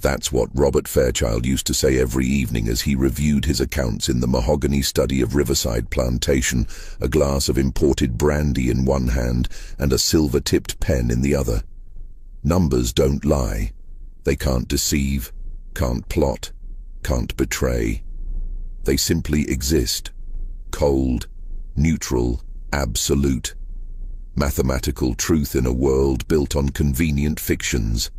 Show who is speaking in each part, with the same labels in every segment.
Speaker 1: That's what Robert Fairchild used to say every evening as he reviewed his accounts in the mahogany study of Riverside Plantation, a glass of imported brandy in one hand and a silver-tipped pen in the other. Numbers don't lie. They can't deceive, can't plot, can't betray. They simply exist. Cold, neutral, absolute. Mathematical truth in a world built on convenient fictions.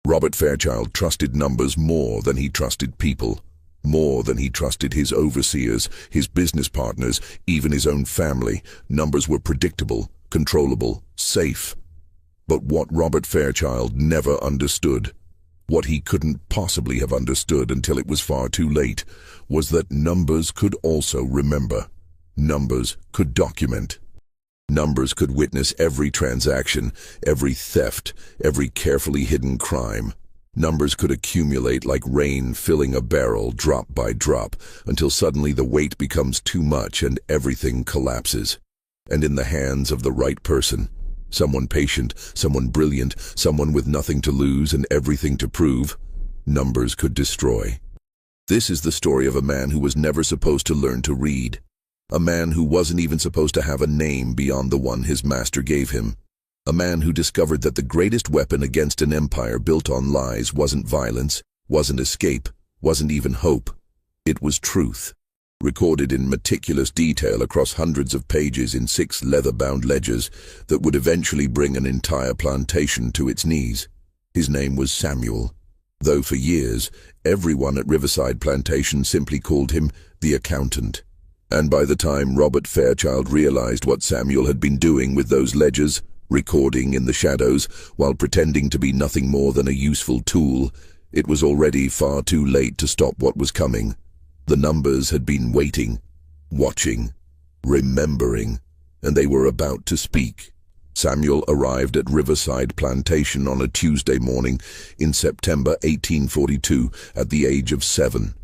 Speaker 1: Robert Fairchild trusted numbers more than he trusted people, more than he trusted his overseers, his business partners, even his own family. Numbers were predictable, controllable, safe. But what Robert Fairchild never understood, what he couldn't possibly have understood until it was far too late, was that numbers could also remember. Numbers could document. Numbers could witness every transaction, every theft, every carefully hidden crime. Numbers could accumulate like rain filling a barrel drop by drop until suddenly the weight becomes too much and everything collapses. And in the hands of the right person, someone patient, someone brilliant, someone with nothing to lose and everything to prove, numbers could destroy. This is the story of a man who was never supposed to learn to read. A man who wasn't even supposed to have a name beyond the one his master gave him. A man who discovered that the greatest weapon against an empire built on lies wasn't violence, wasn't escape, wasn't even hope. It was truth, recorded in meticulous detail across hundreds of pages in 6 leather-bound ledgers that would eventually bring an entire plantation to its knees. His name was Samuel, though for years everyone at Riverside Plantation simply called him the accountant. And by the time Robert Fairchild realized what Samuel had been doing with those ledgers, recording in the shadows while pretending to be nothing more than a useful tool, it was already far too late to stop what was coming. The numbers had been waiting, watching, remembering, and they were about to speak. Samuel arrived at Riverside Plantation on a Tuesday morning in September 1842 at the age of 7.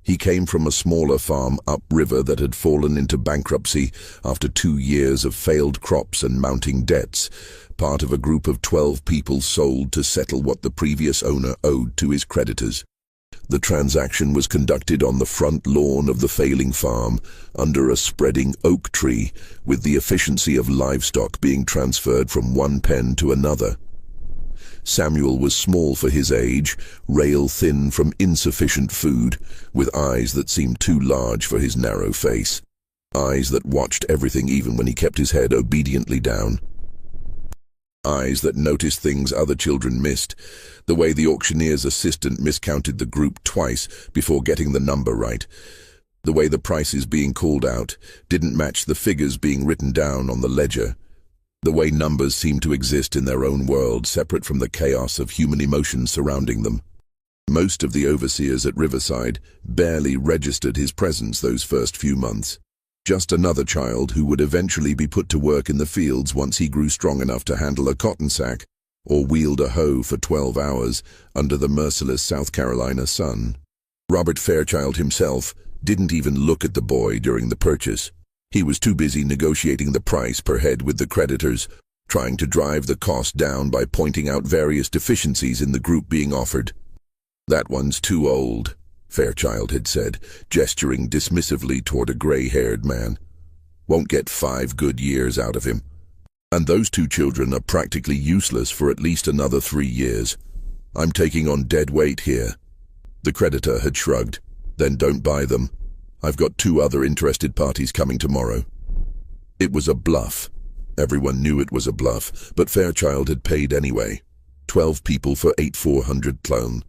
Speaker 1: He came from a smaller farm upriver that had fallen into bankruptcy after 2 years of failed crops and mounting debts, part of a group of 12 people sold to settle what the previous owner owed to his creditors. The transaction was conducted on the front lawn of the failing farm, under a spreading oak tree, with the efficiency of livestock being transferred from one pen to another. Samuel was small for his age, rail-thin from insufficient food, with eyes that seemed too large for his narrow face. Eyes that watched everything even when he kept his head obediently down. Eyes that noticed things other children missed, the way the auctioneer's assistant miscounted the group twice before getting the number right, the way the prices being called out didn't match the figures being written down on the ledger, the way numbers seemed to exist in their own world, separate from the chaos of human emotions surrounding them. Most of the overseers at Riverside barely registered his presence those first few months. Just another child who would eventually be put to work in the fields once he grew strong enough to handle a cotton sack or wield a hoe for 12 hours under the merciless South Carolina sun. Robert Fairchild himself didn't even look at the boy during the purchase. He was too busy negotiating the price per head with the creditors, trying to drive the cost down by pointing out various deficiencies in the group being offered. "That one's too old," Fairchild had said, gesturing dismissively toward a gray-haired man. "Won't get 5 good years out of him. And those 2 children are practically useless for at least another 3 years. I'm taking on dead weight here." The creditor had shrugged. "Then don't buy them. I've got 2 other interested parties coming tomorrow." It was a bluff. Everyone knew it was a bluff, but Fairchild had paid anyway. 12 people for 8,400 clone.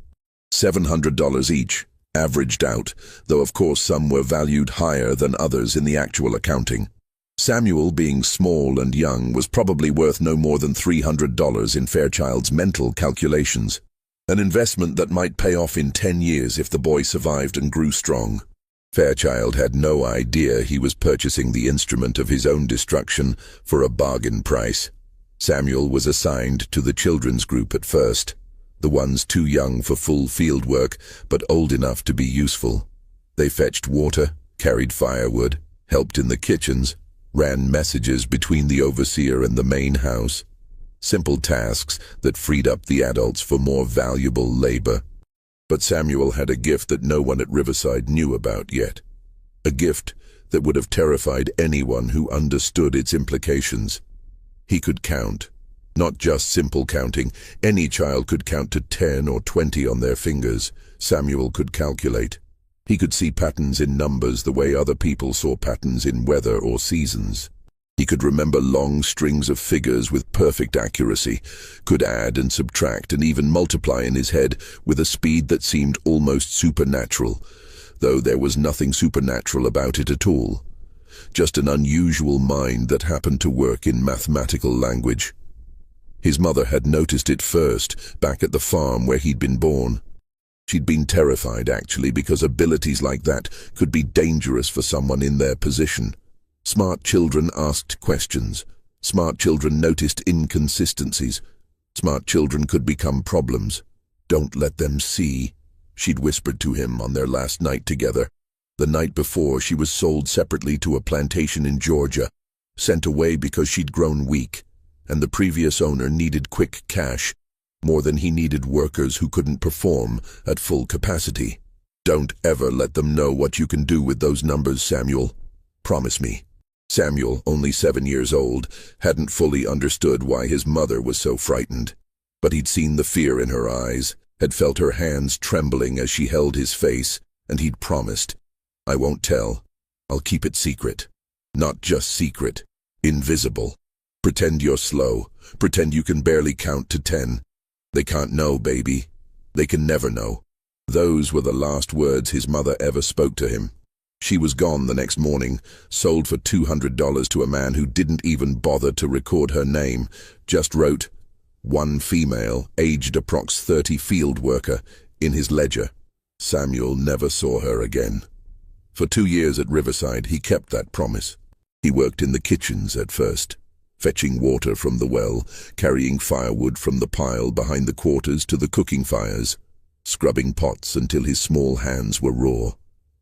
Speaker 1: $700 each, averaged out, though of course some were valued higher than others in the actual accounting. Samuel, being small and young, was probably worth no more than $300 in Fairchild's mental calculations. An investment that might pay off in 10 years if the boy survived and grew strong. Fairchild had no idea he was purchasing the instrument of his own destruction for a bargain price. Samuel was assigned to the children's group at first, the ones too young for full field work but old enough to be useful. They fetched water, carried firewood, helped in the kitchens, ran messages between the overseer and the main house. Simple tasks that freed up the adults for more valuable labor. But Samuel had a gift that no one at Riverside knew about yet. A gift that would have terrified anyone who understood its implications. He could count. Not just simple counting. Any child could count to 10 or 20 on their fingers. Samuel could calculate. He could see patterns in numbers the way other people saw patterns in weather or seasons. He could remember long strings of figures with perfect accuracy, could add and subtract and even multiply in his head with a speed that seemed almost supernatural, though there was nothing supernatural about it at all. Just an unusual mind that happened to work in mathematical language. His mother had noticed it first, back at the farm where he'd been born. She'd been terrified, actually, because abilities like that could be dangerous for someone in their position. Smart children asked questions. Smart children noticed inconsistencies. Smart children could become problems. "Don't let them see," she'd whispered to him on their last night together. The night before, she was sold separately to a plantation in Georgia, sent away because she'd grown weak, and the previous owner needed quick cash, more than he needed workers who couldn't perform at full capacity. "Don't ever let them know what you can do with those numbers, Samuel. Promise me." Samuel, only 7 years old, hadn't fully understood why his mother was so frightened. But he'd seen the fear in her eyes, had felt her hands trembling as she held his face, and he'd promised, "I won't tell. I'll keep it secret. Not just secret, invisible. Pretend you're slow. Pretend you can barely count to 10. They can't know, baby. They can never know." Those were the last words his mother ever spoke to him. She was gone the next morning, sold for $200 to a man who didn't even bother to record her name, just wrote, "One female, aged approx 30 field worker," in his ledger. Samuel never saw her again. For 2 years at Riverside, he kept that promise. He worked in the kitchens at first, fetching water from the well, carrying firewood from the pile behind the quarters to the cooking fires, scrubbing pots until his small hands were raw.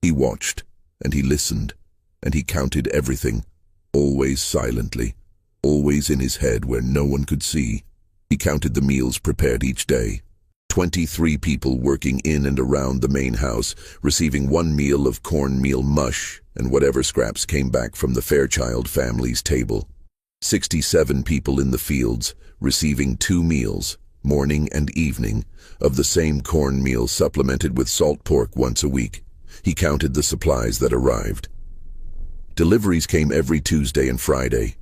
Speaker 1: He watched, and he listened, and he counted everything, always silently, always in his head where no one could see. He counted the meals prepared each day. 23 people working in and around the main house, receiving 1 meal of cornmeal mush and whatever scraps came back from the Fairchild family's table. 67 people in the fields, receiving 2 meals, morning and evening, of the same cornmeal supplemented with salt pork once a week. He counted the supplies that arrived. Deliveries came every Tuesday and Friday.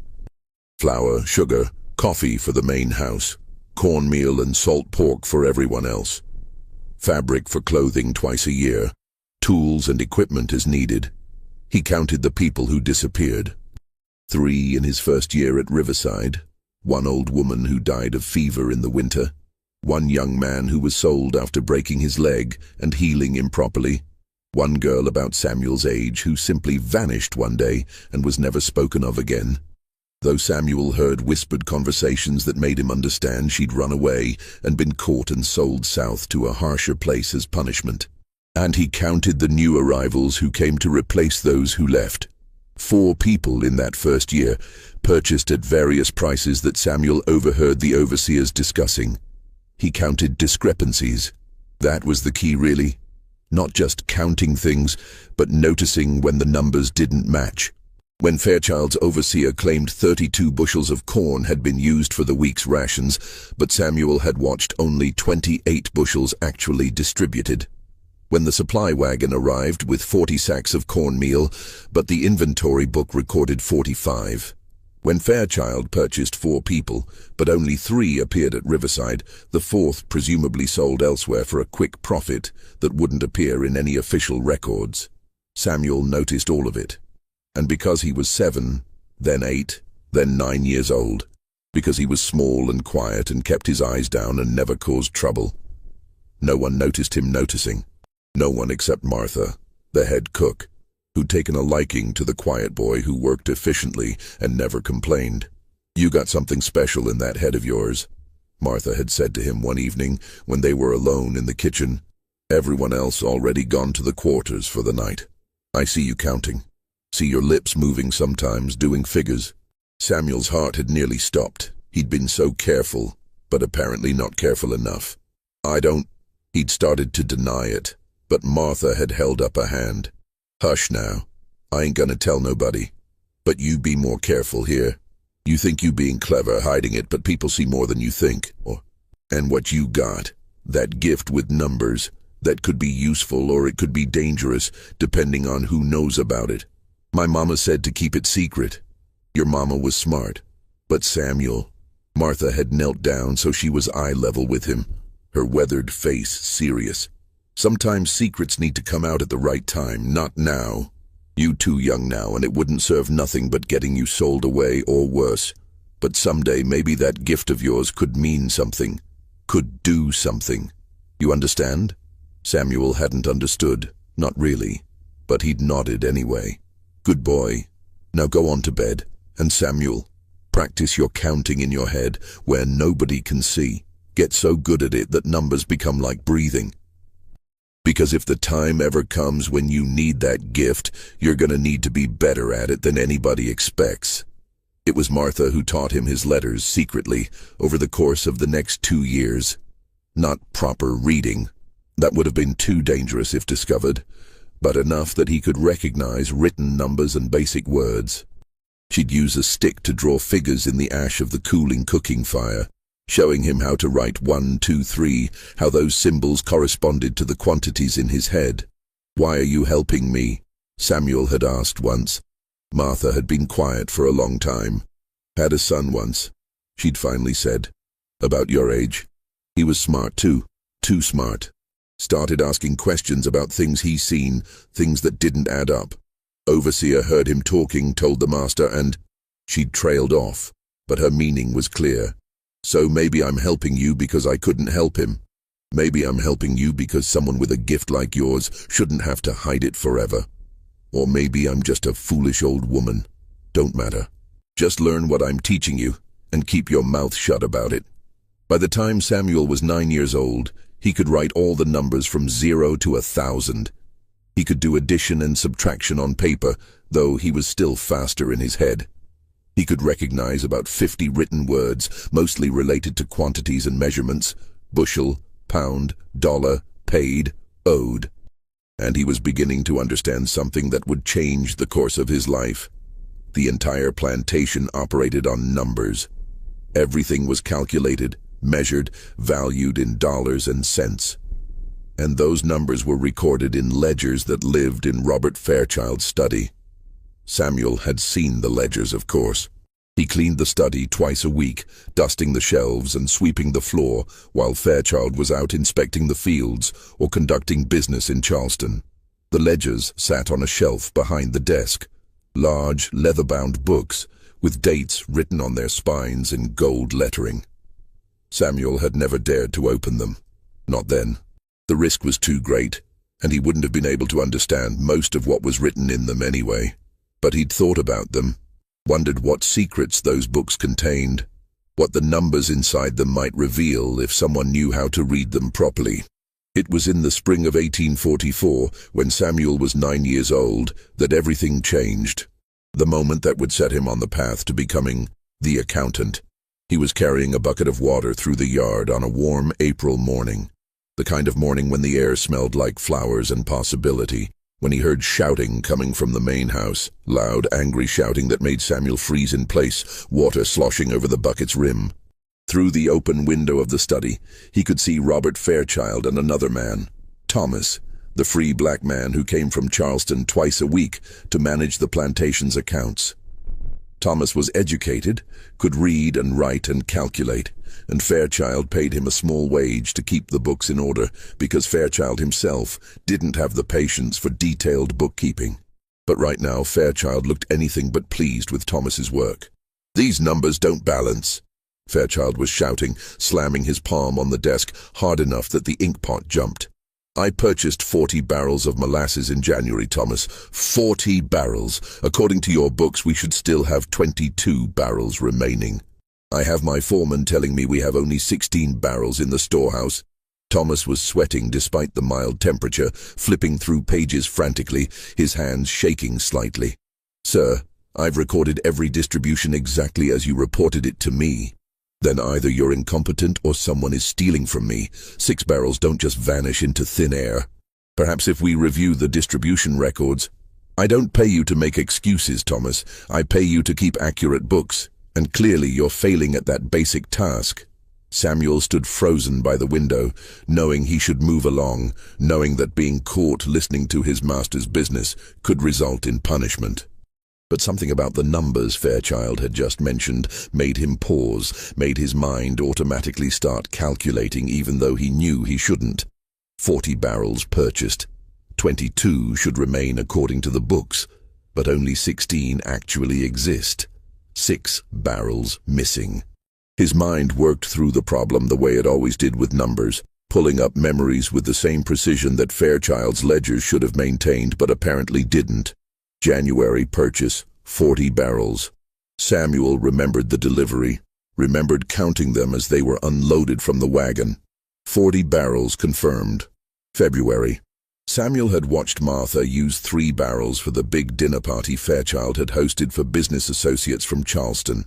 Speaker 1: Flour, sugar, coffee for the main house, cornmeal and salt pork for everyone else. Fabric for clothing twice a year, tools and equipment as needed. He counted the people who disappeared. 3 in his first year at Riverside, 1 old woman who died of fever in the winter, 1 young man who was sold after breaking his leg and healing improperly, 1 girl about Samuel's age who simply vanished one day and was never spoken of again. Though Samuel heard whispered conversations that made him understand she'd run away and been caught and sold south to a harsher place as punishment. And he counted the new arrivals who came to replace those who left. 4 people in that first year, purchased at various prices that Samuel overheard the overseers discussing. He counted discrepancies. That was the key, really. Not just counting things, but noticing when the numbers didn't match. When Fairchild's overseer claimed 32 bushels of corn had been used for the week's rations, but Samuel had watched only 28 bushels actually distributed. When the supply wagon arrived with 40 sacks of cornmeal, but the inventory book recorded 45. When Fairchild purchased 4 people, but only 3 appeared at Riverside, the 4th presumably sold elsewhere for a quick profit that wouldn't appear in any official records. Samuel noticed all of it. And because he was 7, then 8, then 9 years old, because he was small and quiet and kept his eyes down and never caused trouble, no one noticed him noticing. No one except Martha, the head cook, who'd taken a liking to the quiet boy who worked efficiently and never complained. "You got something special in that head of yours," Martha had said to him one evening when they were alone in the kitchen. "Everyone else already gone to the quarters for the night. I see you counting. See your lips moving sometimes, doing figures." Samuel's heart had nearly stopped. He'd been so careful, but apparently not careful enough. "I don't," He'd started to deny it, but Martha had held up a hand. "Hush now. I ain't gonna tell nobody. But you be more careful here. You think you being clever hiding it, but people see more than you think. And what you got, that gift with numbers, that could be useful or it could be dangerous, depending on who knows about it. My mama said to keep it secret. Your mama was smart. But Samuel..." Martha had knelt down so she was eye level with him, her weathered face serious. "Sometimes secrets need to come out at the right time, not now. You too young now, and it wouldn't serve nothing but getting you sold away or worse. But someday maybe that gift of yours could mean something, could do something. You understand?" Samuel hadn't understood, not really, but he'd nodded anyway. "Good boy. Now go on to bed. And Samuel, practice your counting in your head where nobody can see. Get so good at it that numbers become like breathing. Because if the time ever comes when you need that gift, you're gonna need to be better at it than anybody expects." It was Martha who taught him his letters secretly over the course of the next 2 years. Not proper reading. That would have been too dangerous if discovered, but enough that he could recognize written numbers and basic words. She'd use a stick to draw figures in the ash of the cooling cooking fire, showing him how to write 1, 2, 3, how those symbols corresponded to the quantities in his head. "Why are you helping me?" Samuel had asked once. Martha had been quiet for a long time. "Had a son once," she'd finally said. "About your age. He was smart too smart. Started asking questions about things he's seen, things that didn't add up. Overseer heard him talking, told the master, and..." She'd trailed off, but her meaning was clear. "So maybe I'm helping you because I couldn't help him. Maybe I'm helping you because someone with a gift like yours shouldn't have to hide it forever. Or maybe I'm just a foolish old woman. Don't matter. Just learn what I'm teaching you, and keep your mouth shut about it." By the time Samuel was 9 years old, he could write all the numbers from 0 to 1,000. He could do addition and subtraction on paper, though he was still faster in his head. He could recognize about 50 written words, mostly related to quantities and measurements: bushel, pound, dollar, paid, owed. And he was beginning to understand something that would change the course of his life. The entire plantation operated on numbers. Everything was calculated, measured, valued in dollars and cents. And those numbers were recorded in ledgers that lived in Robert Fairchild's study. Samuel had seen the ledgers, of course. He cleaned the study twice a week, dusting the shelves and sweeping the floor, while Fairchild was out inspecting the fields or conducting business in Charleston. The ledgers sat on a shelf behind the desk, large, leather-bound books with dates written on their spines in gold lettering. Samuel had never dared to open them. Not then. The risk was too great, and he wouldn't have been able to understand most of what was written in them anyway. But he'd thought about them, wondered what secrets those books contained, what the numbers inside them might reveal if someone knew how to read them properly. It was in the spring of 1844, when Samuel was 9 years old, that everything changed. The moment that would set him on the path to becoming the accountant. He was carrying a bucket of water through the yard on a warm April morning, the kind of morning when the air smelled like flowers and possibility, when he heard shouting coming from the main house, loud, angry shouting that made Samuel freeze in place, water sloshing over the bucket's rim. Through the open window of the study, he could see Robert Fairchild and another man, Thomas, the free black man who came from Charleston twice a week to manage the plantation's accounts. Thomas was educated, could read and write and calculate, and Fairchild paid him a small wage to keep the books in order because Fairchild himself didn't have the patience for detailed bookkeeping. But right now Fairchild looked anything but pleased with Thomas's work. "These numbers don't balance," Fairchild was shouting, slamming his palm on the desk hard enough that the ink pot jumped. "I purchased 40 barrels of molasses in January, Thomas. 40 barrels. According to your books, we should still have 22 barrels remaining. I have my foreman telling me we have only 16 barrels in the storehouse." Thomas was sweating despite the mild temperature, flipping through pages frantically, his hands shaking slightly. "Sir, I've recorded every distribution exactly as you reported it to me." Then either you're incompetent or someone is stealing from me. 6 barrels don't just vanish into thin air. Perhaps if we review the distribution records. I don't pay you to make excuses, Thomas. I pay you to keep accurate books, and clearly you're failing at that basic task. Samuel stood frozen by the window, knowing he should move along, knowing that being caught listening to his master's business could result in punishment. But something about the numbers Fairchild had just mentioned made him pause, made his mind automatically start calculating even though he knew he shouldn't. 40 barrels purchased. 22 should remain according to the books, but only 16 actually exist. 6 barrels missing. His mind worked through the problem the way it always did with numbers, pulling up memories with the same precision that Fairchild's ledgers should have maintained but apparently didn't. January purchase, 40 barrels. Samuel remembered the delivery, remembered counting them as they were unloaded from the wagon. 40 barrels confirmed. February. Samuel had watched Martha use 3 barrels for the big dinner party Fairchild had hosted for business associates from Charleston.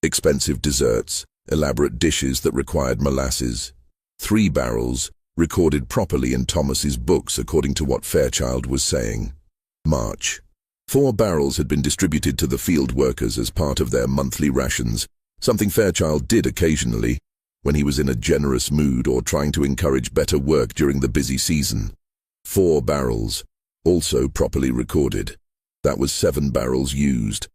Speaker 1: Expensive desserts, elaborate dishes that required molasses. 3 barrels, recorded properly in Thomas's books according to what Fairchild was saying. March. 4 barrels had been distributed to the field workers as part of their monthly rations, something Fairchild did occasionally, when he was in a generous mood or trying to encourage better work during the busy season. 4 barrels, also properly recorded. That was 7 barrels used.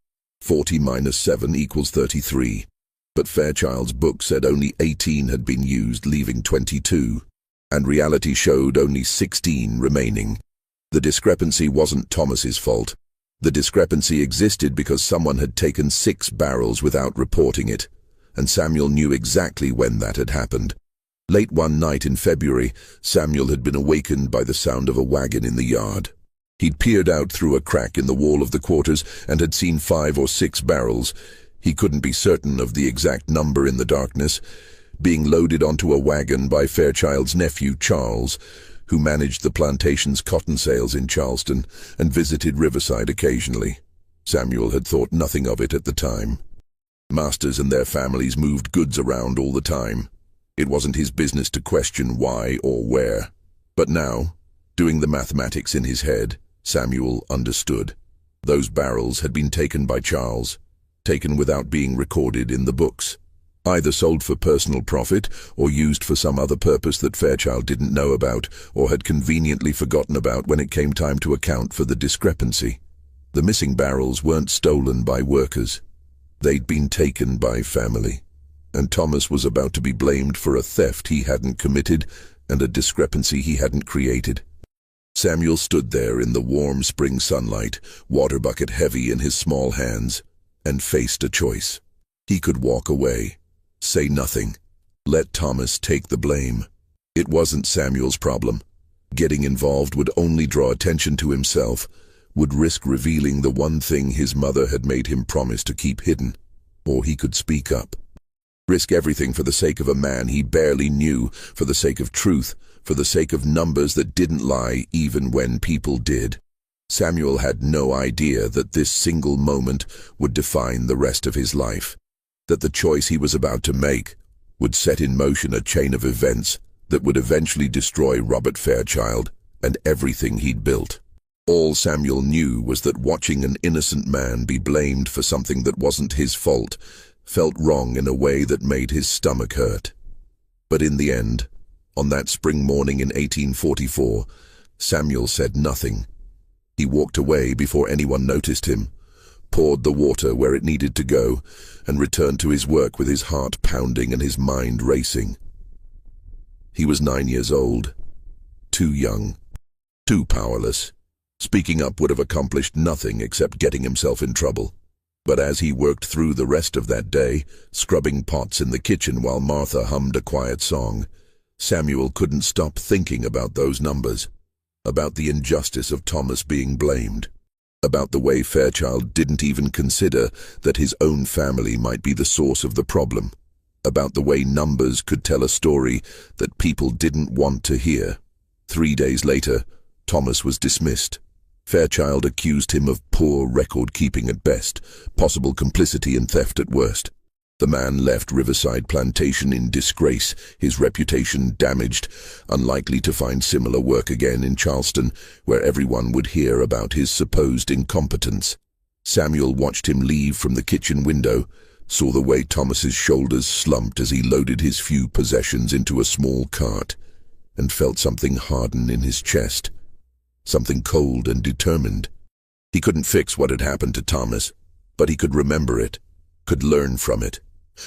Speaker 1: 40 minus 7 equals 33. But Fairchild's book said only 18 had been used, leaving 22. And reality showed only 16 remaining. The discrepancy wasn't Thomas's fault. The discrepancy existed because someone had taken 6 barrels without reporting it, and Samuel knew exactly when that had happened. Late one night in February, Samuel had been awakened by the sound of a wagon in the yard. He'd peered out through a crack in the wall of the quarters and had seen 5 or 6 barrels. He couldn't be certain of the exact number in the darkness, being loaded onto a wagon by Fairchild's nephew, Charles, who managed the plantation's cotton sales in Charleston and visited Riverside occasionally. Samuel had thought nothing of it at the time. Masters and their families moved goods around all the time. It wasn't his business to question why or where. But now, doing the mathematics in his head, Samuel understood. Those barrels had been taken by Charles, taken without being recorded in the books, either sold for personal profit or used for some other purpose that Fairchild didn't know about or had conveniently forgotten about when it came time to account for the discrepancy. The missing barrels weren't stolen by workers. They'd been taken by family. And Thomas was about to be blamed for a theft he hadn't committed and a discrepancy he hadn't created. Samuel stood there in the warm spring sunlight, water bucket heavy in his small hands, and faced a choice. He could walk away, say nothing, let Thomas take the blame. It wasn't Samuel's problem. Getting involved would only draw attention to himself, would risk revealing the one thing his mother had made him promise to keep hidden. Or he could speak up. Risk everything for the sake of a man he barely knew, for the sake of truth, for the sake of numbers that didn't lie even when people did. Samuel had no idea that this single moment would define the rest of his life, that the choice he was about to make would set in motion a chain of events that would eventually destroy Robert Fairchild and everything he'd built. All Samuel knew was that watching an innocent man be blamed for something that wasn't his fault felt wrong in a way that made his stomach hurt. But in the end, on that spring morning in 1844, Samuel said nothing. He walked away before anyone noticed him, poured the water where it needed to go, and returned to his work with his heart pounding and his mind racing. He was 9 years old, too young, too powerless. Speaking up would have accomplished nothing except getting himself in trouble. But as he worked through the rest of that day, scrubbing pots in the kitchen while Martha hummed a quiet song, Samuel couldn't stop thinking about those numbers, about the injustice of Thomas being blamed, about the way Fairchild didn't even consider that his own family might be the source of the problem, about the way numbers could tell a story that people didn't want to hear. 3 days later, Thomas was dismissed. Fairchild accused him of poor record-keeping at best, possible complicity and theft at worst. The man left Riverside Plantation in disgrace, his reputation damaged, unlikely to find similar work again in Charleston, where everyone would hear about his supposed incompetence. Samuel watched him leave from the kitchen window, saw the way Thomas's shoulders slumped as he loaded his few possessions into a small cart, and felt something harden in his chest, something cold and determined. He couldn't fix what had happened to Thomas, but he could remember it, could learn from it,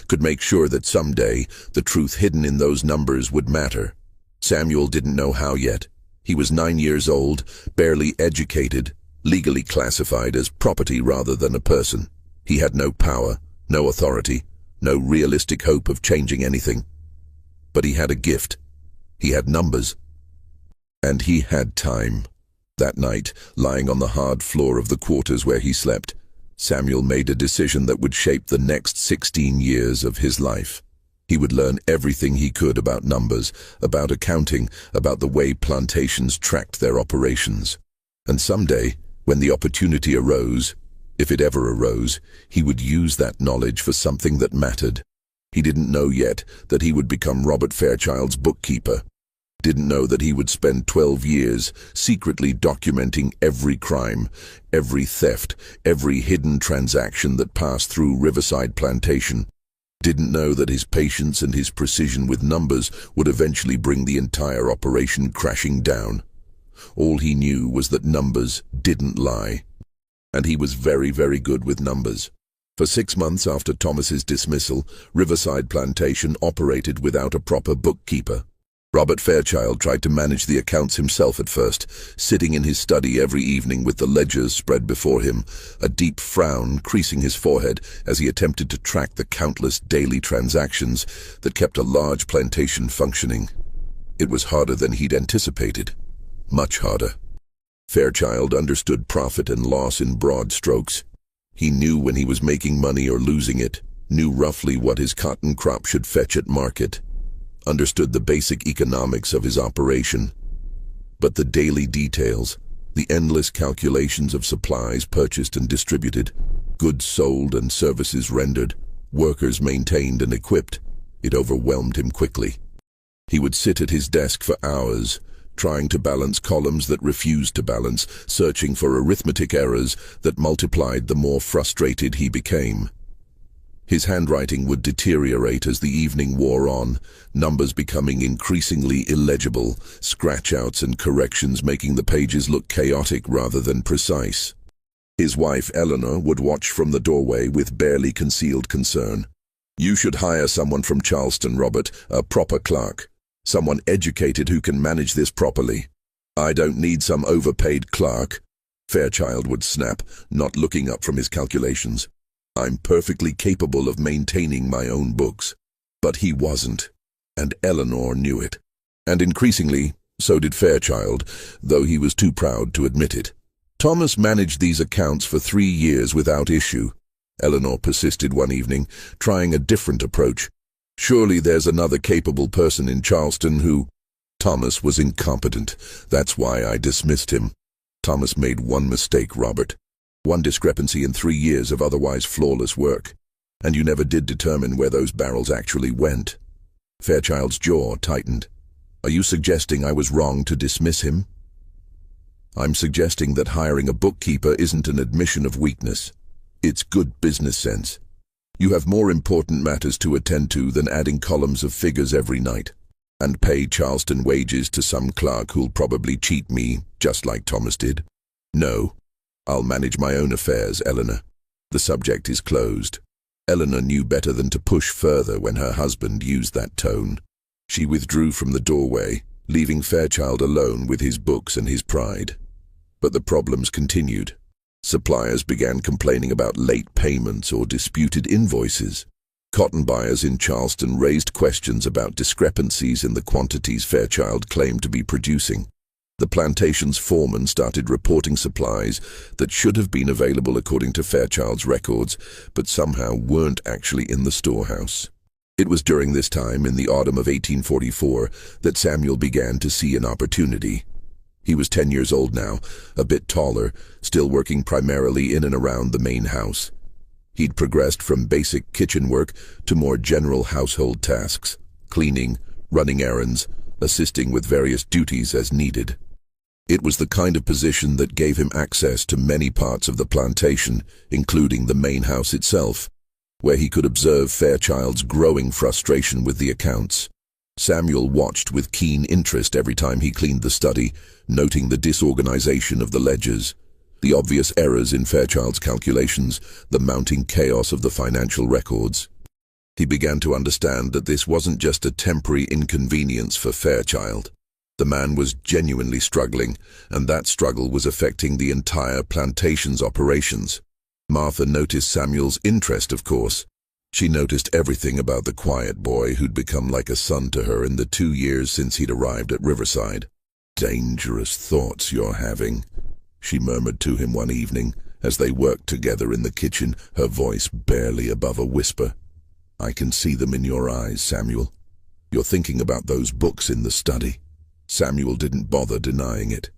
Speaker 1: could make sure that someday the truth hidden in those numbers would matter. Samuel didn't know how yet. He was 9 years old, barely educated, legally classified as property rather than a person. He had no power, no authority, no realistic hope of changing anything. But he had a gift. He had numbers. And he had time. That night, lying on the hard floor of the quarters where he slept, Samuel made a decision that would shape the next 16 years of his life. He would learn everything he could about numbers, about accounting, about the way plantations tracked their operations. And someday, when the opportunity arose, if it ever arose, he would use that knowledge for something that mattered. He didn't know yet that he would become Robert Fairchild's bookkeeper. Didn't know that he would spend 12 years secretly documenting every crime, every theft, every hidden transaction that passed through Riverside Plantation. Didn't know that his patience and his precision with numbers would eventually bring the entire operation crashing down. All he knew was that numbers didn't lie. And he was very, very good with numbers. For 6 months after Thomas's dismissal, Riverside Plantation operated without a proper bookkeeper. Robert Fairchild tried to manage the accounts himself at first, sitting in his study every evening with the ledgers spread before him, a deep frown creasing his forehead as he attempted to track the countless daily transactions that kept a large plantation functioning. It was harder than he'd anticipated. Much harder. Fairchild understood profit and loss in broad strokes. He knew when he was making money or losing it, knew roughly what his cotton crop should fetch at market, understood the basic economics of his operation. But the daily details, the endless calculations of supplies purchased and distributed, goods sold and services rendered, workers maintained and equipped, it overwhelmed him quickly. He would sit at his desk for hours, trying to balance columns that refused to balance, searching for arithmetic errors that multiplied the more frustrated he became. His handwriting would deteriorate as the evening wore on, numbers becoming increasingly illegible, scratch-outs and corrections making the pages look chaotic rather than precise. His wife, Eleanor, would watch from the doorway with barely concealed concern. "You should hire someone from Charleston, Robert, a proper clerk. Someone educated who can manage this properly." "I don't need some overpaid clerk," Fairchild would snap, not looking up from his calculations. "I'm perfectly capable of maintaining my own books." But he wasn't, and Eleanor knew it. And increasingly, so did Fairchild, though he was too proud to admit it. Thomas managed these accounts for 3 years without issue. Eleanor persisted one evening, trying a different approach. "Surely there's another capable person in Charleston who—" "Thomas was incompetent. That's why I dismissed him." "Thomas made one mistake, Robert. One discrepancy in 3 years of otherwise flawless work. And you never did determine where those barrels actually went." Fairchild's jaw tightened. "Are you suggesting I was wrong to dismiss him?" "I'm suggesting that hiring a bookkeeper isn't an admission of weakness. It's good business sense. You have more important matters to attend to than adding columns of figures every night, and pay Charleston wages to some clerk who'll probably cheat me, just like Thomas did. No. I'll manage my own affairs, Eleanor. The subject is closed." Eleanor knew better than to push further when her husband used that tone. She withdrew from the doorway, leaving Fairchild alone with his books and his pride. But the problems continued. Suppliers began complaining about late payments or disputed invoices. Cotton buyers in Charleston raised questions about discrepancies in the quantities Fairchild claimed to be producing. The plantation's foreman started reporting supplies that should have been available according to Fairchild's records, but somehow weren't actually in the storehouse. It was during this time, in the autumn of 1844, that Samuel began to see an opportunity. He was 10 years old now, a bit taller, still working primarily in and around the main house. He'd progressed from basic kitchen work to more general household tasks, cleaning, running errands, assisting with various duties as needed. It was the kind of position that gave him access to many parts of the plantation, including the main house itself, where he could observe Fairchild's growing frustration with the accounts. Samuel watched with keen interest every time he cleaned the study, noting the disorganization of the ledgers, the obvious errors in Fairchild's calculations, the mounting chaos of the financial records. He began to understand that this wasn't just a temporary inconvenience for Fairchild. The man was genuinely struggling, and that struggle was affecting the entire plantation's operations. Martha noticed Samuel's interest, of course. She noticed everything about the quiet boy who'd become like a son to her in the 2 years since he'd arrived at Riverside. "Dangerous thoughts you're having," she murmured to him one evening as they worked together in the kitchen, her voice barely above a whisper. "I can see them in your eyes, Samuel. You're thinking about those books in the study." Samuel didn't bother denying it.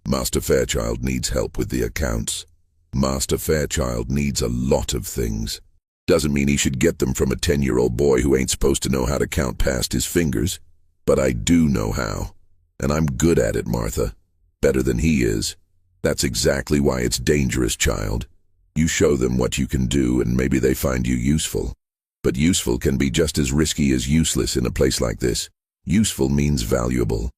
Speaker 1: "Master Fairchild needs help with the accounts. Master Fairchild needs a lot of things. Doesn't mean he should get them from a 10-year-old boy who ain't supposed to know how to count past his fingers. But I do know how. And I'm good at it, Martha. Better than he is. That's exactly why it's dangerous, child. You show them what you can do and maybe they find you useful. But useful can be just as risky as useless in a place like this. Useful means valuable.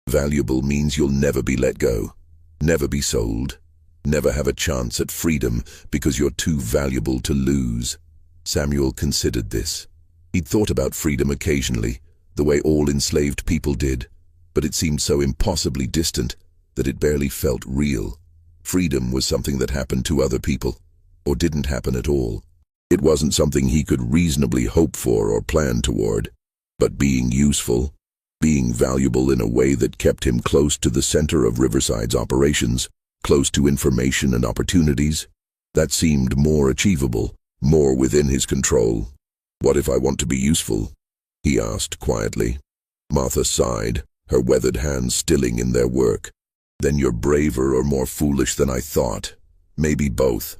Speaker 1: Valuable means you'll never be let go. Never be sold. Never have a chance at freedom because you're too valuable to lose." Samuel considered this. He'd thought about freedom occasionally, the way all enslaved people did, but it seemed so impossibly distant that it barely felt real. Freedom was something that happened to other people, or didn't happen at all. It wasn't something he could reasonably hope for or plan toward. But being useful, being valuable in a way that kept him close to the center of Riverside's operations, close to information and opportunities, that seemed more achievable, more within his control. "What if I want to be useful?" he asked quietly. Martha sighed, her weathered hands stilling in their work. "Then you're braver or more foolish than I thought. Maybe both."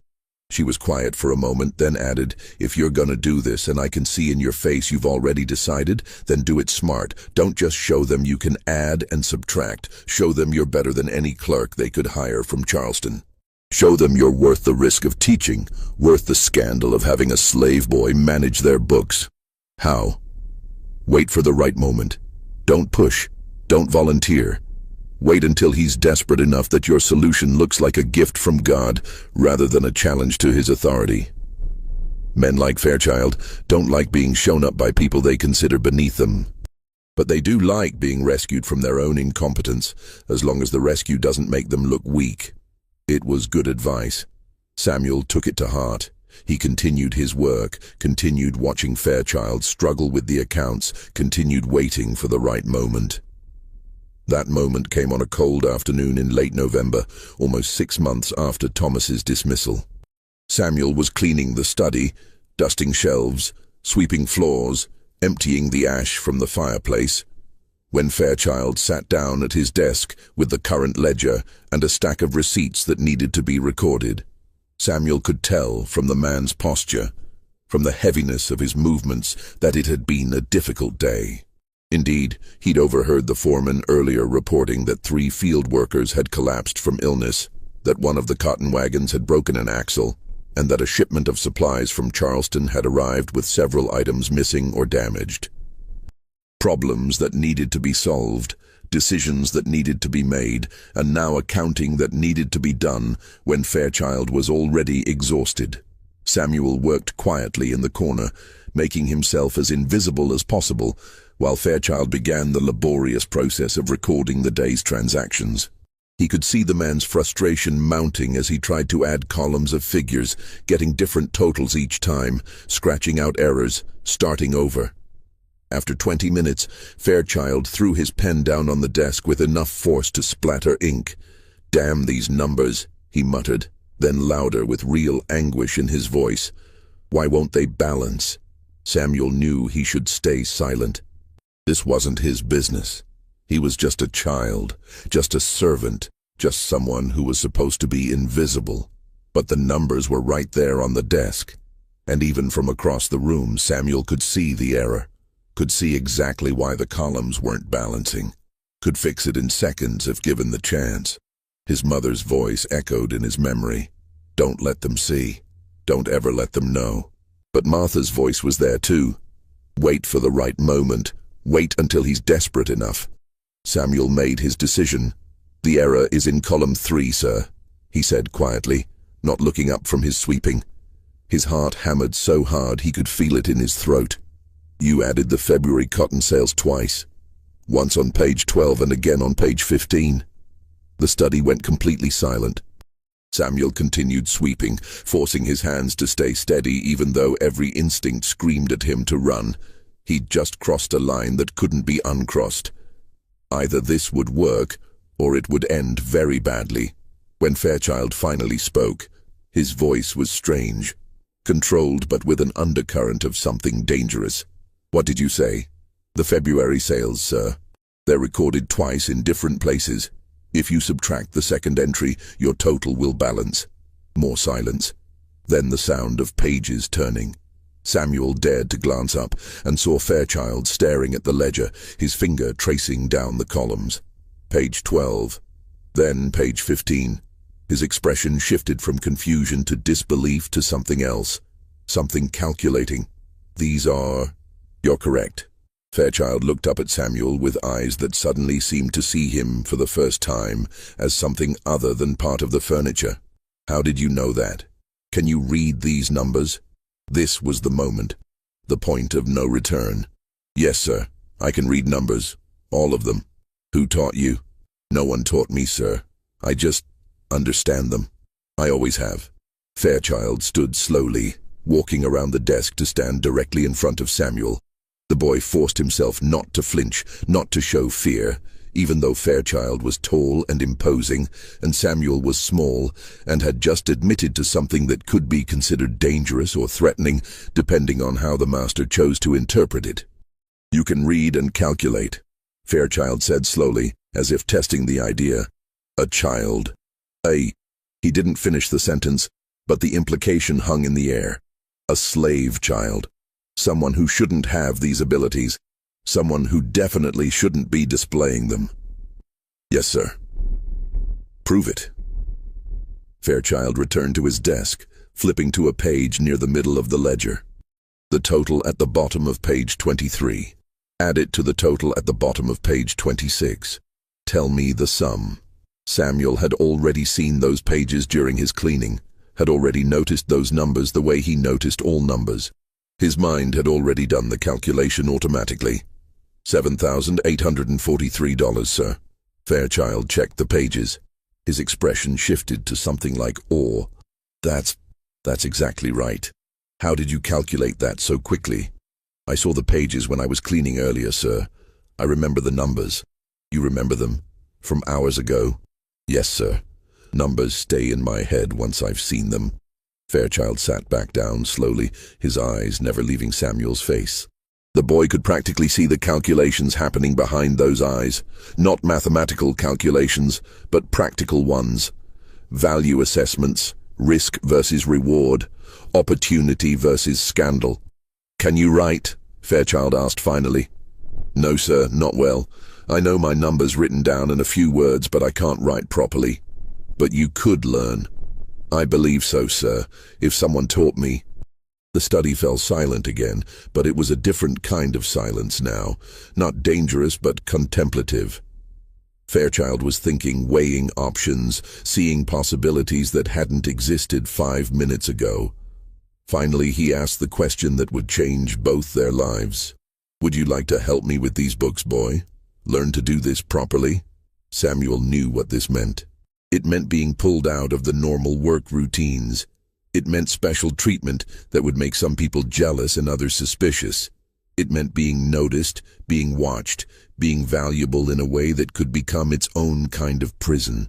Speaker 1: She was quiet for a moment, then added, "If you're gonna do this and I can see in your face you've already decided, then do it smart. Don't just show them you can add and subtract. Show them you're better than any clerk they could hire from Charleston. Show them you're worth the risk of teaching, worth the scandal of having a slave boy manage their books." "How?" "Wait for the right moment. Don't push. Don't volunteer. Wait until he's desperate enough that your solution looks like a gift from God rather than a challenge to his authority." Men like Fairchild don't like being shown up by people they consider beneath them. But they do like being rescued from their own incompetence, as long as the rescue doesn't make them look weak. It was good advice. Samuel took it to heart. He continued his work, continued watching Fairchild struggle with the accounts, continued waiting for the right moment. That moment came on a cold afternoon in late November, almost 6 months after Thomas's dismissal. Samuel was cleaning the study, dusting shelves, sweeping floors, emptying the ash from the fireplace, when Fairchild sat down at his desk with the current ledger and a stack of receipts that needed to be recorded. Samuel could tell from the man's posture, from the heaviness of his movements, that it had been a difficult day. Indeed, he'd overheard the foreman earlier reporting that 3 field workers had collapsed from illness, that one of the cotton wagons had broken an axle, and that a shipment of supplies from Charleston had arrived with several items missing or damaged. Problems that needed to be solved, decisions that needed to be made, and now accounting that needed to be done when Fairchild was already exhausted. Samuel worked quietly in the corner, making himself as invisible as possible, while Fairchild began the laborious process of recording the day's transactions. He could see the man's frustration mounting as he tried to add columns of figures, getting different totals each time, scratching out errors, starting over. After 20 minutes, Fairchild threw his pen down on the desk with enough force to splatter ink. "Damn these numbers," he muttered, then louder with real anguish in his voice. "Why won't they balance?" Samuel knew he should stay silent. This wasn't his business. He was just a child, just a servant, just someone who was supposed to be invisible. But the numbers were right there on the desk. And even from across the room, Samuel could see the error, could see exactly why the columns weren't balancing, could fix it in seconds if given the chance. His mother's voice echoed in his memory. Don't let them see. Don't ever let them know. But Martha's voice was there too. Wait for the right moment. Wait until he's desperate enough. Samuel made his decision. The error is in column 3, sir, he said quietly, not looking up from his sweeping. His heart hammered so hard he could feel it in his throat. You added the February cotton sales twice. Once on page 12 and again on page 15. The study went completely silent. Samuel continued sweeping, forcing his hands to stay steady even though every instinct screamed at him to run. He'd just crossed a line that couldn't be uncrossed. Either this would work, or it would end very badly. When Fairchild finally spoke, his voice was strange, controlled but with an undercurrent of something dangerous. What did you say? The February sales, sir. They're recorded twice in different places. If you subtract the second entry, your total will balance. More silence. Then the sound of pages turning. Samuel dared to glance up and saw Fairchild staring at the ledger, his finger tracing down the columns. Page 12. Then page 15. His expression shifted from confusion to disbelief to something else. Something calculating. These are... You're correct. Fairchild looked up at Samuel with eyes that suddenly seemed to see him for the first time as something other than part of the furniture. How did you know that? Can you read these numbers? This was the moment. The point of no return. Yes, sir. I can read numbers. All of them. Who taught you? No one taught me, sir. I just understand them. I always have. Fairchild stood slowly, walking around the desk to stand directly in front of Samuel. The boy forced himself not to flinch, not to show fear, even though Fairchild was tall and imposing, and Samuel was small, and had just admitted to something that could be considered dangerous or threatening, depending on how the master chose to interpret it. You can read and calculate, Fairchild said slowly, as if testing the idea. A child. He didn't finish the sentence, but the implication hung in the air. A slave child. Someone who shouldn't have these abilities. Someone who definitely shouldn't be displaying them. Yes, sir. Prove it. Fairchild returned to his desk, flipping to a page near the middle of the ledger. The total at the bottom of page 23. Add it to the total at the bottom of page 26. Tell me the sum. Samuel had already seen those pages during his cleaning, had already noticed those numbers the way he noticed all numbers. His mind had already done the calculation automatically. $7,843, sir. Fairchild checked the pages. His expression shifted to something like awe. That's exactly right. How did you calculate that so quickly? I saw the pages when I was cleaning earlier, sir. I remember the numbers. You remember them? From hours ago? Yes, sir. Numbers stay in my head once I've seen them. Fairchild sat back down slowly, his eyes never leaving Samuel's face. The boy could practically see the calculations happening behind those eyes. Not mathematical calculations, but practical ones. Value assessments, risk versus reward, opportunity versus scandal. Can you write? Fairchild asked finally. No, sir, not well. I know my numbers written down in a few words, but I can't write properly. But you could learn. I believe so, sir, if someone taught me. The study fell silent again, but it was a different kind of silence now, not dangerous but contemplative. Fairchild was thinking, weighing options, seeing possibilities that hadn't existed 5 minutes ago. Finally, he asked the question that would change both their lives. Would you like to help me with these books, boy? Learn to do this properly? Samuel knew what this meant. It meant being pulled out of the normal work routines. It meant special treatment that would make some people jealous and others suspicious. It meant being noticed, being watched, being valuable in a way that could become its own kind of prison.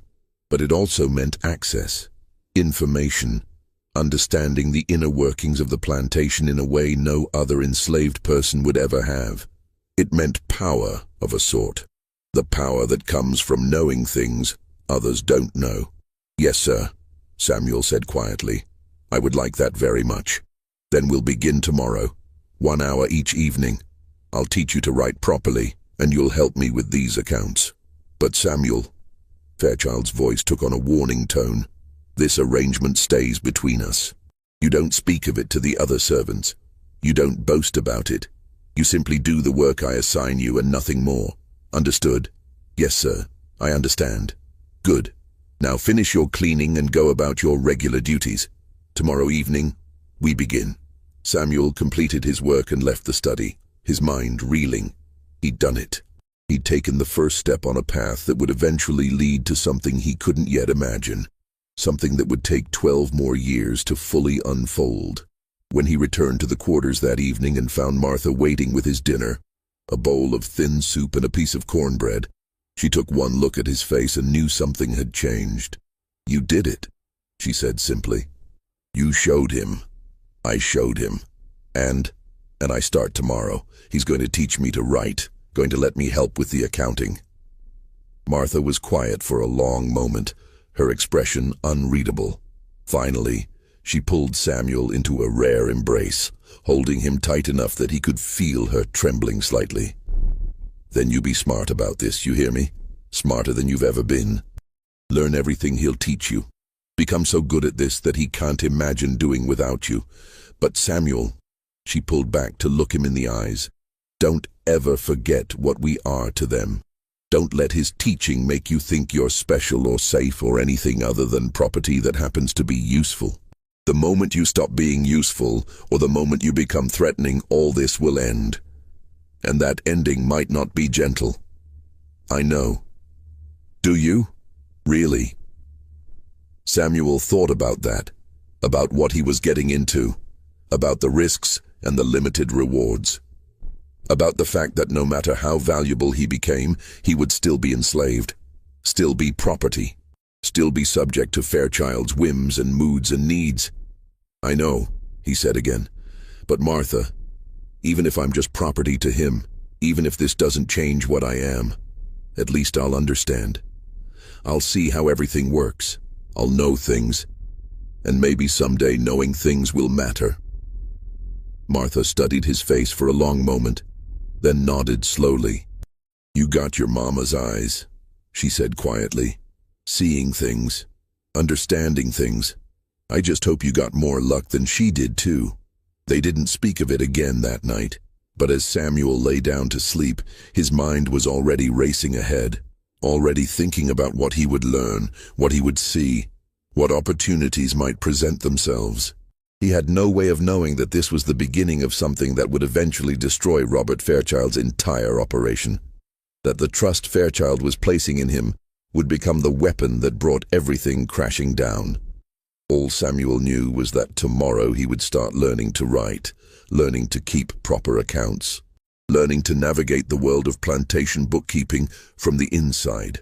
Speaker 1: But it also meant access, information, understanding the inner workings of the plantation in a way no other enslaved person would ever have. It meant power of a sort, the power that comes from knowing things others don't know. Yes, sir, Samuel said quietly. I would like that very much. Then we'll begin tomorrow. 1 hour each evening. I'll teach you to write properly, and you'll help me with these accounts. But Samuel," Fairchild's voice took on a warning tone, "this arrangement stays between us. You don't speak of it to the other servants. You don't boast about it. You simply do the work I assign you and nothing more. Understood?" "Yes, sir. I understand." "Good. Now finish your cleaning and go about your regular duties. Tomorrow evening, we begin." Samuel completed his work and left the study, his mind reeling. He'd done it. He'd taken the first step on a path that would eventually lead to something he couldn't yet imagine, something that would take 12 more years to fully unfold. When he returned to the quarters that evening and found Martha waiting with his dinner, a bowl of thin soup and a piece of cornbread, she took one look at his face and knew something had changed. "You did it," she said simply. "You showed him. I showed him. And I start tomorrow. He's going to teach me to write, going to let me help with the accounting." Martha was quiet for a long moment, her expression unreadable. Finally, she pulled Samuel into a rare embrace, holding him tight enough that he could feel her trembling slightly. "Then you be smart about this, you hear me? Smarter than you've ever been. Learn everything he'll teach you. Become so good at this that he can't imagine doing without you. But Samuel," she pulled back to look him in the eyes, "don't ever forget what we are to them. Don't let his teaching make you think you're special or safe or anything other than property that happens to be useful. The moment you stop being useful, or the moment you become threatening, all this will end. And that ending might not be gentle. I know. Do you? Really?" Samuel thought about that, about what he was getting into, about the risks and the limited rewards, about the fact that no matter how valuable he became, he would still be enslaved, still be property, still be subject to Fairchild's whims and moods and needs. "I know," he said again, "but Martha, even if I'm just property to him, even if this doesn't change what I am, at least I'll understand. I'll see how everything works. I'll know things, and maybe someday knowing things will matter." Martha studied his face for a long moment, then nodded slowly. "You got your mama's eyes," she said quietly. "Seeing things, understanding things. I just hope you got more luck than she did too." They didn't speak of it again that night, but as Samuel lay down to sleep, his mind was already racing ahead, already thinking about what he would learn, what he would see, what opportunities might present themselves. He had no way of knowing that this was the beginning of something that would eventually destroy Robert Fairchild's entire operation, that the trust Fairchild was placing in him would become the weapon that brought everything crashing down. All Samuel knew was that tomorrow he would start learning to write, learning to keep proper accounts, learning to navigate the world of plantation bookkeeping from the inside.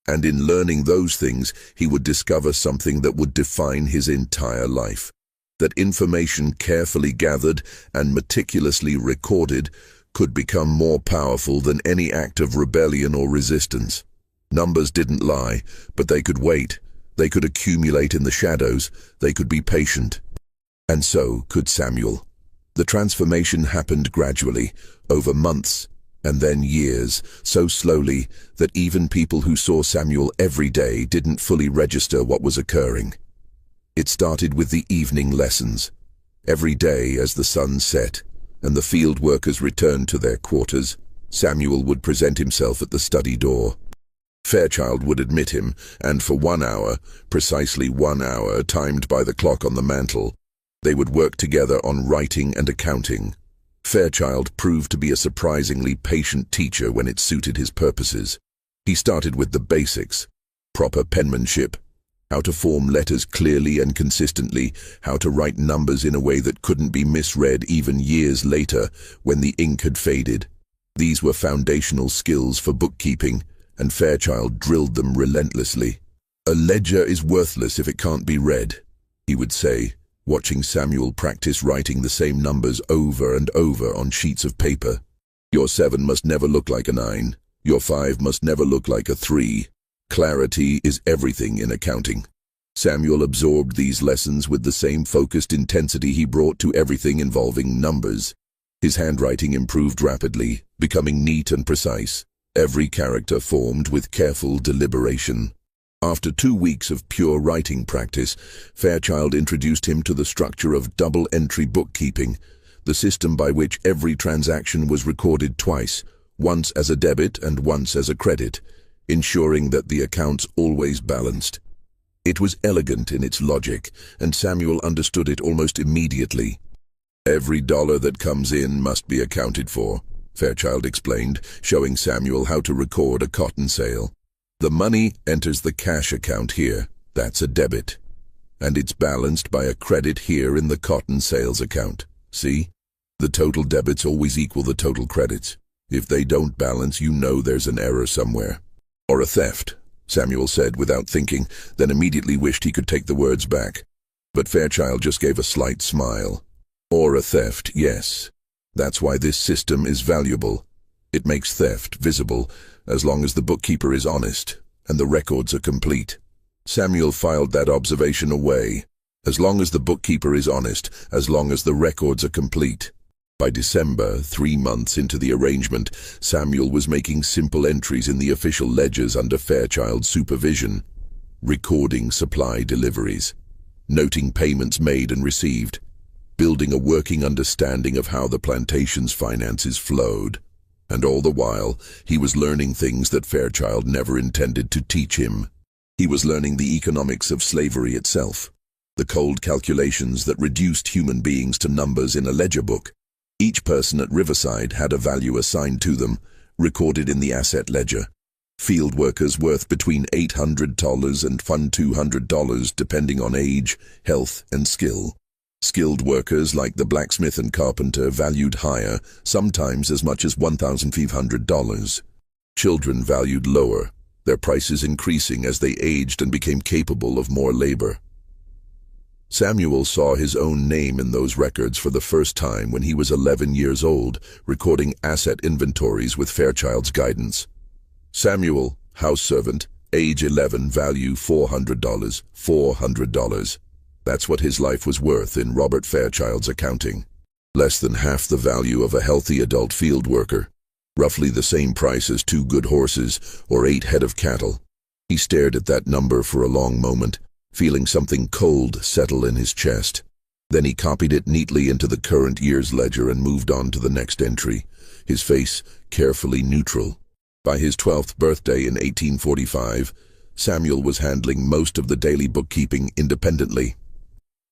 Speaker 1: And in learning those things, he would discover something that would define his entire life. That information carefully gathered and meticulously recorded could become more powerful than any act of rebellion or resistance. Numbers didn't lie, but they could wait. They could accumulate in the shadows. They could be patient. And so could Samuel. The transformation happened gradually, over months, and then years, so slowly that even people who saw Samuel every day didn't fully register what was occurring. It started with the evening lessons. Every day as the sun set and the field workers returned to their quarters, Samuel would present himself at the study door. Fairchild would admit him, and for 1 hour, precisely 1 hour timed by the clock on the mantel, they would work together on writing and accounting. Fairchild proved to be a surprisingly patient teacher when it suited his purposes. He started with the basics: proper penmanship, how to form letters clearly and consistently, how to write numbers in a way that couldn't be misread even years later when the ink had faded. These were foundational skills for bookkeeping, and Fairchild drilled them relentlessly. "A ledger is worthless if it can't be read," he would say, watching Samuel practice writing the same numbers over and over on sheets of paper. "Your 7 must never look like a 9. Your 5 must never look like a 3. Clarity is everything in accounting." Samuel absorbed these lessons with the same focused intensity he brought to everything involving numbers. His handwriting improved rapidly, becoming neat and precise, every character formed with careful deliberation. After 2 weeks of pure writing practice, Fairchild introduced him to the structure of double-entry bookkeeping, the system by which every transaction was recorded twice, once as a debit and once as a credit, ensuring that the accounts always balanced. It was elegant in its logic, and Samuel understood it almost immediately. "Every dollar that comes in must be accounted for," Fairchild explained, showing Samuel how to record a cotton sale. "The money enters the cash account here, that's a debit, and it's balanced by a credit here in the cotton sales account. See? The total debits always equal the total credits. If they don't balance, you know there's an error somewhere." "Or a theft," Samuel said without thinking, then immediately wished he could take the words back. But Fairchild just gave a slight smile. "Or a theft, yes. That's why this system is valuable. It makes theft visible, as long as the bookkeeper is honest, and the records are complete." Samuel filed that observation away. As long as the bookkeeper is honest, as long as the records are complete. By December, 3 months into the arrangement, Samuel was making simple entries in the official ledgers under Fairchild's supervision, recording supply deliveries, noting payments made and received, building a working understanding of how the plantation's finances flowed. And all the while, he was learning things that Fairchild never intended to teach him. He was learning the economics of slavery itself, the cold calculations that reduced human beings to numbers in a ledger book. Each person at Riverside had a value assigned to them, recorded in the asset ledger. Field workers worth between $800 and $200 depending on age, health, and skill. Skilled workers like the blacksmith and carpenter valued higher, sometimes as much as $1,500. Children valued lower, their prices increasing as they aged and became capable of more labor. Samuel saw his own name in those records for the first time when he was 11 years old, recording asset inventories with Fairchild's guidance. Samuel, house servant, age 11, value $400, $400. That's what his life was worth in Robert Fairchild's accounting. Less than half the value of a healthy adult field worker. Roughly the same price as 2 good horses or 8 head of cattle. He stared at that number for a long moment, feeling something cold settle in his chest. Then he copied it neatly into the current year's ledger and moved on to the next entry, his face carefully neutral. By his 12th birthday in 1845, Samuel was handling most of the daily bookkeeping independently.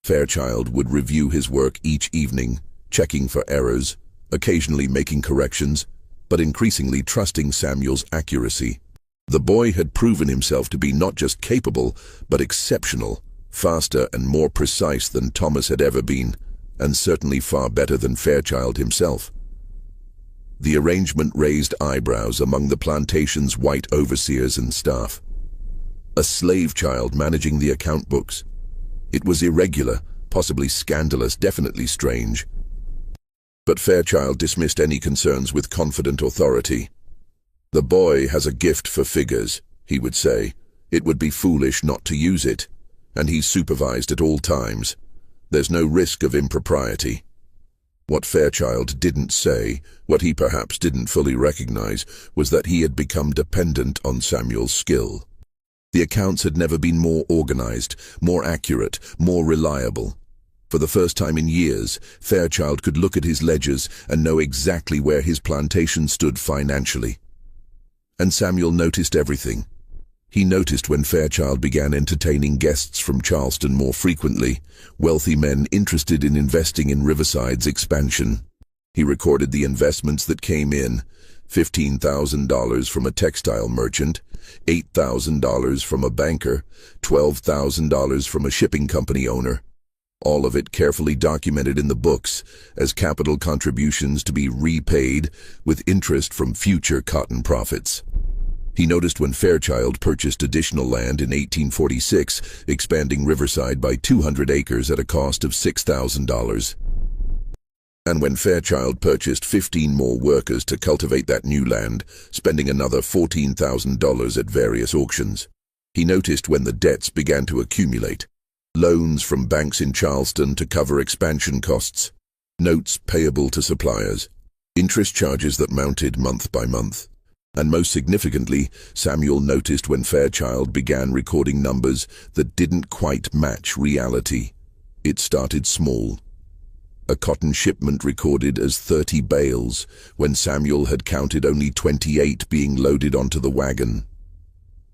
Speaker 1: Fairchild would review his work each evening, checking for errors, occasionally making corrections, but increasingly trusting Samuel's accuracy. The boy had proven himself to be not just capable, but exceptional, faster and more precise than Thomas had ever been, and certainly far better than Fairchild himself. The arrangement raised eyebrows among the plantation's white overseers and staff. A slave child managing the account books. It was irregular, possibly scandalous, definitely strange. But Fairchild dismissed any concerns with confident authority. "The boy has a gift for figures," he would say. "It would be foolish not to use it, and he's supervised at all times. There's no risk of impropriety." What Fairchild didn't say, what he perhaps didn't fully recognize, was that he had become dependent on Samuel's skill. The accounts had never been more organized, more accurate, more reliable. For the first time in years, Fairchild could look at his ledgers and know exactly where his plantation stood financially. And Samuel noticed everything. He noticed when Fairchild began entertaining guests from Charleston more frequently, wealthy men interested in investing in Riverside's expansion. He recorded the investments that came in: $15,000 from a textile merchant, $8,000 from a banker, $12,000 from a shipping company owner. All of it carefully documented in the books as capital contributions to be repaid with interest from future cotton profits. He noticed when Fairchild purchased additional land in 1846, expanding Riverside by 200 acres at a cost of $6,000. And when Fairchild purchased 15 more workers to cultivate that new land, spending another $14,000 at various auctions. He noticed when the debts began to accumulate. Loans from banks in Charleston to cover expansion costs, notes payable to suppliers, interest charges that mounted month by month. And most significantly, Samuel noticed when Fairchild began recording numbers that didn't quite match reality. It started small. A cotton shipment recorded as 30 bales, when Samuel had counted only 28 being loaded onto the wagon.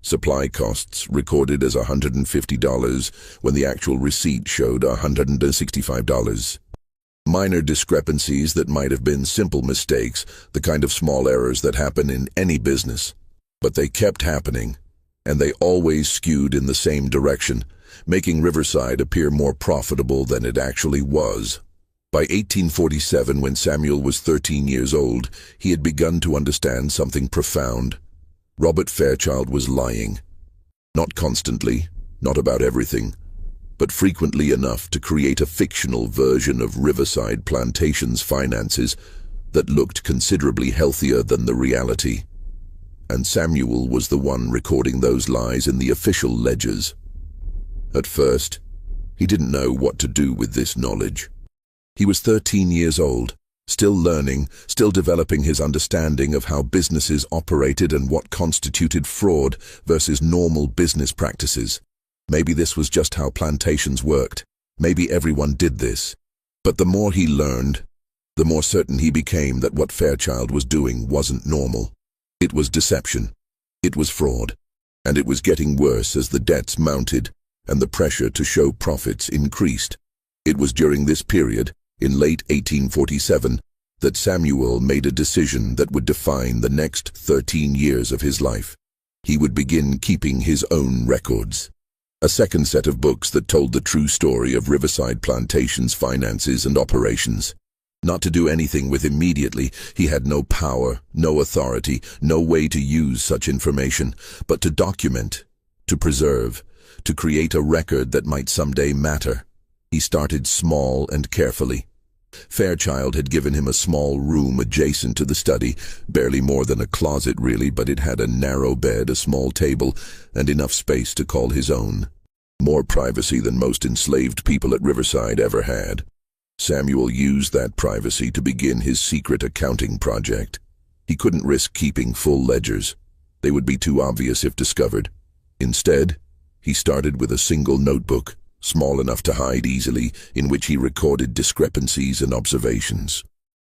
Speaker 1: Supply costs recorded as $150, when the actual receipt showed $165. Minor discrepancies that might have been simple mistakes, the kind of small errors that happen in any business. But they kept happening, and they always skewed in the same direction, making Riverside appear more profitable than it actually was. By 1847, when Samuel was 13 years old, he had begun to understand something profound. Robert Fairchild was lying. Not constantly, not about everything, but frequently enough to create a fictional version of Riverside Plantation's finances that looked considerably healthier than the reality. And Samuel was the one recording those lies in the official ledgers. At first, he didn't know what to do with this knowledge. He was 13 years old, still learning, still developing his understanding of how businesses operated and what constituted fraud versus normal business practices. Maybe this was just how plantations worked. Maybe everyone did this. But the more he learned, the more certain he became that what Fairchild was doing wasn't normal. It was deception. It was fraud. And it was getting worse as the debts mounted and the pressure to show profits increased. It was during this period, in late 1847, that Samuel made a decision that would define the next 13 years of his life. He would begin keeping his own records. A second set of books that told the true story of Riverside Plantation's finances and operations. Not to do anything with immediately, he had no power, no authority, no way to use such information, but to document, to preserve, to create a record that might someday matter. He started small and carefully. Fairchild had given him a small room adjacent to the study, barely more than a closet really, but it had a narrow bed, a small table, and enough space to call his own. More privacy than most enslaved people at Riverside ever had. Samuel used that privacy to begin his secret accounting project. He couldn't risk keeping full ledgers. They would be too obvious if discovered. Instead, he started with a single notebook, small enough to hide easily, in which he recorded discrepancies and observations.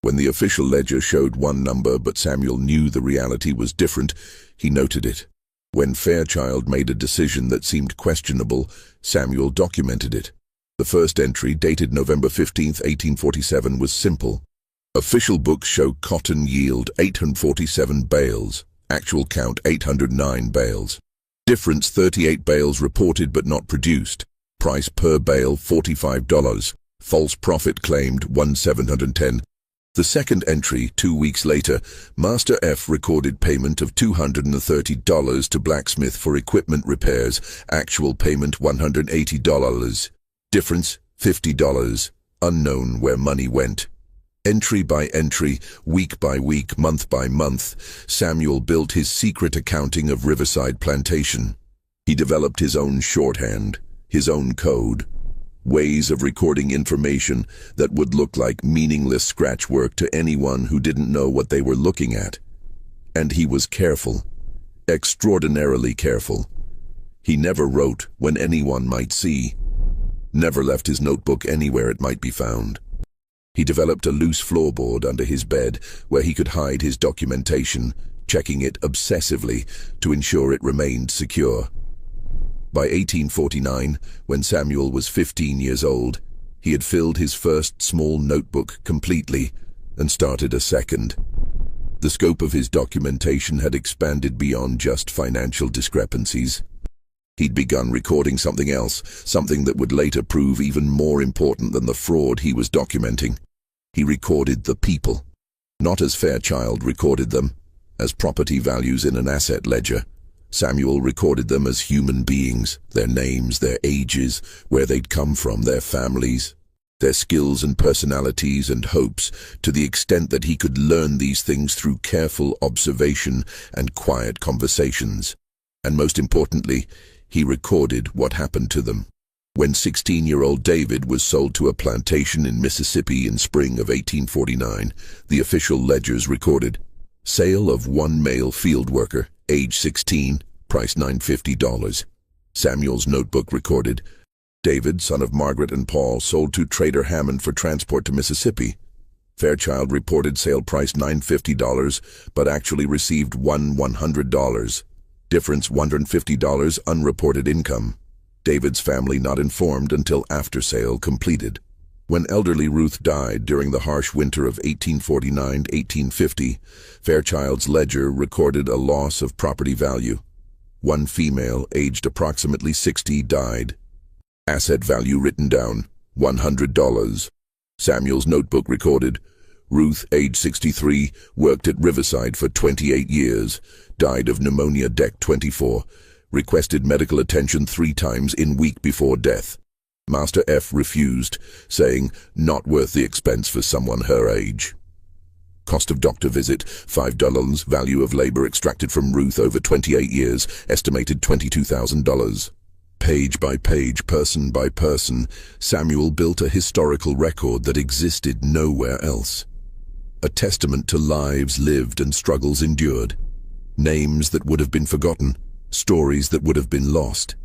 Speaker 1: When the official ledger showed one number but Samuel knew the reality was different, he noted it. When Fairchild made a decision that seemed questionable, Samuel documented it. The first entry, dated November 15, 1847, was simple. Official books show cotton yield 847 bales, actual count 809 bales. Difference 38 bales reported but not produced. Price per bale $45. False profit claimed $1,710. The second entry, 2 weeks later, Master F recorded payment of $230 to blacksmith for equipment repairs. Actual payment $180. Difference $50. Unknown where money went. Entry by entry, week by week, month by month, Samuel built his secret accounting of Riverside Plantation. He developed his own shorthand, his own code, ways of recording information that would look like meaningless scratch work to anyone who didn't know what they were looking at. And he was careful, extraordinarily careful. He never wrote when anyone might see, never left his notebook anywhere it might be found. He developed a loose floorboard under his bed where he could hide his documentation, checking it obsessively to ensure it remained secure. By 1849, when Samuel was 15 years old, he had filled his first small notebook completely and started a second. The scope of his documentation had expanded beyond just financial discrepancies. He'd begun recording something else, something that would later prove even more important than the fraud he was documenting. He recorded the people, not as Fairchild recorded them, as property values in an asset ledger. Samuel recorded them as human beings, their names, their ages, where they'd come from, their families, their skills and personalities and hopes, to the extent that he could learn these things through careful observation and quiet conversations. And most importantly, He recorded what happened to them. When 16-year-old David was sold to a plantation in Mississippi in spring of 1849, the official ledgers recorded, sale of one male field worker, age 16, price $950. Samuel's notebook recorded, David, son of Margaret and Paul, sold to Trader Hammond for transport to Mississippi. Fairchild reported sale price $950, but actually received $100. Difference $150 unreported income. David's family not informed until after sale completed. When elderly Ruth died during the harsh winter of 1849-1850, Fairchild's ledger recorded a loss of property value. One female, aged approximately 60, died. Asset value written down, $100. Samuel's notebook recorded, Ruth, age 63, worked at Riverside for 28 years, died of pneumonia, deck 24, requested medical attention 3 times in week before death. Master F refused, saying, not worth the expense for someone her age. Cost of doctor visit, $5. Value of labor extracted from Ruth over 28 years, estimated $22,000. Page by page, person by person, Samuel built a historical record that existed nowhere else. A testament to lives lived and struggles endured. Names that would have been forgotten, stories that would have been lost.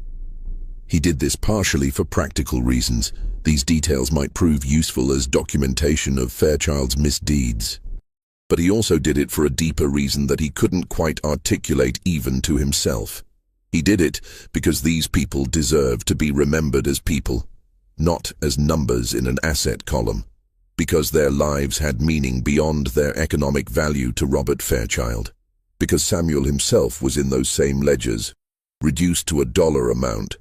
Speaker 1: He did this partially for practical reasons. These details might prove useful as documentation of Fairchild's misdeeds. But he also did it for a deeper reason that he couldn't quite articulate even to himself. He did it because these people deserved to be remembered as people, not as numbers in an asset column, because their lives had meaning beyond their economic value to Robert Fairchild, because Samuel himself was in those same ledgers, reduced to a dollar amount,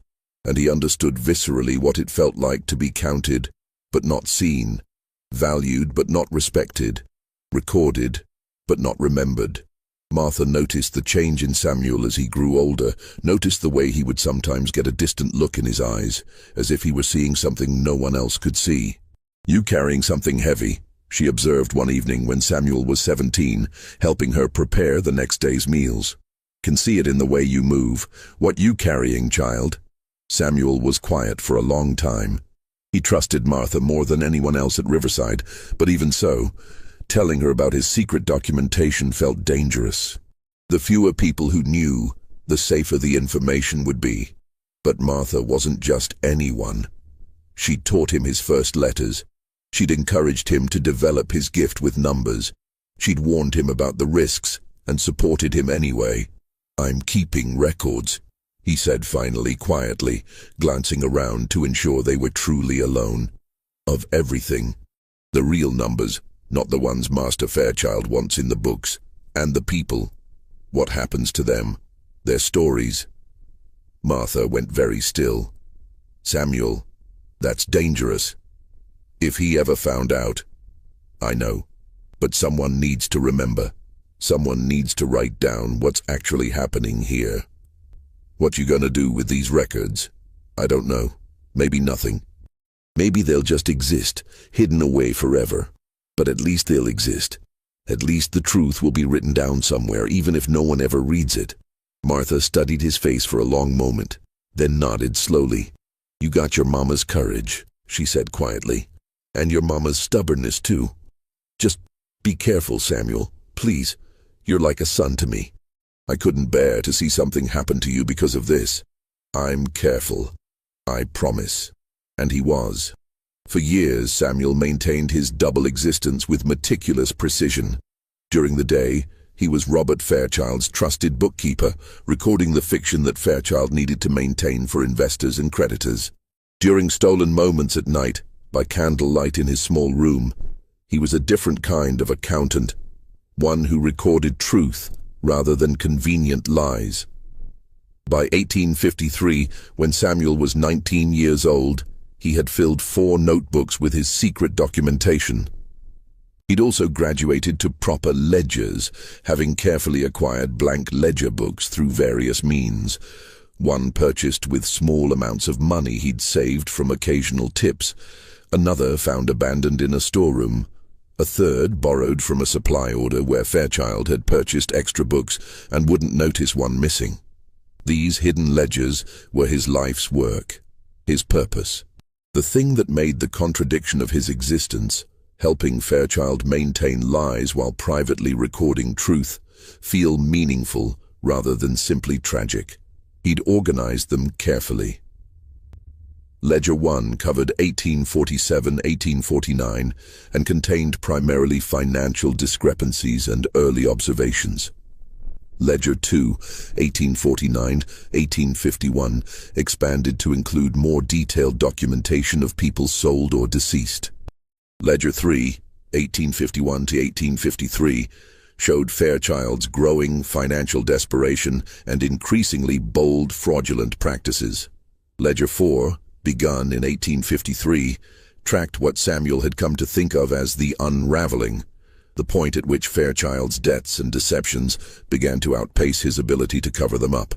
Speaker 1: and he understood viscerally what it felt like to be counted but not seen, valued but not respected, recorded but not remembered. Martha noticed the change in Samuel as he grew older, noticed the way he would sometimes get a distant look in his eyes, as if he were seeing something no one else could see. You carrying something heavy, she observed one evening when Samuel was 17, helping her prepare the next day's meals. Can see it in the way you move. What you carrying, child? Samuel was quiet for a long time. He trusted Martha more than anyone else at Riverside, but even so, telling her about his secret documentation felt dangerous. The fewer people who knew, the safer the information would be. But Martha wasn't just anyone. She'd taught him his first letters. She'd encouraged him to develop his gift with numbers. She'd warned him about the risks and supported him anyway. I'm keeping records, he said finally, quietly, glancing around to ensure they were truly alone. Of everything. The real numbers, not the ones Master Fairchild wants in the books, and the people. What happens to them, their stories. Martha went very still. Samuel, that's dangerous. If he ever found out. I know, but someone needs to remember. Someone needs to write down what's actually happening here. What you gonna do with these records? I don't know. Maybe nothing. Maybe they'll just exist, hidden away forever. But at least they'll exist. At least the truth will be written down somewhere, even if no one ever reads it. Martha studied his face for a long moment, then nodded slowly. You got your mama's courage, she said quietly. And your mama's stubbornness too. Just be careful, Samuel. Please. You're like a son to me. I couldn't bear to see something happen to you because of this. I'm careful. I promise. And he was. For years, Samuel maintained his double existence with meticulous precision. During the day, he was Robert Fairchild's trusted bookkeeper, recording the fiction that Fairchild needed to maintain for investors and creditors. During stolen moments at night, by candlelight in his small room, he was a different kind of accountant, one who recorded truth rather than convenient lies. By 1853, when Samuel was 19 years old, he had filled 4 notebooks with his secret documentation. He'd also graduated to proper ledgers, having carefully acquired blank ledger books through various means. One purchased with small amounts of money he'd saved from occasional tips, another found abandoned in a storeroom, a third borrowed from a supply order where Fairchild had purchased extra books and wouldn't notice one missing. These hidden ledgers were his life's work, his purpose. The thing that made the contradiction of his existence, helping Fairchild maintain lies while privately recording truth, feel meaningful rather than simply tragic. He'd organized them carefully. Ledger 1 covered 1847-1849 and contained primarily financial discrepancies and early observations. Ledger 2, 1849-1851, expanded to include more detailed documentation of people sold or deceased. Ledger 3, 1851-1853, showed Fairchild's growing financial desperation and increasingly bold fraudulent practices. Ledger 4, begun in 1853, tracked what Samuel had come to think of as the unraveling, the point at which Fairchild's debts and deceptions began to outpace his ability to cover them up.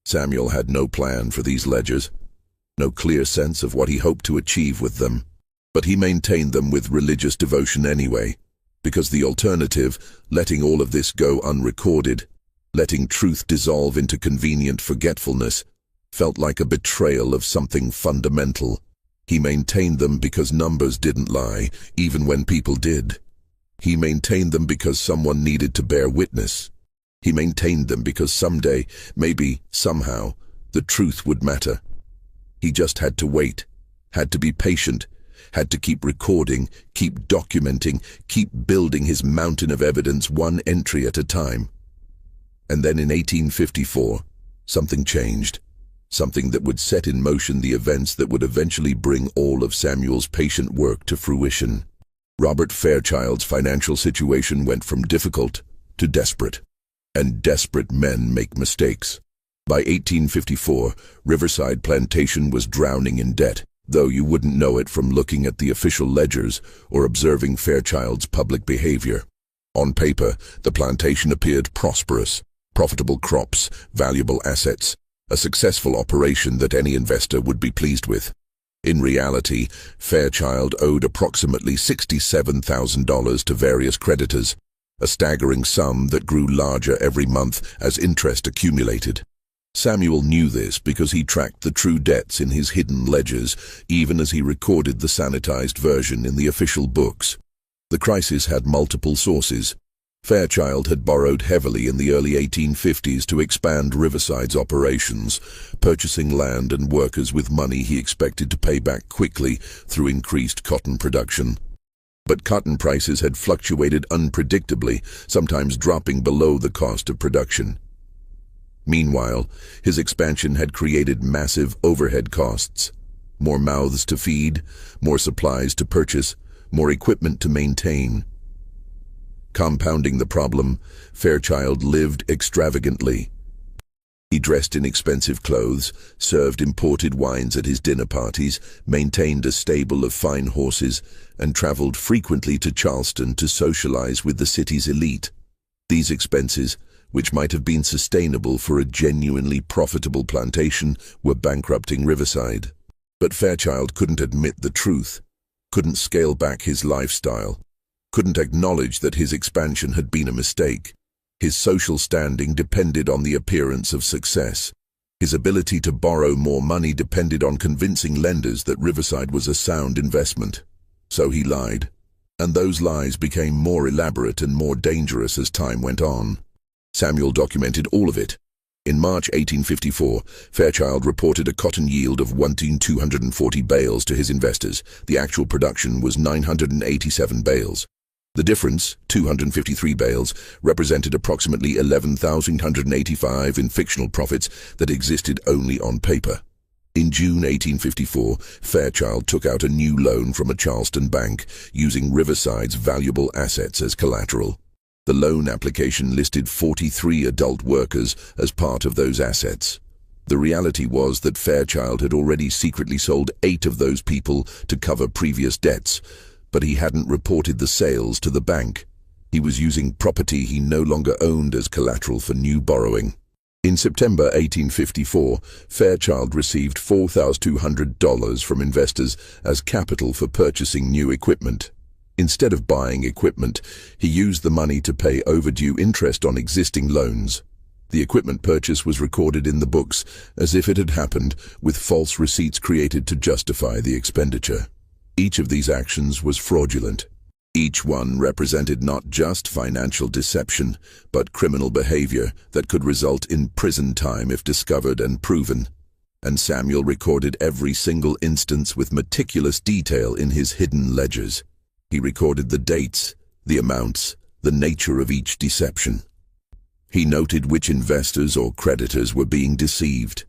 Speaker 1: Samuel had no plan for these ledgers, no clear sense of what he hoped to achieve with them, but he maintained them with religious devotion anyway, because the alternative, letting all of this go unrecorded, letting truth dissolve into convenient forgetfulness, felt like a betrayal of something fundamental. He maintained them because numbers didn't lie, even when people did. He maintained them because someone needed to bear witness. He maintained them because someday, maybe, somehow, the truth would matter. He just had to wait, had to be patient, had to keep recording, keep documenting, keep building his mountain of evidence one entry at a time. And then in 1854, something changed. Something that would set in motion the events that would eventually bring all of Samuel's patient work to fruition. Robert Fairchild's financial situation went from difficult to desperate. And desperate men make mistakes. By 1854, Riverside Plantation was drowning in debt, though you wouldn't know it from looking at the official ledgers or observing Fairchild's public behavior. On paper, the plantation appeared prosperous, profitable crops, valuable assets, a successful operation that any investor would be pleased with. In reality, Fairchild owed approximately $67,000 to various creditors, a staggering sum that grew larger every month as interest accumulated. Samuel knew this because he tracked the true debts in his hidden ledgers, even as he recorded the sanitized version in the official books. The crisis had multiple sources. Fairchild had borrowed heavily in the early 1850s to expand Riverside's operations, purchasing land and workers with money he expected to pay back quickly through increased cotton production. But cotton prices had fluctuated unpredictably, sometimes dropping below the cost of production. Meanwhile, his expansion had created massive overhead costs. More mouths to feed, more supplies to purchase, more equipment to maintain. Compounding the problem, Fairchild lived extravagantly. He dressed in expensive clothes, served imported wines at his dinner parties, maintained a stable of fine horses, and traveled frequently to Charleston to socialize with the city's elite. These expenses, which might have been sustainable for a genuinely profitable plantation, were bankrupting Riverside. But Fairchild couldn't admit the truth, couldn't scale back his lifestyle, couldn't acknowledge that his expansion had been a mistake. His social standing depended on the appearance of success. His ability to borrow more money depended on convincing lenders that Riverside was a sound investment. So he lied. And those lies became more elaborate and more dangerous as time went on. Samuel documented all of it. In March 1854, Fairchild reported a cotton yield of 1,240 bales to his investors. The actual production was 987 bales. The difference, 253 bales, represented approximately $11,185 in fictional profits that existed only on paper. In June 1854, Fairchild took out a new loan from a Charleston bank, using Riverside's valuable assets as collateral. The loan application listed 43 adult workers as part of those assets. The reality was that Fairchild had already secretly sold 8 of those people to cover previous debts, but he hadn't reported the sales to the bank. He was using property he no longer owned as collateral for new borrowing. In September 1854, Fairchild received $4,200 from investors as capital for purchasing new equipment. Instead of buying equipment, he used the money to pay overdue interest on existing loans. The equipment purchase was recorded in the books as if it had happened, with false receipts created to justify the expenditure. Each of these actions was fraudulent. Each one represented not just financial deception, but criminal behavior that could result in prison time if discovered and proven. And Samuel recorded every single instance with meticulous detail in his hidden ledgers. He recorded the dates, the amounts, the nature of each deception. He noted which investors or creditors were being deceived.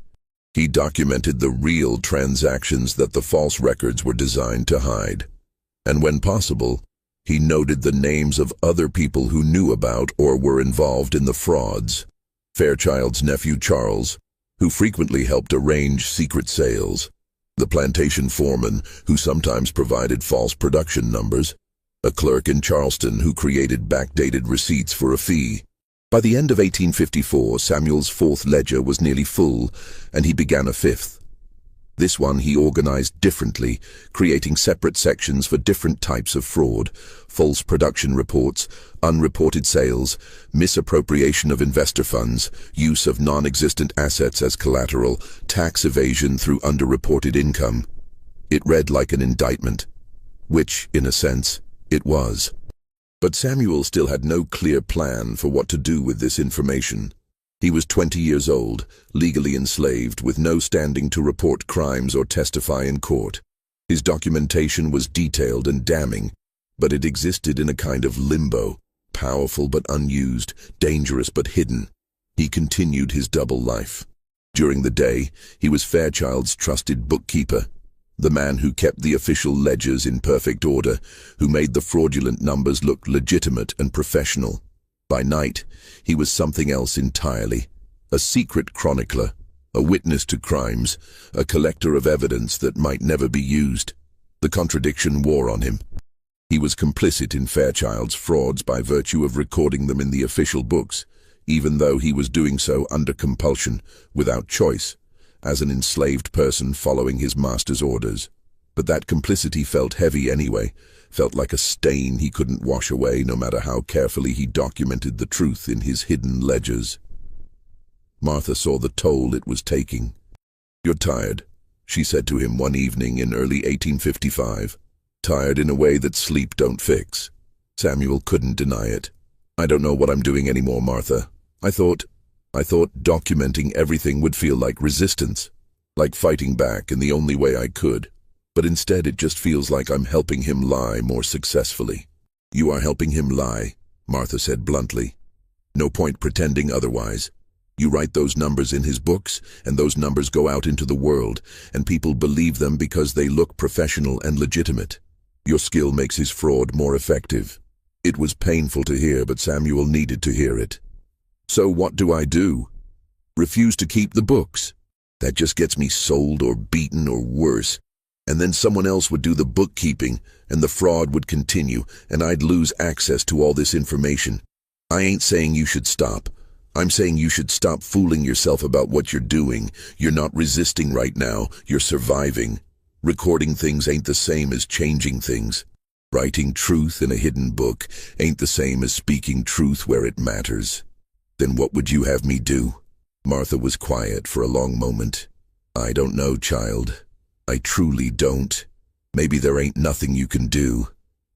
Speaker 1: He documented the real transactions that the false records were designed to hide. And when possible, he noted the names of other people who knew about or were involved in the frauds. Fairchild's nephew Charles, who frequently helped arrange secret sales, the plantation foreman, who sometimes provided false production numbers, a clerk in Charleston who created backdated receipts for a fee. By the end of 1854, Samuel's fourth ledger was nearly full, and he began a fifth. This one he organized differently, creating separate sections for different types of fraud: false production reports, unreported sales, misappropriation of investor funds, use of non-existent assets as collateral, tax evasion through underreported income. It read like an indictment, which, in a sense, it was. But Samuel still had no clear plan for what to do with this information. He was 20 years old, legally enslaved, with no standing to report crimes or testify in court. His documentation was detailed and damning, but it existed in a kind of limbo, powerful but unused, dangerous but hidden. He continued his double life. During the day, he was Fairchild's trusted bookkeeper, the man who kept the official ledgers in perfect order, who made the fraudulent numbers look legitimate and professional. By night, he was something else entirely: a secret chronicler, a witness to crimes, a collector of evidence that might never be used. The contradiction wore on him. He was complicit in Fairchild's frauds by virtue of recording them in the official books, even though he was doing so under compulsion, without choice, as an enslaved person following his master's orders. But that complicity felt heavy anyway, felt like a stain he couldn't wash away no matter how carefully he documented the truth in his hidden ledgers. Martha saw the toll it was taking. "You're tired," she said to him one evening in early 1855. "Tired in a way that sleep don't fix." Samuel couldn't deny it. "I don't know what I'm doing anymore, Martha. I thought documenting everything would feel like resistance, like fighting back in the only way I could. But instead it just feels like I'm helping him lie more successfully." "You are helping him lie," Martha said bluntly. "No point pretending otherwise. You write those numbers in his books, and those numbers go out into the world, and people believe them because they look professional and legitimate. Your skill makes his fraud more effective." It was painful to hear, but Samuel needed to hear it. "So what do I do? Refuse to keep the books? That just gets me sold or beaten or worse. And then someone else would do the bookkeeping, and the fraud would continue, and I'd lose access to all this information. I ain't saying you should stop. I'm saying you should stop fooling yourself about what you're doing. You're not resisting right now, you're surviving. Recording things ain't the same as changing things. Writing truth in a hidden book ain't the same as speaking truth where it matters." "Then what would you have me do?" Martha was quiet for a long moment. "I don't know, child. I truly don't. Maybe there ain't nothing you can do.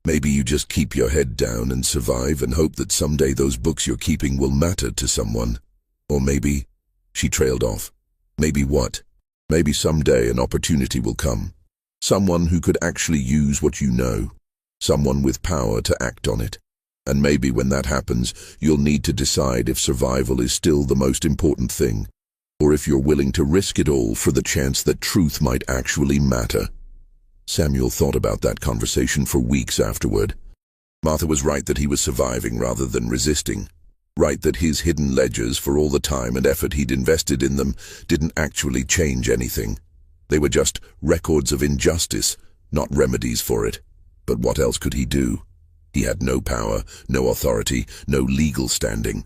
Speaker 1: Maybe you just keep your head down and survive and hope that someday those books you're keeping will matter to someone. Or maybe—" She trailed off. "Maybe what?" "Maybe someday an opportunity will come. Someone who could actually use what you know. Someone with power to act on it. And maybe when that happens, you'll need to decide if survival is still the most important thing, or if you're willing to risk it all for the chance that truth might actually matter." Samuel thought about that conversation for weeks afterward. Martha was right that he was surviving rather than resisting. Right that his hidden ledgers, for all the time and effort he'd invested in them, didn't actually change anything. They were just records of injustice, not remedies for it. But what else could he do? He had no power, no authority, no legal standing.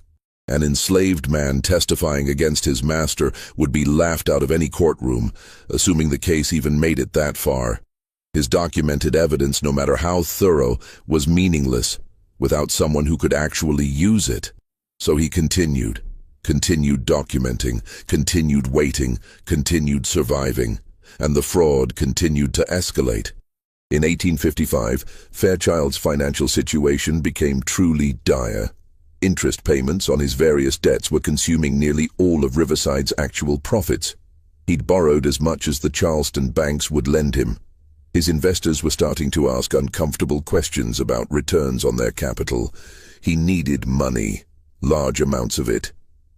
Speaker 1: An enslaved man testifying against his master would be laughed out of any courtroom, assuming the case even made it that far. His documented evidence, no matter how thorough, was meaningless without someone who could actually use it. So he continued, continued documenting, continued waiting, continued surviving, and the fraud continued to escalate. In 1855, Fairchild's financial situation became truly dire. Interest payments on his various debts were consuming nearly all of Riverside's actual profits. He'd borrowed as much as the Charleston banks would lend him. His investors were starting to ask uncomfortable questions about returns on their capital. He needed money, large amounts of it,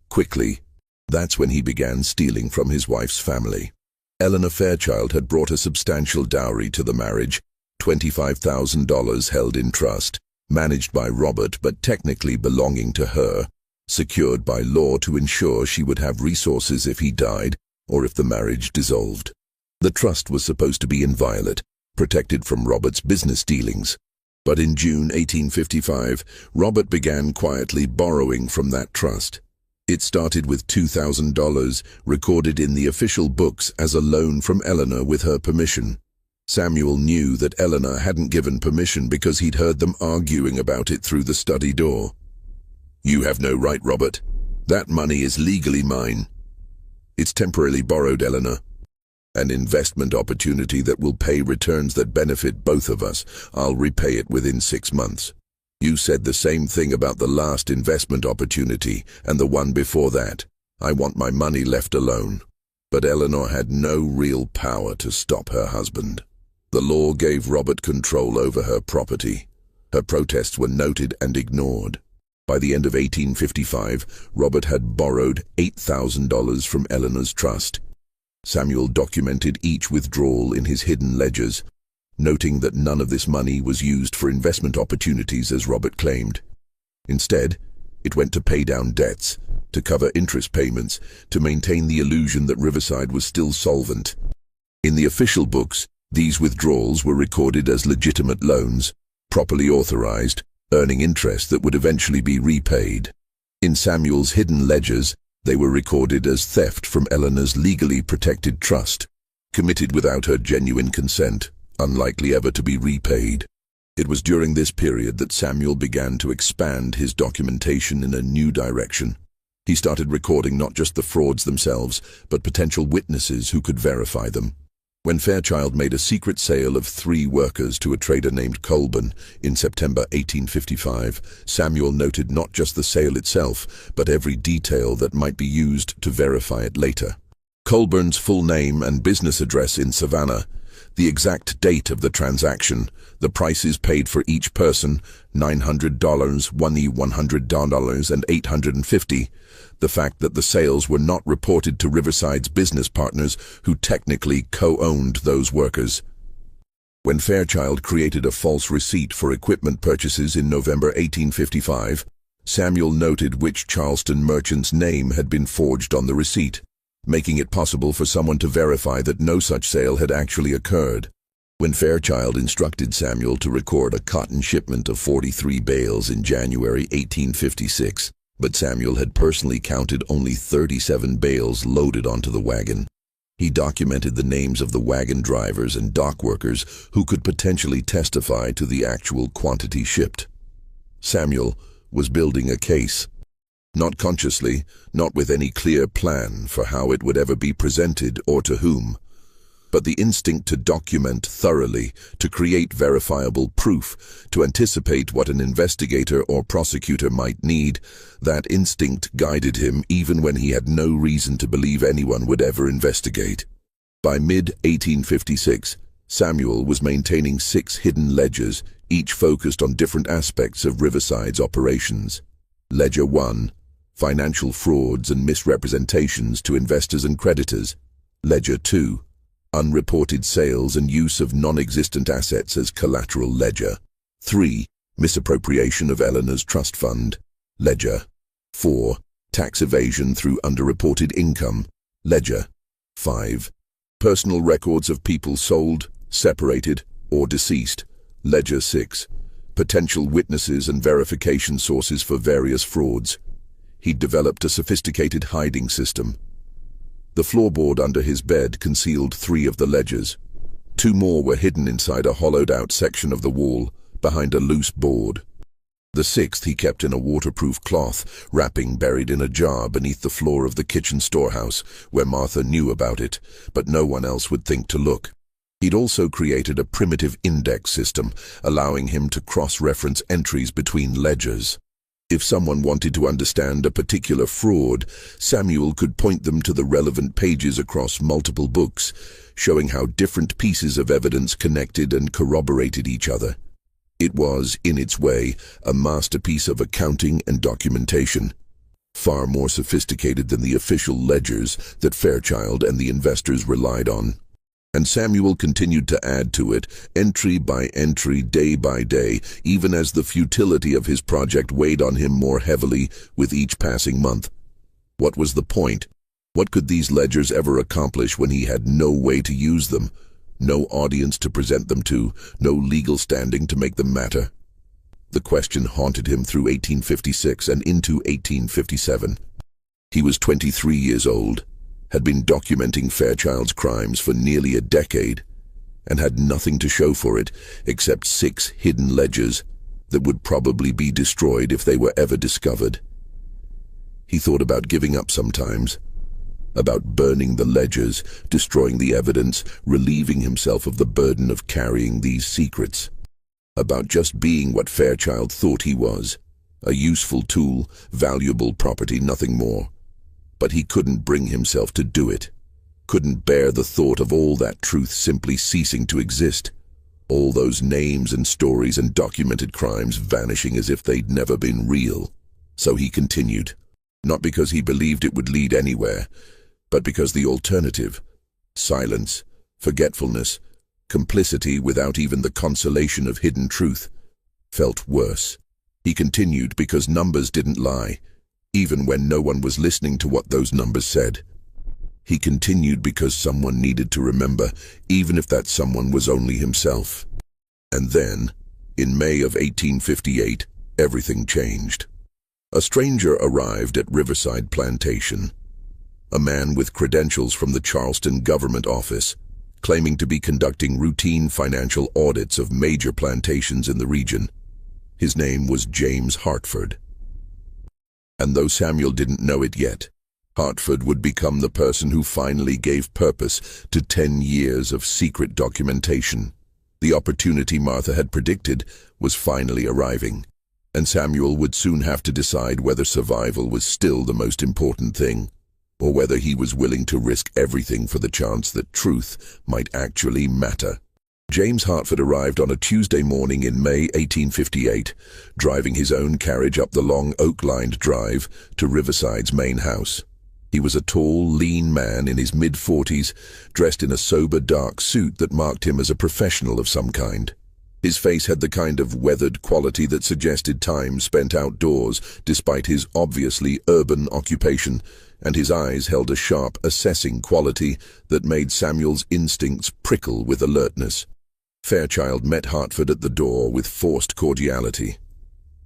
Speaker 1: quickly. That's when he began stealing from his wife's family. Eleanor Fairchild had brought a substantial dowry to the marriage, $25,000 held in trust, managed by Robert but technically belonging to her, secured by law to ensure she would have resources if he died or if the marriage dissolved. The trust was supposed to be inviolate, protected from Robert's business dealings. But in June 1855, Robert began quietly borrowing from that trust. It started with $2,000, recorded in the official books as a loan from Eleanor with her permission. Samuel knew that Eleanor hadn't given permission because he'd heard them arguing about it through the study door. "You have no right, Robert. That money is legally mine. It's temporarily borrowed, Eleanor. An investment opportunity that will pay returns that benefit both of us. I'll repay it within 6 months. You said the same thing about the last investment opportunity and the one before that. I want my money left alone." But Eleanor had no real power to stop her husband. The law gave Robert control over her property. Her protests were noted and ignored. By the end of 1855, Robert had borrowed $8,000 from Eleanor's trust. Samuel documented each withdrawal in his hidden ledgers, noting that none of this money was used for investment opportunities as Robert claimed. Instead, it went to pay down debts, to cover interest payments, to maintain the illusion that Riverside was still solvent. In the official books, these withdrawals were recorded as legitimate loans, properly authorized, earning interest that would eventually be repaid. In Samuel's hidden ledgers, they were recorded as theft from Eleanor's legally protected trust, committed without her genuine consent, unlikely ever to be repaid. It was during this period that Samuel began to expand his documentation in a new direction. He started recording not just the frauds themselves, but potential witnesses who could verify them. When Fairchild made a secret sale of 3 workers to a trader named Colburn in September 1855, Samuel noted not just the sale itself, but every detail that might be used to verify it later. Colburn's full name and business address in Savannah, the exact date of the transaction, the prices paid for each person, $900, $100, and $850, the fact that the sales were not reported to Riverside's business partners who technically co-owned those workers. When Fairchild created a false receipt for equipment purchases in November 1855, Samuel noted which Charleston merchant's name had been forged on the receipt, making it possible for someone to verify that no such sale had actually occurred. When Fairchild instructed Samuel to record a cotton shipment of 43 bales in January 1856, but Samuel had personally counted only 37 bales loaded onto the wagon, he documented the names of the wagon drivers and dock workers who could potentially testify to the actual quantity shipped. Samuel was building a case. Not consciously, not with any clear plan for how it would ever be presented or to whom, but the instinct to document thoroughly, to create verifiable proof, to anticipate what an investigator or prosecutor might need, that instinct guided him even when he had no reason to believe anyone would ever investigate. By mid-1856, Samuel was maintaining 6 hidden ledgers, each focused on different aspects of Riverside's operations. Ledger 1, financial frauds and misrepresentations to investors and creditors. Ledger 2, unreported sales and use of non-existent assets as collateral. Ledger 3, misappropriation of Eleanor's trust fund. Ledger 4, tax evasion through underreported income. Ledger 5, personal records of people sold, separated, or deceased. Ledger 6, potential witnesses and verification sources for various frauds. He'd developed a sophisticated hiding system. The floorboard under his bed concealed 3 of the ledgers. 2 more were hidden inside a hollowed-out section of the wall, behind a loose board. The sixth he kept in a waterproof cloth, wrapping buried in a jar beneath the floor of the kitchen storehouse, where Martha knew about it, but no one else would think to look. He'd also created a primitive index system, allowing him to cross-reference entries between ledgers. If someone wanted to understand a particular fraud, Samuel could point them to the relevant pages across multiple books, showing how different pieces of evidence connected and corroborated each other. It was, in its way, a masterpiece of accounting and documentation, far more sophisticated than the official ledgers that Fairchild and the investors relied on. And Samuel continued to add to it, entry by entry, day by day, even as the futility of his project weighed on him more heavily with each passing month. What was the point? What could these ledgers ever accomplish when he had no way to use them? No audience to present them to, no legal standing to make them matter. The question haunted him through 1856 and into 1857. He was 23 years old, had been documenting Fairchild's crimes for nearly a decade, and had nothing to show for it except 6 hidden ledgers that would probably be destroyed if they were ever discovered. He thought about giving up sometimes, about burning the ledgers, destroying the evidence, relieving himself of the burden of carrying these secrets, about just being what Fairchild thought he was, a useful tool, valuable property, nothing more. But he couldn't bring himself to do it, couldn't bear the thought of all that truth simply ceasing to exist, all those names and stories and documented crimes vanishing as if they'd never been real. So he continued, not because he believed it would lead anywhere, but because the alternative, silence, forgetfulness, complicity without even the consolation of hidden truth, felt worse. He continued because numbers didn't lie, even when no one was listening to what those numbers said. He continued because someone needed to remember, even if that someone was only himself. And then, in May of 1858, everything changed. A stranger arrived at Riverside Plantation, a man with credentials from the Charleston government office, claiming to be conducting routine financial audits of major plantations in the region. His name was James Hartford. And though Samuel didn't know it yet, Hartford would become the person who finally gave purpose to 10 years of secret documentation. The opportunity Martha had predicted was finally arriving, and Samuel would soon have to decide whether survival was still the most important thing, or whether he was willing to risk everything for the chance that truth might actually matter. James Hartford arrived on a Tuesday morning in May 1858, driving his own carriage up the long oak-lined drive to Riverside's main house. He was a tall, lean man in his mid-40s, dressed in a sober, dark suit that marked him as a professional of some kind. His face had the kind of weathered quality that suggested time spent outdoors despite his obviously urban occupation, and his eyes held a sharp, assessing quality that made Samuel's instincts prickle with alertness. Fairchild met Hartford at the door with forced cordiality.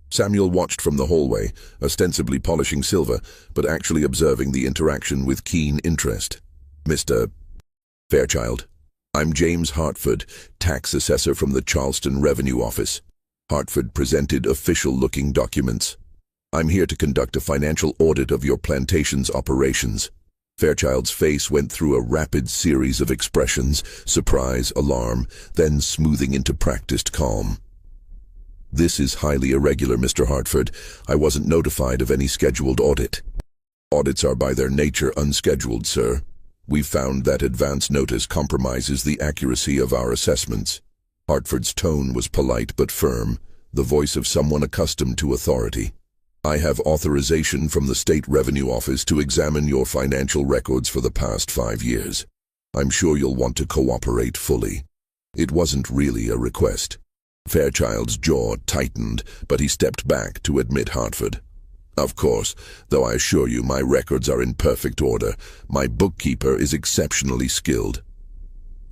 Speaker 1: Samuel watched from the hallway, ostensibly polishing silver, but actually observing the interaction with keen interest. "Mr. Fairchild, I'm James Hartford, tax assessor from the Charleston Revenue Office." Hartford presented official-looking documents. "I'm here to conduct a financial audit of your plantation's operations." Fairchild's face went through a rapid series of expressions, surprise, alarm, then smoothing into practiced calm. "This is highly irregular, Mr. Hartford. I wasn't notified of any scheduled audit." "Audits are by their nature unscheduled, sir. We've found that advance notice compromises the accuracy of our assessments." Hartford's tone was polite but firm, the voice of someone accustomed to authority. "I have authorization from the State Revenue Office to examine your financial records for the past 5 years. I'm sure you'll want to cooperate fully." It wasn't really a request. Fairchild's jaw tightened, but he stepped back to admit Hartford. "Of course, though I assure you my records are in perfect order. My bookkeeper is exceptionally skilled."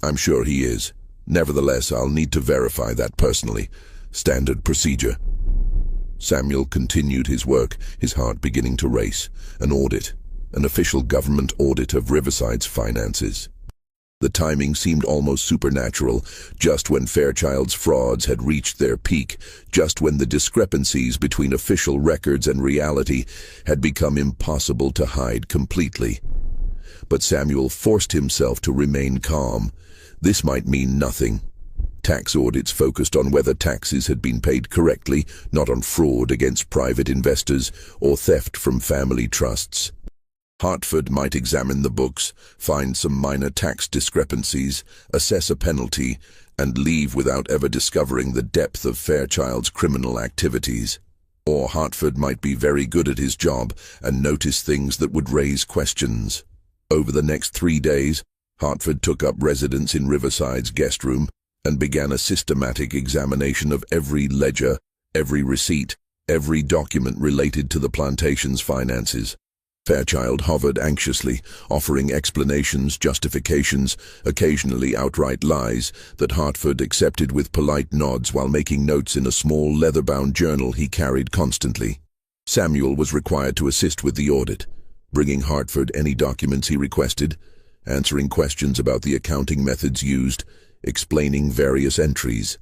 Speaker 1: "I'm sure he is. Nevertheless, I'll need to verify that personally. Standard procedure." Samuel continued his work, his heart beginning to race. An audit, an official government audit of Riverside's finances. The timing seemed almost supernatural, just when Fairchild's frauds had reached their peak, just when the discrepancies between official records and reality had become impossible to hide completely. But Samuel forced himself to remain calm. This might mean nothing. Tax audits focused on whether taxes had been paid correctly, not on fraud against private investors or theft from family trusts. Hartford might examine the books, find some minor tax discrepancies, assess a penalty, and leave without ever discovering the depth of Fairchild's criminal activities. Or Hartford might be very good at his job and notice things that would raise questions. Over the next 3 days, Hartford took up residence in Riverside's guest room and began a systematic examination of every ledger, every receipt, every document related to the plantation's finances. Fairchild hovered anxiously, offering explanations, justifications, occasionally outright lies that Hartford accepted with polite nods while making notes in a small leather-bound journal he carried constantly. Samuel was required to assist with the audit, bringing Hartford any documents he requested, answering questions about the accounting methods used, explaining various entries.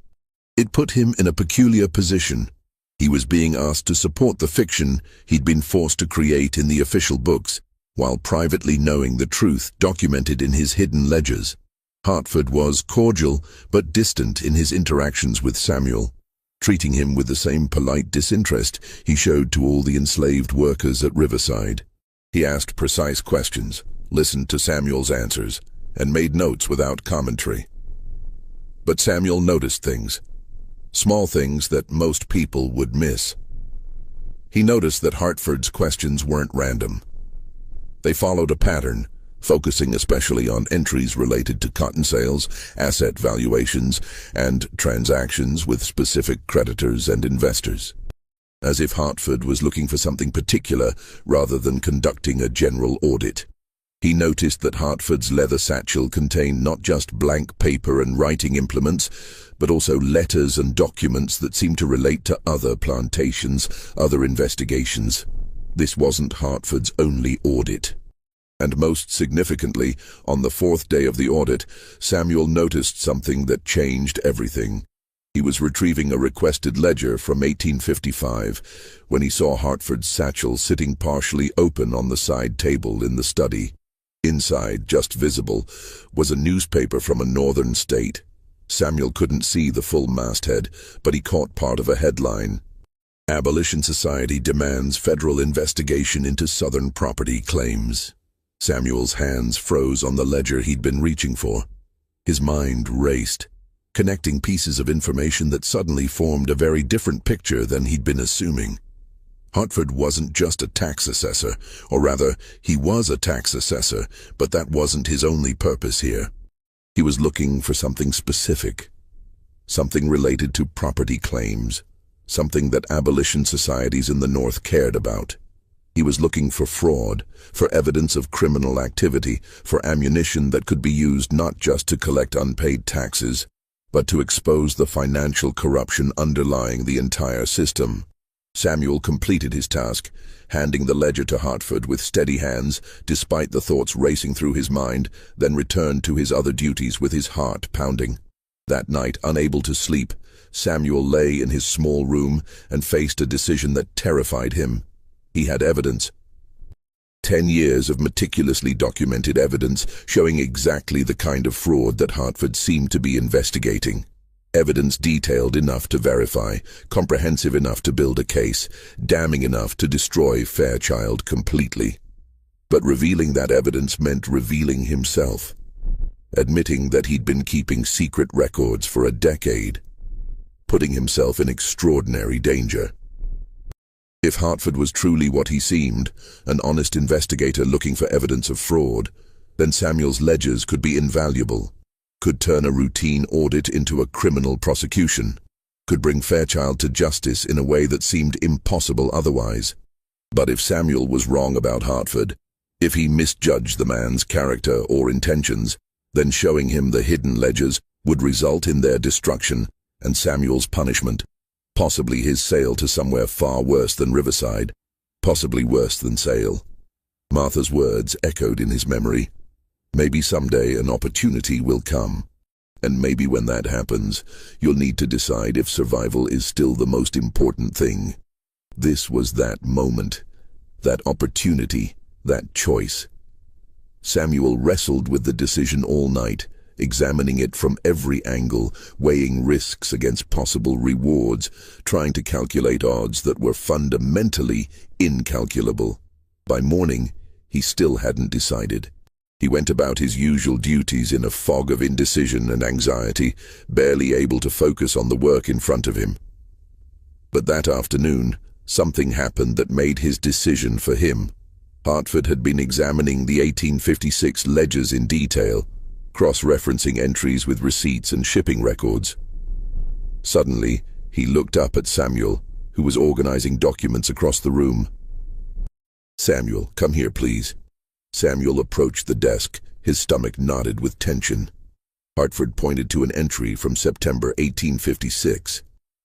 Speaker 1: It put him in a peculiar position. He was being asked to support the fiction he'd been forced to create in the official books, while privately knowing the truth documented in his hidden ledgers. Hartford was cordial but distant in his interactions with Samuel, treating him with the same polite disinterest he showed to all the enslaved workers at Riverside. He asked precise questions, listened to Samuel's answers, and made notes without commentary. But Samuel noticed things. Small things that most people would miss. He noticed that Hartford's questions weren't random. They followed a pattern, focusing especially on entries related to cotton sales, asset valuations, and transactions with specific creditors and investors. As if Hartford was looking for something particular rather than conducting a general audit. He noticed that Hartford's leather satchel contained not just blank paper and writing implements, but also letters and documents that seemed to relate to other plantations, other investigations. This wasn't Hartford's only audit. And most significantly, on the 4th day of the audit, Samuel noticed something that changed everything. He was retrieving a requested ledger from 1855 when he saw Hartford's satchel sitting partially open on the side table in the study. Inside, just visible, was a newspaper from a northern state. Samuel couldn't see the full masthead, but he caught part of a headline. Abolition Society demands federal investigation into Southern property claims. Samuel's hands froze on the ledger he'd been reaching for. His mind raced, connecting pieces of information that suddenly formed a very different picture than he'd been assuming. Hartford wasn't just a tax assessor, or rather, he was a tax assessor, but that wasn't his only purpose here. He was looking for something specific, something related to property claims, something that abolition societies in the North cared about. He was looking for fraud, for evidence of criminal activity, for ammunition that could be used not just to collect unpaid taxes, but to expose the financial corruption underlying the entire system. Samuel completed his task, handing the ledger to Hartford with steady hands, despite the thoughts racing through his mind, then returned to his other duties with his heart pounding. That night, unable to sleep, Samuel lay in his small room and faced a decision that terrified him. He had evidence. 10 years of meticulously documented evidence showing exactly the kind of fraud that Hartford seemed to be investigating. Evidence detailed enough to verify, comprehensive enough to build a case, damning enough to destroy Fairchild completely. But revealing that evidence meant revealing himself, admitting that he'd been keeping secret records for a decade, putting himself in extraordinary danger. If Hartford was truly what he seemed, an honest investigator looking for evidence of fraud, then Samuel's ledgers could be invaluable, could turn a routine audit into a criminal prosecution, could bring Fairchild to justice in a way that seemed impossible otherwise. But if Samuel was wrong about Hartford, if he misjudged the man's character or intentions, then showing him the hidden ledgers would result in their destruction and Samuel's punishment, possibly his sale to somewhere far worse than Riverside, possibly worse than Sale. Martha's words echoed in his memory. Maybe someday an opportunity will come. And maybe when that happens, you'll need to decide if survival is still the most important thing. This was that moment, that opportunity, that choice. Samuel wrestled with the decision all night, examining it from every angle, weighing risks against possible rewards, trying to calculate odds that were fundamentally incalculable. By morning, he still hadn't decided. He went about his usual duties in a fog of indecision and anxiety, barely able to focus on the work in front of him. But that afternoon, something happened that made his decision for him. Hartford had been examining the 1856 ledgers in detail, cross-referencing entries with receipts and shipping records. Suddenly, he looked up at Samuel, who was organizing documents across the room. "Samuel, come here, please." Samuel approached the desk, his stomach knotted with tension. Hartford pointed to an entry from September 1856.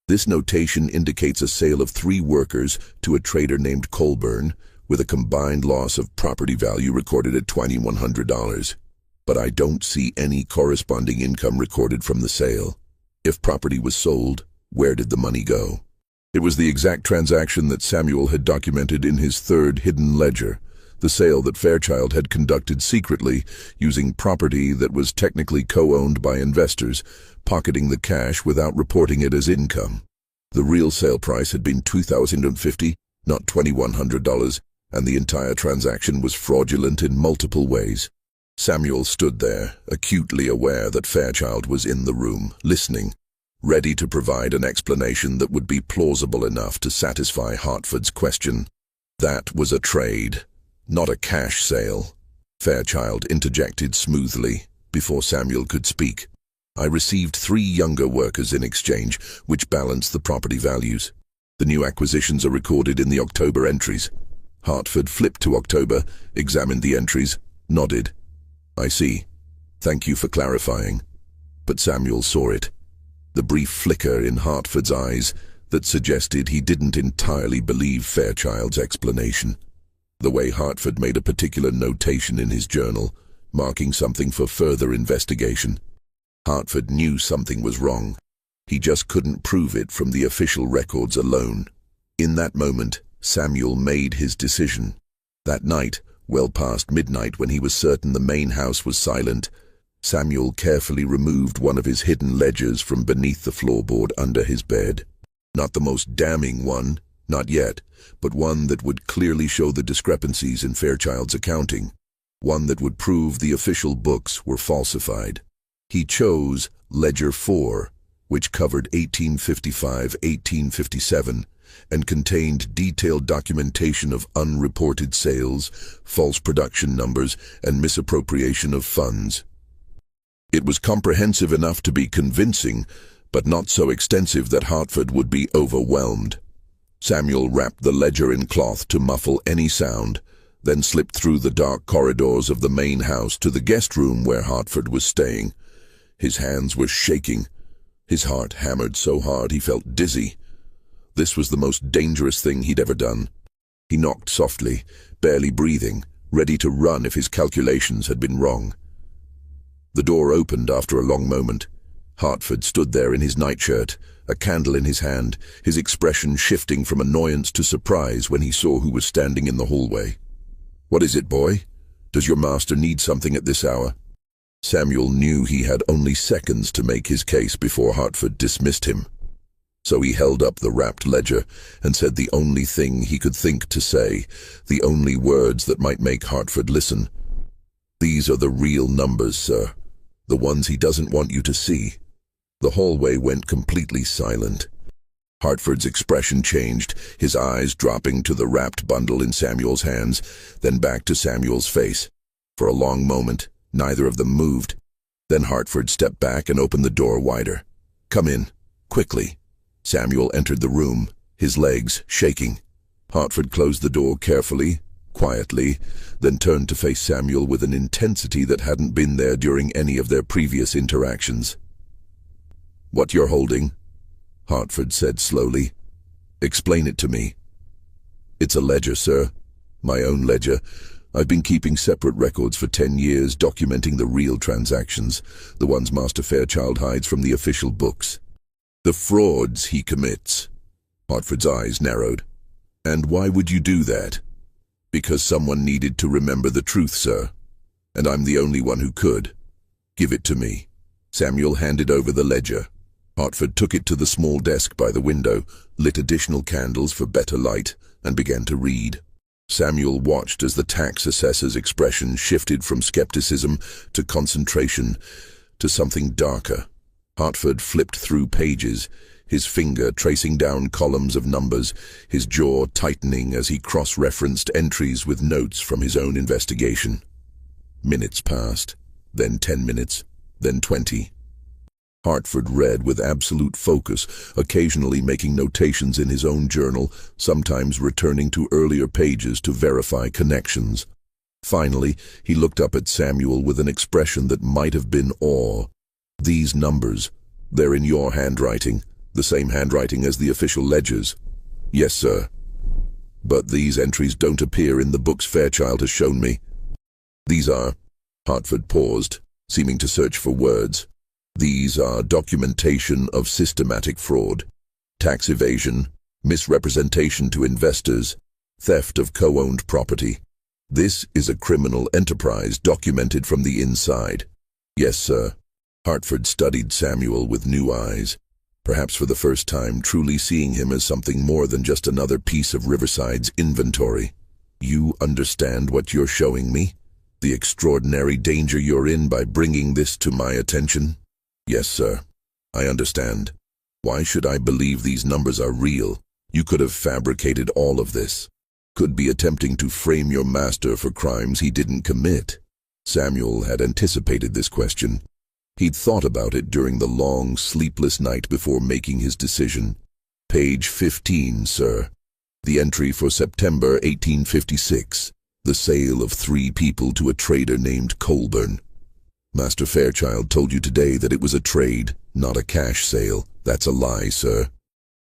Speaker 1: This notation indicates a sale of 3 workers to a trader named Colburn, with a combined loss of property value recorded at $2,100. But I don't see any corresponding income recorded from the sale. If property was sold, where did the money go? It was the exact transaction that Samuel had documented in his 3rd hidden ledger, the sale that Fairchild had conducted secretly, using property that was technically co-owned by investors, pocketing the cash without reporting it as income. The real sale price had been $2,050, not $2,100, and the entire transaction was fraudulent in multiple ways. Samuel stood there, acutely aware that Fairchild was in the room, listening, ready to provide an explanation that would be plausible enough to satisfy Hartford's question. That was a trade, not a cash sale. Fairchild interjected smoothly, before Samuel could speak. "I received 3 younger workers in exchange, which balanced the property values. The new acquisitions are recorded in the October entries." Hartford flipped to October, examined the entries, nodded. "I see. Thank you for clarifying." But Samuel saw it. The brief flicker in Hartford's eyes that suggested he didn't entirely believe Fairchild's explanation. The way Hartford made a particular notation in his journal, marking something for further investigation. Hartford knew something was wrong. He just couldn't prove it from the official records alone. In that moment, Samuel made his decision. That night, well past midnight when he was certain the main house was silent, Samuel carefully removed one of his hidden ledgers from beneath the floorboard under his bed. Not the most damning one, not yet, but one that would clearly show the discrepancies in Fairchild's accounting, one that would prove the official books were falsified. He chose Ledger 4, which covered 1855-1857 and contained detailed documentation of unreported sales, false production numbers, and misappropriation of funds. It was comprehensive enough to be convincing, but not so extensive that Hartford would be overwhelmed. Samuel wrapped the ledger in cloth to muffle any sound, then slipped through the dark corridors of the main house to the guest room where Hartford was staying. His hands were shaking. His heart hammered so hard he felt dizzy. This was the most dangerous thing he'd ever done. He knocked softly, barely breathing, ready to run if his calculations had been wrong. The door opened after a long moment. Hartford stood there in his nightshirt, a candle in his hand, his expression shifting from annoyance to surprise when he saw who was standing in the hallway. "What is it, boy? Does your master need something at this hour?" Samuel knew he had only seconds to make his case before Hartford dismissed him. So he held up the wrapped ledger and said the only thing he could think to say, the only words that might make Hartford listen. "These are the real numbers, sir. The ones he doesn't want you to see." The hallway went completely silent. Hartford's expression changed, his eyes dropping to the wrapped bundle in Samuel's hands, then back to Samuel's face. For a long moment, neither of them moved. Then Hartford stepped back and opened the door wider. "Come in, quickly." Samuel entered the room, his legs shaking. Hartford closed the door carefully, quietly, then turned to face Samuel with an intensity that hadn't been there during any of their previous interactions. "What you're holding," Hartford said slowly. "Explain it to me." "It's a ledger, sir. My own ledger. I've been keeping separate records for 10 years, documenting the real transactions, the ones Master Fairchild hides from the official books. The frauds he commits. Hartford's eyes narrowed. And why would you do that? Because someone needed to remember the truth, sir. And I'm the only one who could. Give it to me. Samuel handed over the ledger. Hartford took it to the small desk by the window, lit additional candles for better light, and began to read. Samuel watched as the tax assessor's expression shifted from skepticism to concentration to something darker. Hartford flipped through pages, his finger tracing down columns of numbers, his jaw tightening as he cross-referenced entries with notes from his own investigation. Minutes passed, then 10 minutes, then 20. Hartford read with absolute focus, occasionally making notations in his own journal, sometimes returning to earlier pages to verify connections. Finally, he looked up at Samuel with an expression that might have been awe. These numbers, they're in your handwriting, the same handwriting as the official ledgers. Yes, sir. But these entries don't appear in the books Fairchild has shown me. These are... Hartford paused, seeming to search for words. These are documentation of systematic fraud, tax evasion, misrepresentation to investors, theft of co-owned property. This is a criminal enterprise documented from the inside. Yes, sir. Hartford studied Samuel with new eyes, perhaps for the first time truly seeing him as something more than just another piece of Riverside's inventory. You understand what you're showing me? The extraordinary danger you're in by bringing this to my attention? Yes, sir. I understand. Why should I believe these numbers are real? You could have fabricated all of this. Could be attempting to frame your master for crimes he didn't commit. Samuel had anticipated this question. He'd thought about it during the long, sleepless night before making his decision. Page 15, sir. The entry for September 1856. The sale of 3 people to a trader named Colburn. Master Fairchild told you today that it was a trade, not a cash sale. That's a lie, sir.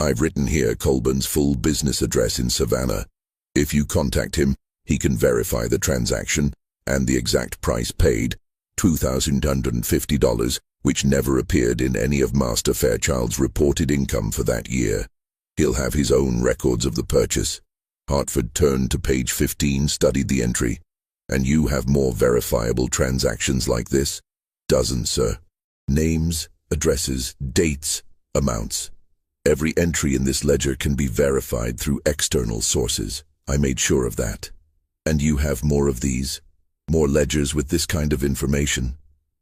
Speaker 1: I've written here Colburn's full business address in Savannah. If you contact him, he can verify the transaction and the exact price paid, $2,150, which never appeared in any of Master Fairchild's reported income for that year. He'll have his own records of the purchase. Hartford turned to page 15, studied the entry. And you have more verifiable transactions like this? Dozens, sir. Names, addresses, dates, amounts. Every entry in this ledger can be verified through external sources. I made sure of that. And you have more of these? More ledgers with this kind of information?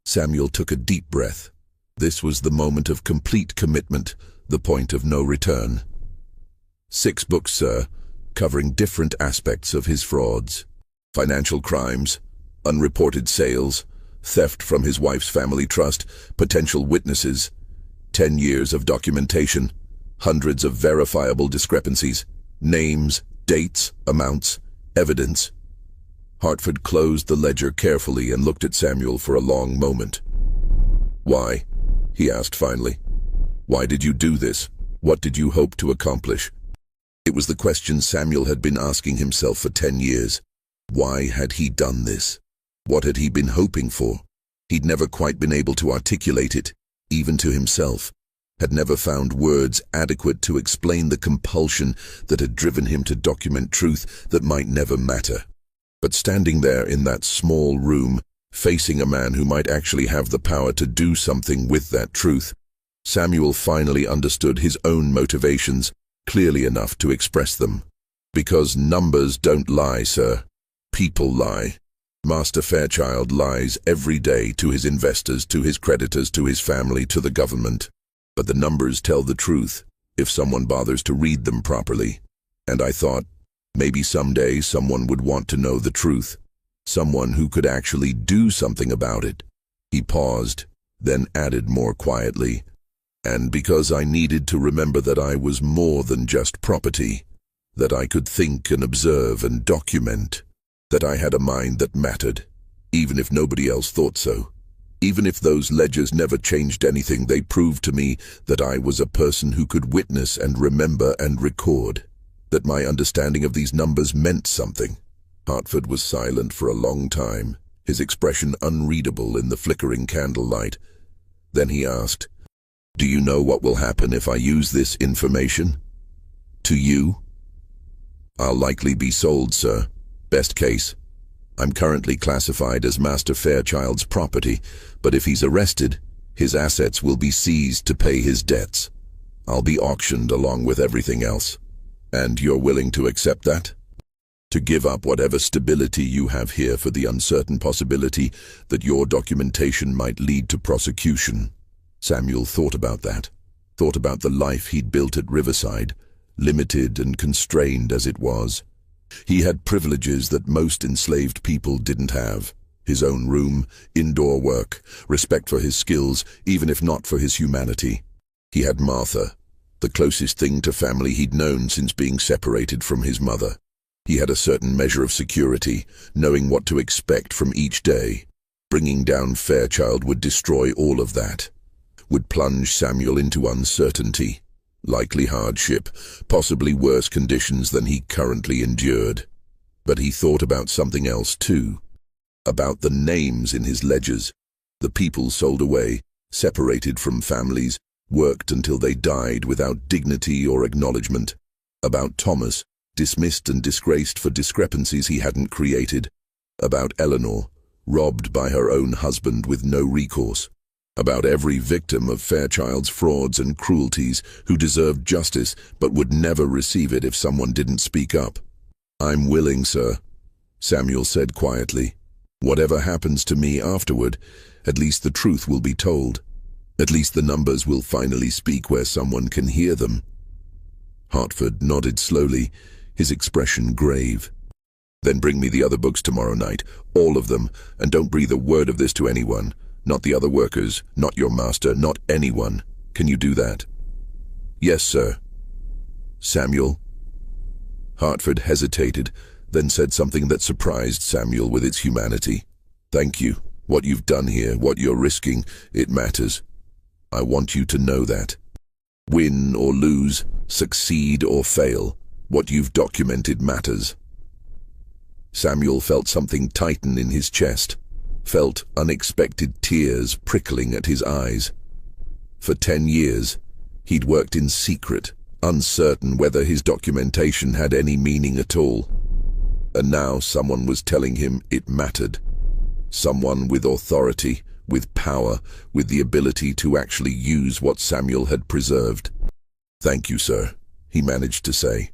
Speaker 1: Samuel took a deep breath. This was the moment of complete commitment, the point of no return. 6 books, sir, covering different aspects of his frauds. Financial crimes, unreported sales, theft from his wife's family trust, potential witnesses, 10 years of documentation, hundreds of verifiable discrepancies, names, dates, amounts, evidence. Hartford closed the ledger carefully and looked at Samuel for a long moment. Why? He asked finally. Why did you do this? What did you hope to accomplish? It was the question Samuel had been asking himself for 10 years. Why had he done this? What had he been hoping for? He'd never quite been able to articulate it, even to himself, had never found words adequate to explain the compulsion that had driven him to document truth that might never matter. But standing there in that small room, facing a man who might actually have the power to do something with that truth, Samuel finally understood his own motivations clearly enough to express them. Because numbers don't lie, sir. People lie. Master Fairchild lies every day to his investors, to his creditors, to his family, to the government. But the numbers tell the truth, if someone bothers to read them properly. And I thought, maybe someday someone would want to know the truth. Someone who could actually do something about it. He paused, then added more quietly, and because I needed to remember that I was more than just property, that I could think and observe and document, that I had a mind that mattered, even if nobody else thought so. Even if those ledgers never changed anything, they proved to me that I was a person who could witness and remember and record, that my understanding of these numbers meant something. Hartford was silent for a long time, his expression unreadable in the flickering candlelight. Then he asked, "Do you know what will happen if I use this information? To you?" "I'll likely be sold, sir. Best case. I'm currently classified as Master Fairchild's property, but if he's arrested, his assets will be seized to pay his debts. I'll be auctioned along with everything else. And you're willing to accept that? To give up whatever stability you have here for the uncertain possibility that your documentation might lead to prosecution." Samuel thought about that, thought about the life he'd built at Riverside, limited and constrained as it was. He had privileges that most enslaved people didn't have. His own room, indoor work, respect for his skills, even if not for his humanity. He had Martha, the closest thing to family he'd known since being separated from his mother. He had a certain measure of security, knowing what to expect from each day. Bringing down Fairchild would destroy all of that, would plunge Samuel into uncertainty, likely hardship, possibly worse conditions than he currently endured. But he thought about something else too, about the names in his ledgers, the people sold away, separated from families, worked until they died without dignity or acknowledgement, about Thomas, dismissed and disgraced for discrepancies he hadn't created, about Eleanor, robbed by her own husband with no recourse, about every victim of Fairchild's frauds and cruelties who deserved justice but would never receive it if someone didn't speak up. "I'm willing, sir," Samuel said quietly. "Whatever happens to me afterward, at least the truth will be told. At least the numbers will finally speak where someone can hear them." Hartford nodded slowly, his expression grave. "Then bring me the other books tomorrow night, all of them, and don't breathe a word of this to anyone. Not the other workers, not your master, not anyone. Can you do that?" "Yes, sir." "Samuel?" Hartford hesitated, then said something that surprised Samuel with its humanity. "Thank you. What you've done here, what you're risking, it matters. I want you to know that. Win or lose, succeed or fail, what you've documented matters." Samuel felt something tighten in his chest, felt unexpected tears prickling at his eyes. For 10 years, he'd worked in secret, uncertain whether his documentation had any meaning at all. And now someone was telling him it mattered. Someone with authority, with power, with the ability to actually use what Samuel had preserved. "Thank you, sir," he managed to say.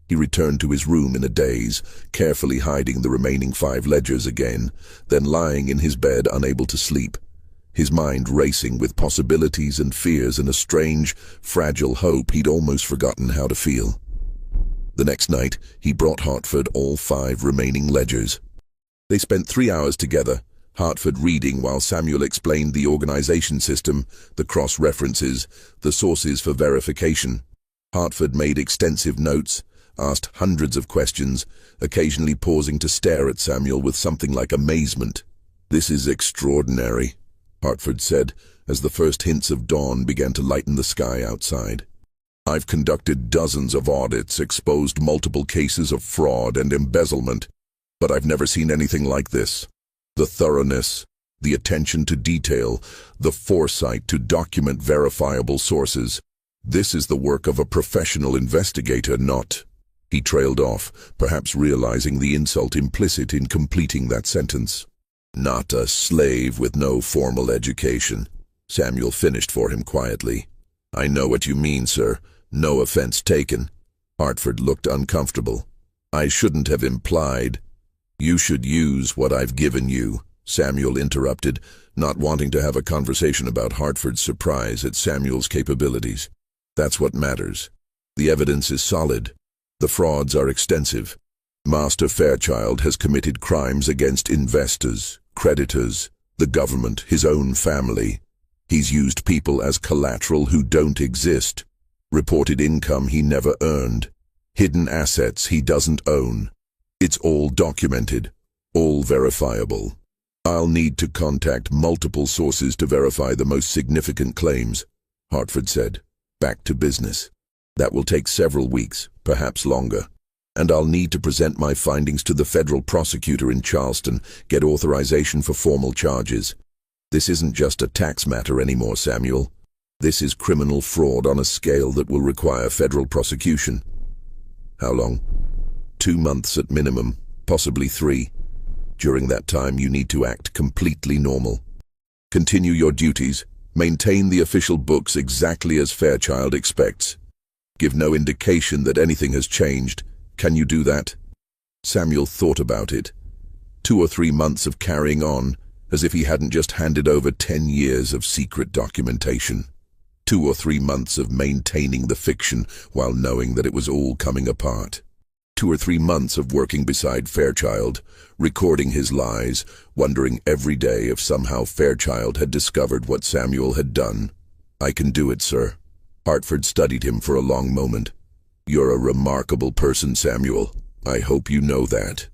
Speaker 1: He returned to his room in a daze, carefully hiding the remaining 5 ledgers again, then lying in his bed unable to sleep, his mind racing with possibilities and fears and a strange, fragile hope he'd almost forgotten how to feel. The next night, he brought Hartford all 5 remaining ledgers. They spent 3 hours together, Hartford reading while Samuel explained the organization system, the cross-references, the sources for verification. Hartford made extensive notes, asked hundreds of questions, occasionally pausing to stare at Samuel with something like amazement. "This is extraordinary," Hartford said, as the first hints of dawn began to lighten the sky outside. "I've conducted dozens of audits, exposed multiple cases of fraud and embezzlement, but I've never seen anything like this. The thoroughness, the attention to detail, the foresight to document verifiable sources. This is the work of a professional investigator, not..." He trailed off, perhaps realizing the insult implicit in completing that sentence. "Not a slave with no formal education," Samuel finished for him quietly. "I know what you mean, sir. No offense taken." Hartford looked uncomfortable. "I shouldn't have implied." "You should use what I've given you," Samuel interrupted, not wanting to have a conversation about Hartford's surprise at Samuel's capabilities. "That's what matters. The evidence is solid. The frauds are extensive. Master Fairchild has committed crimes against investors, creditors, the government, his own family. He's used people as collateral who don't exist. Reported income he never earned. Hidden assets he doesn't own. It's all documented, all verifiable. I'll need to contact multiple sources to verify the most significant claims," Hartford said. "Back to business. That will take several weeks, perhaps longer. and I'll need to present my findings to the federal prosecutor in Charleston, get authorization for formal charges. This isn't just a tax matter anymore, Samuel. This is criminal fraud on a scale that will require federal prosecution. How long? 2 months at minimum, possibly 3. During that time, you need to act completely normal. Continue your duties. Maintain the official books exactly as Fairchild expects. Give no indication that anything has changed. Can you do that? Samuel thought about it. 2 or 3 months of carrying on, as if he hadn't just handed over 10 years of secret documentation. 2 or 3 months of maintaining the fiction while knowing that it was all coming apart. 2 or 3 months of working beside Fairchild, recording his lies, wondering every day if somehow Fairchild had discovered what Samuel had done. I can do it, sir. Hartford studied him for a long moment. You're a remarkable person, Samuel. I hope you know that.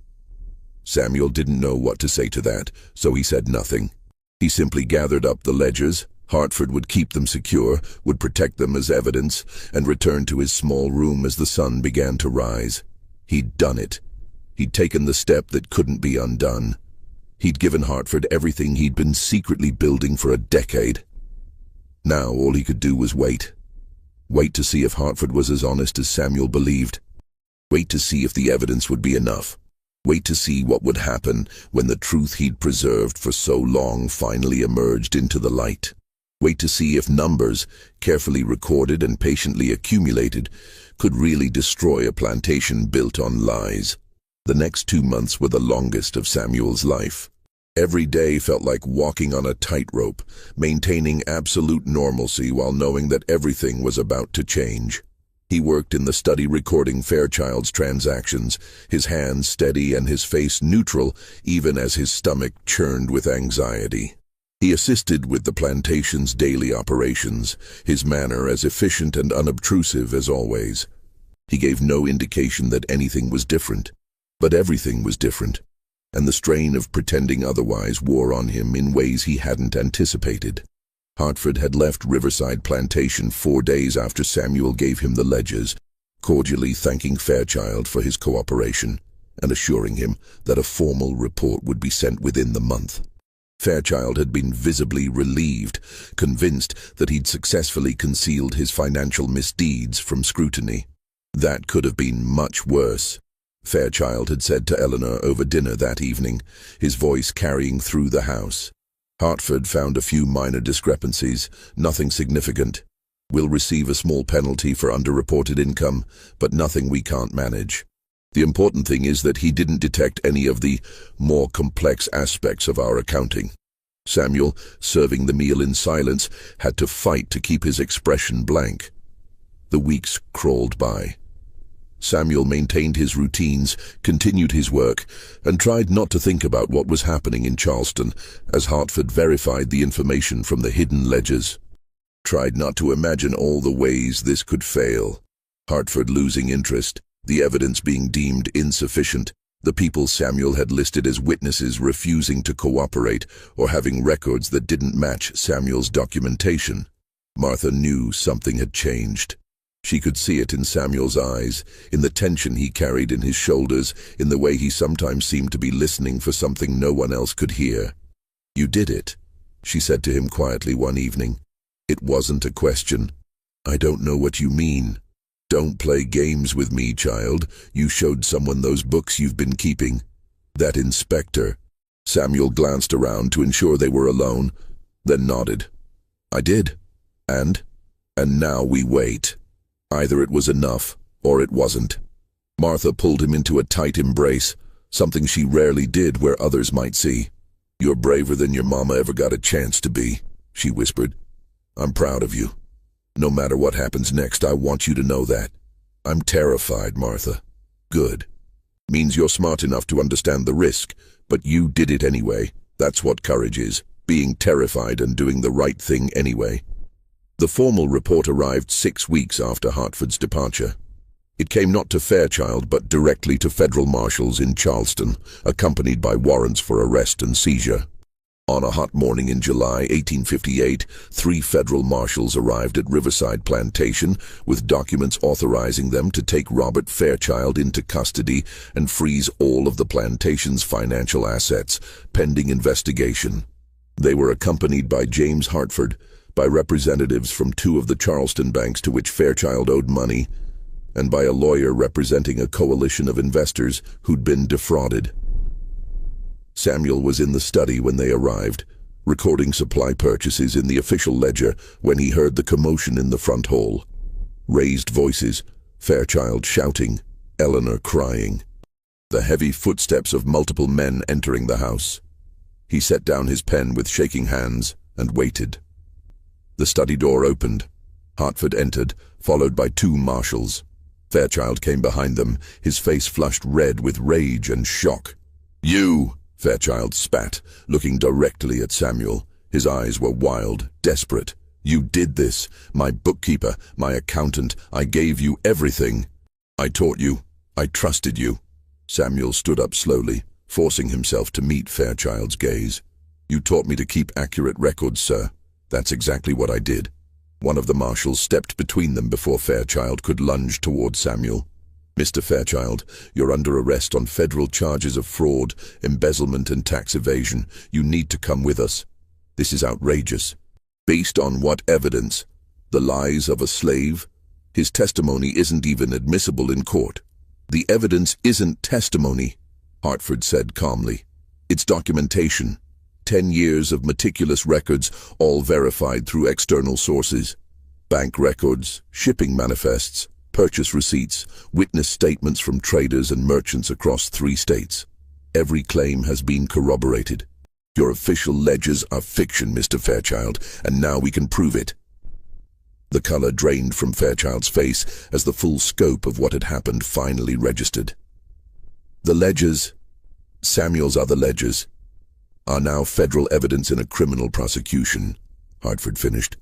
Speaker 1: Samuel didn't know what to say to that, so he said nothing. He simply gathered up the ledgers. Hartford would keep them secure, would protect them as evidence, and return to his small room as the sun began to rise. He'd done it. He'd taken the step that couldn't be undone. He'd given Hartford everything he'd been secretly building for a decade. Now all he could do was wait. Wait to see if Hartford was as honest as Samuel believed. Wait to see if the evidence would be enough. Wait to see what would happen when the truth he'd preserved for so long finally emerged into the light. Wait to see if numbers, carefully recorded and patiently accumulated, could really destroy a plantation built on lies. The next 2 months were the longest of Samuel's life. Every day felt like walking on a tightrope, maintaining absolute normalcy while knowing that everything was about to change. He worked in the study recording Fairchild's transactions, his hands steady and his face neutral, even as his stomach churned with anxiety. He assisted with the plantation's daily operations, his manner as efficient and unobtrusive as always. He gave no indication that anything was different, but everything was different, and the strain of pretending otherwise wore on him in ways he hadn't anticipated. Hartford had left Riverside Plantation 4 days after Samuel gave him the ledgers, cordially thanking Fairchild for his cooperation and assuring him that a formal report would be sent within the month. Fairchild had been visibly relieved, convinced that he'd successfully concealed his financial misdeeds from scrutiny. That could have been much worse, Fairchild had said to Eleanor over dinner that evening, his voice carrying through the house. Hartford found a few minor discrepancies, nothing significant. We'll receive a small penalty for underreported income, but nothing we can't manage. The important thing is that he didn't detect any of the more complex aspects of our accounting. Samuel, serving the meal in silence, had to fight to keep his expression blank. The weeks crawled by. Samuel maintained his routines, continued his work, and tried not to think about what was happening in Charleston as Hartford verified the information from the hidden ledgers. Tried not to imagine all the ways this could fail. Hartford losing interest, the evidence being deemed insufficient, the people Samuel had listed as witnesses refusing to cooperate or having records that didn't match Samuel's documentation. Martha knew something had changed. She could see it in Samuel's eyes, in the tension he carried in his shoulders, in the way he sometimes seemed to be listening for something no one else could hear. "You did it," she said to him quietly one evening. "It wasn't a question." "I don't know what you mean." "Don't play games with me, child. You showed someone those books you've been keeping." "That inspector." Samuel glanced around to ensure they were alone, then nodded. "I did. And now we wait. Either it was enough, or it wasn't." Martha pulled him into a tight embrace, something she rarely did where others might see. "You're braver than your mama ever got a chance to be," she whispered. "I'm proud of you. No matter what happens next, I want you to know that." "I'm terrified, Martha." "Good. Means you're smart enough to understand the risk, but you did it anyway. That's what courage is, being terrified and doing the right thing anyway." The formal report arrived 6 weeks after Hartford's departure. It came not to Fairchild, but directly to federal marshals in Charleston, accompanied by warrants for arrest and seizure. On a hot morning in July 1858, 3 federal marshals arrived at Riverside Plantation with documents authorizing them to take Robert Fairchild into custody and freeze all of the plantation's financial assets, pending investigation. They were accompanied by James Hartford, by representatives from 2 of the Charleston banks to which Fairchild owed money, and by a lawyer representing a coalition of investors who'd been defrauded. Samuel was in the study when they arrived, recording supply purchases in the official ledger when he heard the commotion in the front hall. Raised voices, Fairchild shouting, Eleanor crying. The heavy footsteps of multiple men entering the house. He set down his pen with shaking hands and waited. The study door opened. Hartford entered, followed by 2 marshals. Fairchild came behind them, his face flushed red with rage and shock. "You!" Fairchild spat, looking directly at Samuel. His eyes were wild, desperate. "You did this. My bookkeeper, my accountant. I gave you everything. I taught you. I trusted you." Samuel stood up slowly, forcing himself to meet Fairchild's gaze. "You taught me to keep accurate records, sir. That's exactly what I did." One of the marshals stepped between them before Fairchild could lunge toward Samuel. "Mr. Fairchild, you're under arrest on federal charges of fraud, embezzlement, and tax evasion. You need to come with us. This is outrageous." "Based on what evidence? The lies of a slave? His testimony isn't even admissible in court." "The evidence isn't testimony," Hartford said calmly. "It's documentation. 10 years of meticulous records, all verified through external sources. Bank records, shipping manifests, purchase receipts, witness statements from traders and merchants across 3 states. Every claim has been corroborated. Your official ledgers are fiction, Mr. Fairchild, and now we can prove it." The color drained from Fairchild's face as the full scope of what had happened finally registered. "The ledgers, Samuel's other ledgers, are now federal evidence in a criminal prosecution," Hartford finished,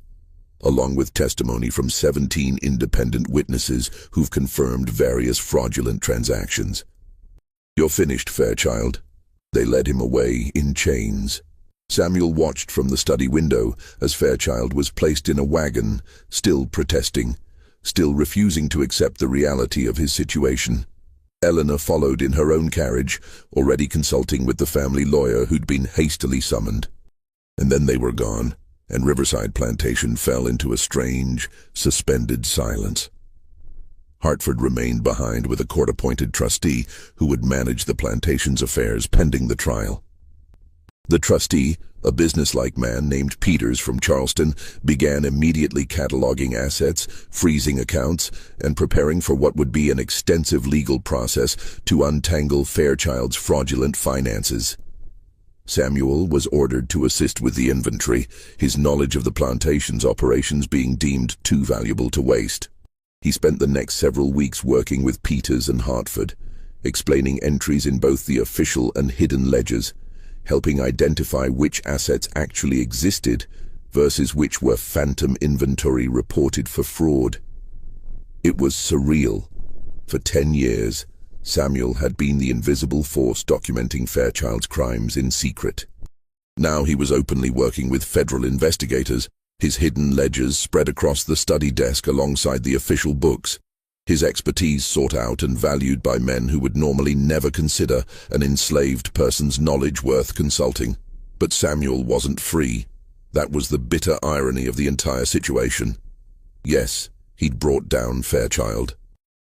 Speaker 1: "along with testimony from 17 independent witnesses who've confirmed various fraudulent transactions." "You're finished, Fairchild." They led him away in chains. Samuel watched from the study window as Fairchild was placed in a wagon, still protesting, still refusing to accept the reality of his situation. Eleanor followed in her own carriage, already consulting with the family lawyer who'd been hastily summoned. And then they were gone, and Riverside Plantation fell into a strange, suspended silence. Hartford remained behind with a court-appointed trustee who would manage the plantation's affairs pending the trial. The trustee, a businesslike man named Peters from Charleston, began immediately cataloging assets, freezing accounts, and preparing for what would be an extensive legal process to untangle Fairchild's fraudulent finances. Samuel was ordered to assist with the inventory, his knowledge of the plantation's operations being deemed too valuable to waste. He spent the next several weeks working with Peters and Hartford, explaining entries in both the official and hidden ledgers, helping identify which assets actually existed versus which were phantom inventory reported for fraud. It was surreal. For 10 years, Samuel had been the invisible force documenting Fairchild's crimes in secret. Now he was openly working with federal investigators, his hidden ledgers spread across the study desk alongside the official books, his expertise sought out and valued by men who would normally never consider an enslaved person's knowledge worth consulting. But Samuel wasn't free. That was the bitter irony of the entire situation. Yes, he'd brought down Fairchild.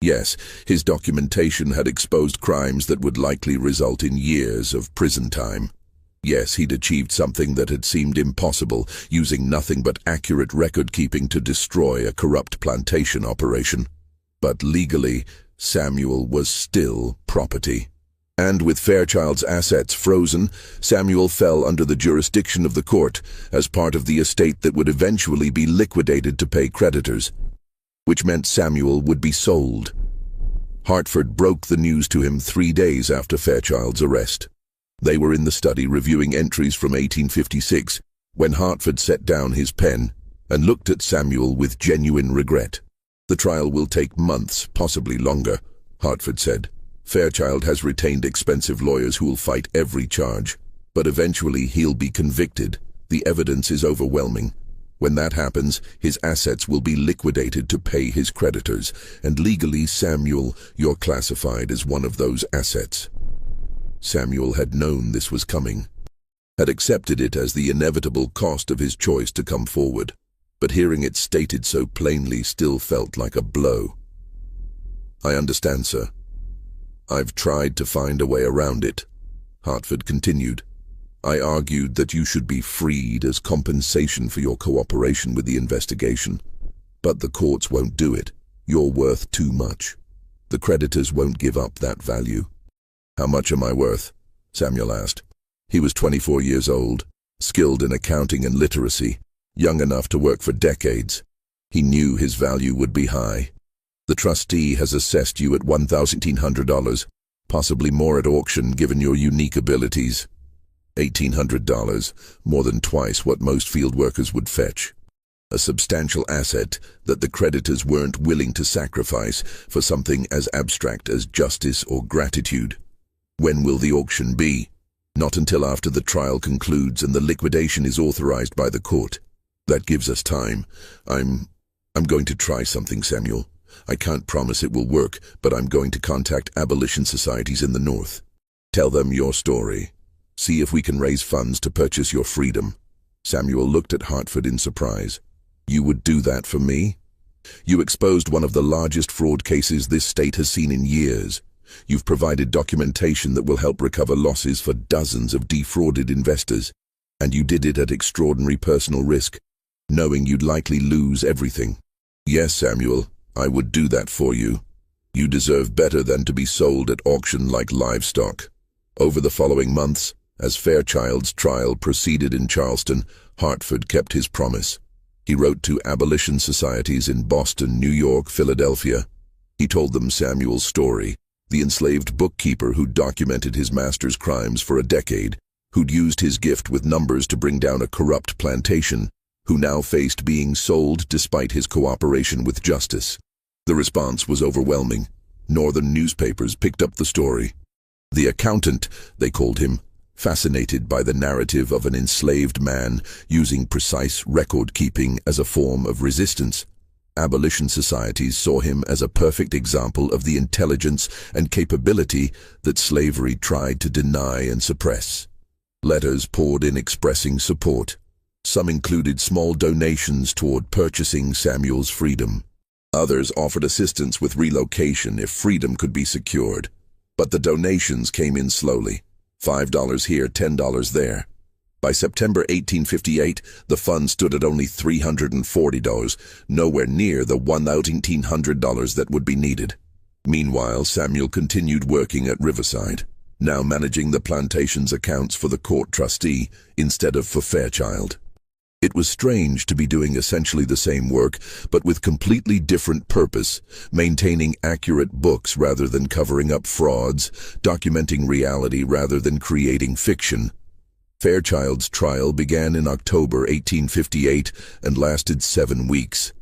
Speaker 1: Yes, his documentation had exposed crimes that would likely result in years of prison time. Yes, he'd achieved something that had seemed impossible, using nothing but accurate record-keeping to destroy a corrupt plantation operation. But legally, Samuel was still property. And with Fairchild's assets frozen, Samuel fell under the jurisdiction of the court as part of the estate that would eventually be liquidated to pay creditors, which meant Samuel would be sold. Hartford broke the news to him 3 days after Fairchild's arrest. They were in the study reviewing entries from 1856 when Hartford set down his pen and looked at Samuel with genuine regret. "The trial will take months, possibly longer," Hartford said. "Fairchild has retained expensive lawyers who will fight every charge. But eventually he'll be convicted. The evidence is overwhelming. When that happens, his assets will be liquidated to pay his creditors, and legally, Samuel, you're classified as one of those assets. Samuel had known this was coming, had accepted it as the inevitable cost of his choice to come forward, but hearing it stated so plainly still felt like a blow. I understand, sir. I've tried to find a way around it, Hartford continued. I argued that you should be freed as compensation for your cooperation with the investigation. But the courts won't do it. You're worth too much. The creditors won't give up that value. How much am I worth? Samuel asked. He was 24 years old, skilled in accounting and literacy, young enough to work for decades. He knew his value would be high. The trustee has assessed you at $1,800, possibly more at auction given your unique abilities. $1,800, more than twice what most field workers would fetch. A substantial asset that the creditors weren't willing to sacrifice for something as abstract as justice or gratitude. When will the auction be? Not until after the trial concludes and the liquidation is authorized by the court. That gives us time. I'm going to try something, Samuel. I can't promise it will work, but I'm going to contact abolition societies in the North. Tell them your story. See if we can raise funds to purchase your freedom. Samuel looked at Hartford in surprise. You would do that for me? You exposed one of the largest fraud cases this state has seen in years. You've provided documentation that will help recover losses for dozens of defrauded investors. And you did it at extraordinary personal risk, knowing you'd likely lose everything. Yes, Samuel, I would do that for you. You deserve better than to be sold at auction like livestock. Over the following months, as Fairchild's trial proceeded in Charleston, Hartford kept his promise. He wrote to abolition societies in Boston, New York, Philadelphia. He told them Samuel's story, the enslaved bookkeeper who'd documented his master's crimes for a decade, who'd used his gift with numbers to bring down a corrupt plantation, who now faced being sold despite his cooperation with justice. The response was overwhelming. Northern newspapers picked up the story. The accountant, they called him, fascinated by the narrative of an enslaved man using precise record-keeping as a form of resistance. Abolition societies saw him as a perfect example of the intelligence and capability that slavery tried to deny and suppress. Letters poured in expressing support. Some included small donations toward purchasing Samuel's freedom. Others offered assistance with relocation if freedom could be secured. But the donations came in slowly. $5 here, $10 there. By September 1858, the fund stood at only $340, nowhere near the $1,800 that would be needed. Meanwhile, Samuel continued working at Riverside, now managing the plantation's accounts for the court trustee instead of for Fairchild. It was strange to be doing essentially the same work, but with completely different purpose, maintaining accurate books rather than covering up frauds, documenting reality rather than creating fiction. Fairchild's trial began in October 1858 and lasted 7 weeks.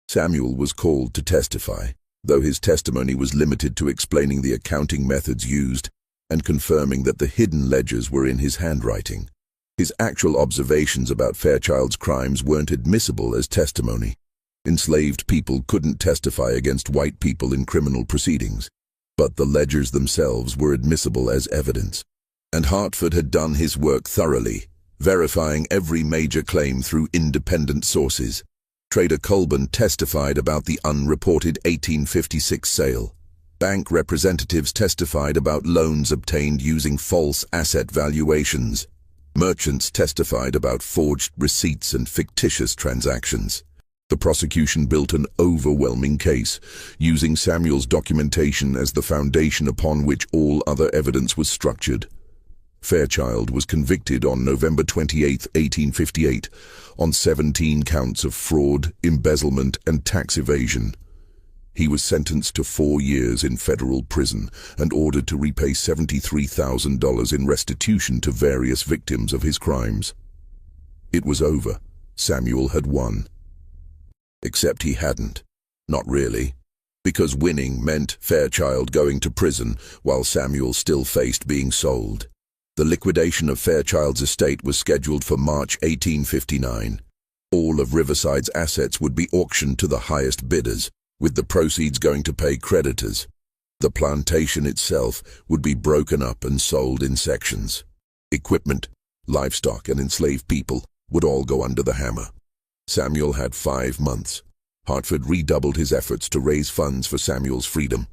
Speaker 1: Samuel was called to testify, though his testimony was limited to explaining the accounting methods used and confirming that the hidden ledgers were in his handwriting. His actual observations about Fairchild's crimes weren't admissible as testimony. Enslaved people couldn't testify against white people in criminal proceedings, but the ledgers themselves were admissible as evidence. And Hartford had done his work thoroughly, verifying every major claim through independent sources. Trader Colburn testified about the unreported 1856 sale. Bank representatives testified about loans obtained using false asset valuations. Merchants testified about forged receipts and fictitious transactions. The prosecution built an overwhelming case, using Samuel's documentation as the foundation upon which all other evidence was structured. Fairchild was convicted on November 28, 1858, on 17 counts of fraud, embezzlement, and tax evasion. He was sentenced to 4 years in federal prison and ordered to repay $73,000 in restitution to various victims of his crimes. It was over. Samuel had won. Except he hadn't. Not really. Because winning meant Fairchild going to prison while Samuel still faced being sold. The liquidation of Fairchild's estate was scheduled for March 1859. All of Riverside's assets would be auctioned to the highest bidders, with the proceeds going to pay creditors. The plantation itself would be broken up and sold in sections. Equipment, livestock, and enslaved people would all go under the hammer. Samuel had 5 months. Hartford redoubled his efforts to raise funds for Samuel's freedom.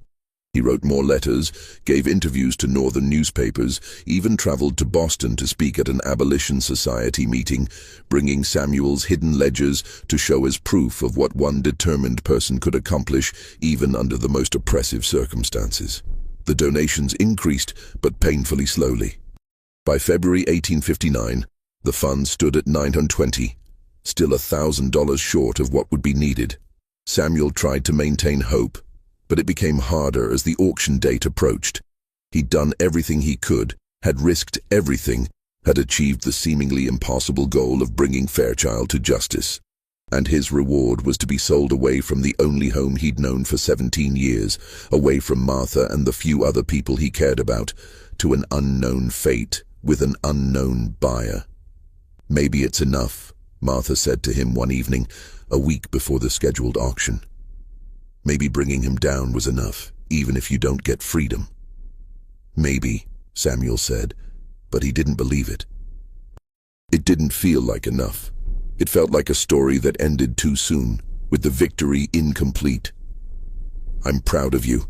Speaker 1: He wrote more letters, gave interviews to northern newspapers, even traveled to Boston to speak at an Abolition Society meeting, bringing Samuel's hidden ledgers to show as proof of what one determined person could accomplish even under the most oppressive circumstances. The donations increased, but painfully slowly. By February 1859, the fund stood at $920, still $1,000 short of what would be needed. Samuel tried to maintain hope, but it became harder as the auction date approached. He'd done everything he could, had risked everything, had achieved the seemingly impossible goal of bringing Fairchild to justice. And his reward was to be sold away from the only home he'd known for 17 years, away from Martha and the few other people he cared about, to an unknown fate with an unknown buyer. "Maybe it's enough," Martha said to him one evening, a week before the scheduled auction. "Maybe bringing him down was enough, even if you don't get freedom." "Maybe," Samuel said, but he didn't believe it. It didn't feel like enough. It felt like a story that ended too soon, with the victory incomplete. "I'm proud of you,"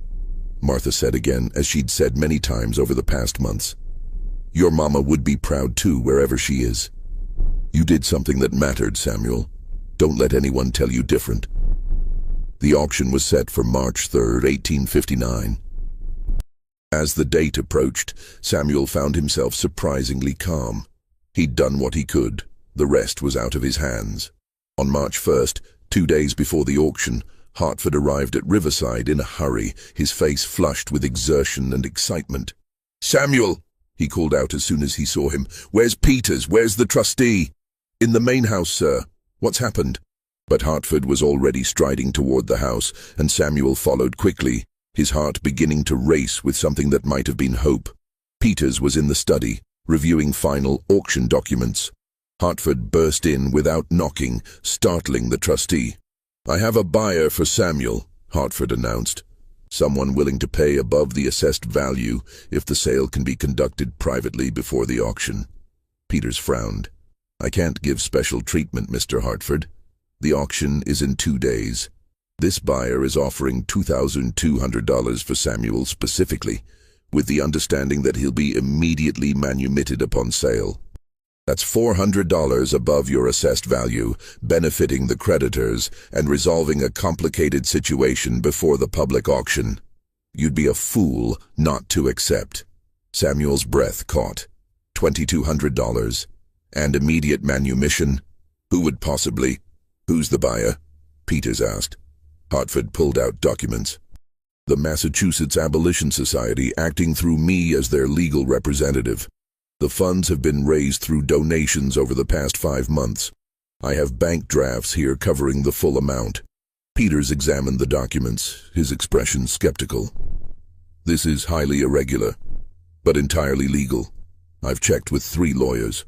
Speaker 1: Martha said again, as she'd said many times over the past months. "Your mama would be proud too, wherever she is. You did something that mattered, Samuel. Don't let anyone tell you different." The auction was set for March 3rd, 1859. As the date approached, Samuel found himself surprisingly calm. He'd done what he could. The rest was out of his hands. On March 1st, 2 days before the auction, Hartford arrived at Riverside in a hurry, his face flushed with exertion and excitement. "Samuel!" he called out as soon as he saw him. "Where's Peters? Where's the trustee?" "In the main house, sir. What's happened?" But Hartford was already striding toward the house, and Samuel followed quickly, his heart beginning to race with something that might have been hope. Peters was in the study, reviewing final auction documents. Hartford burst in without knocking, startling the trustee. "I have a buyer for Samuel," Hartford announced. "Someone willing to pay above the assessed value if the sale can be conducted privately before the auction." Peters frowned. "I can't give special treatment, Mr. Hartford. The auction is in 2 days. This buyer is offering $2,200 for Samuel specifically, with the understanding that he'll be immediately manumitted upon sale. That's $400 above your assessed value, benefiting the creditors and resolving a complicated situation before the public auction. You'd be a fool not to accept." Samuel's breath caught. $2,200 and immediate manumission? Who would possibly? "Who's the buyer?" Peters asked. Hartford pulled out documents. "The Massachusetts Abolition Society, acting through me as their legal representative. The funds have been raised through donations over the past 5 months. I have bank drafts here covering the full amount." Peters examined the documents, his expression skeptical. "This is highly irregular, but entirely legal. I've checked with 3 lawyers.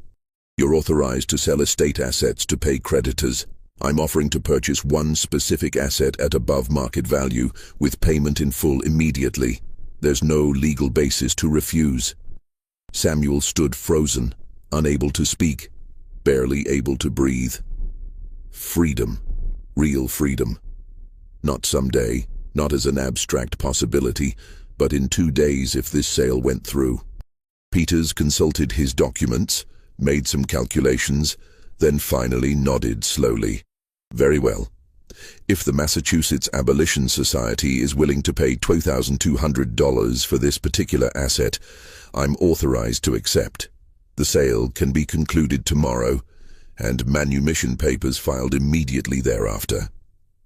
Speaker 1: You're authorized to sell estate assets to pay creditors. I'm offering to purchase one specific asset at above market value, with payment in full immediately. There's no legal basis to refuse." Samuel stood frozen, unable to speak, barely able to breathe. Freedom. Real freedom. Not someday, not as an abstract possibility, but in 2 days if this sale went through. Peters consulted his documents, made some calculations, then finally nodded slowly. "Very well. If the Massachusetts Abolition Society is willing to pay $2,200 for this particular asset, I'm authorized to accept. The sale can be concluded tomorrow, and manumission papers filed immediately thereafter."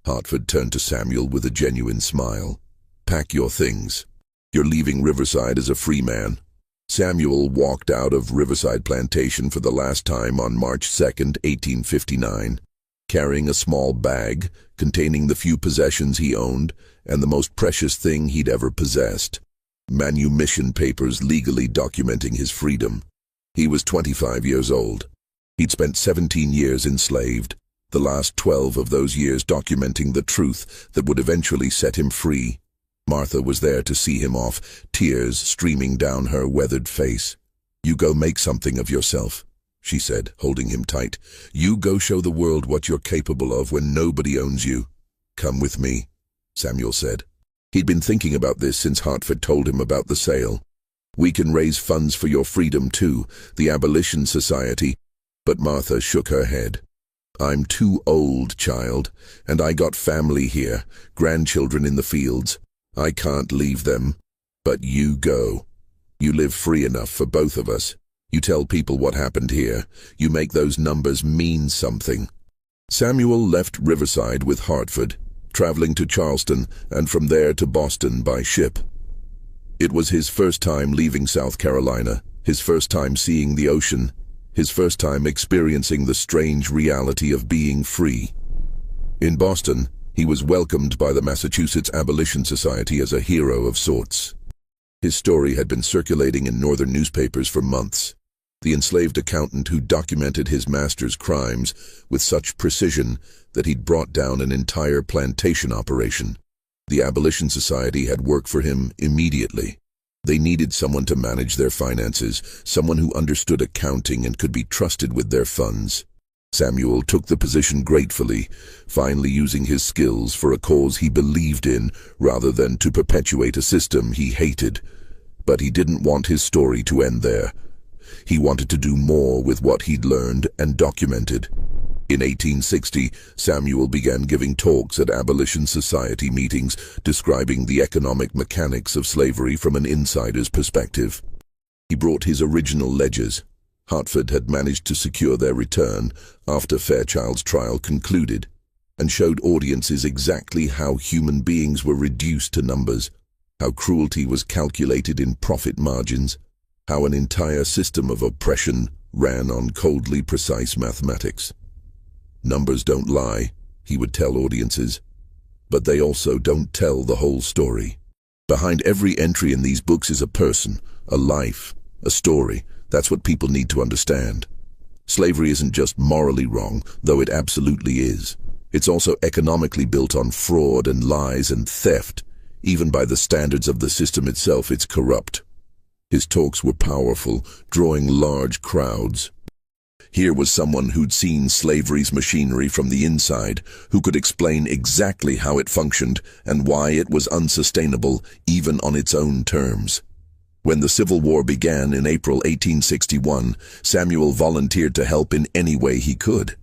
Speaker 1: Hartford turned to Samuel with a genuine smile. "Pack your things. You're leaving Riverside as a free man." Samuel walked out of Riverside Plantation for the last time on March 2nd, 1859, carrying a small bag containing the few possessions he owned and the most precious thing he'd ever possessed: manumission papers legally documenting his freedom. He was 25 years old. He'd spent 17 years enslaved, the last 12 of those years documenting the truth that would eventually set him free. Martha was there to see him off, tears streaming down her weathered face. "You go make something of yourself," she said, holding him tight. "You go show the world what you're capable of when nobody owns you." "Come with me," Samuel said. He'd been thinking about this since Hartford told him about the sale. "We can raise funds for your freedom too, the Abolition Society." But Martha shook her head. "I'm too old, child, and I got family here, grandchildren in the fields. I can't leave them. But you go. You live free enough for both of us. You tell people what happened here. You make those numbers mean something." Samuel left Riverside with Hartford, traveling to Charleston and from there to Boston by ship. It was his first time leaving South Carolina, his first time seeing the ocean, his first time experiencing the strange reality of being free. In Boston, he was welcomed by the Massachusetts Abolition Society as a hero of sorts. His story had been circulating in northern newspapers for months. The enslaved accountant who documented his master's crimes with such precision that he'd brought down an entire plantation operation. The Abolition Society had work for him immediately. They needed someone to manage their finances, someone who understood accounting and could be trusted with their funds. Samuel took the position gratefully, finally using his skills for a cause he believed in rather than to perpetuate a system he hated. But he didn't want his story to end there. He wanted to do more with what he'd learned and documented. In 1860, Samuel began giving talks at Abolition Society meetings, describing the economic mechanics of slavery from an insider's perspective. He brought his original ledgers. Hartford had managed to secure their return after Fairchild's trial concluded, and showed audiences exactly how human beings were reduced to numbers, how cruelty was calculated in profit margins, how an entire system of oppression ran on coldly precise mathematics. "Numbers don't lie," he would tell audiences, "but they also don't tell the whole story. Behind every entry in these books is a person, a life, a story. That's what people need to understand. Slavery isn't just morally wrong, though it absolutely is. It's also economically built on fraud and lies and theft. Even by the standards of the system itself, it's corrupt." His talks were powerful, drawing large crowds. Here was someone who'd seen slavery's machinery from the inside, who could explain exactly how it functioned and why it was unsustainable even on its own terms. When the Civil War began in April 1861, Samuel volunteered to help in any way he could.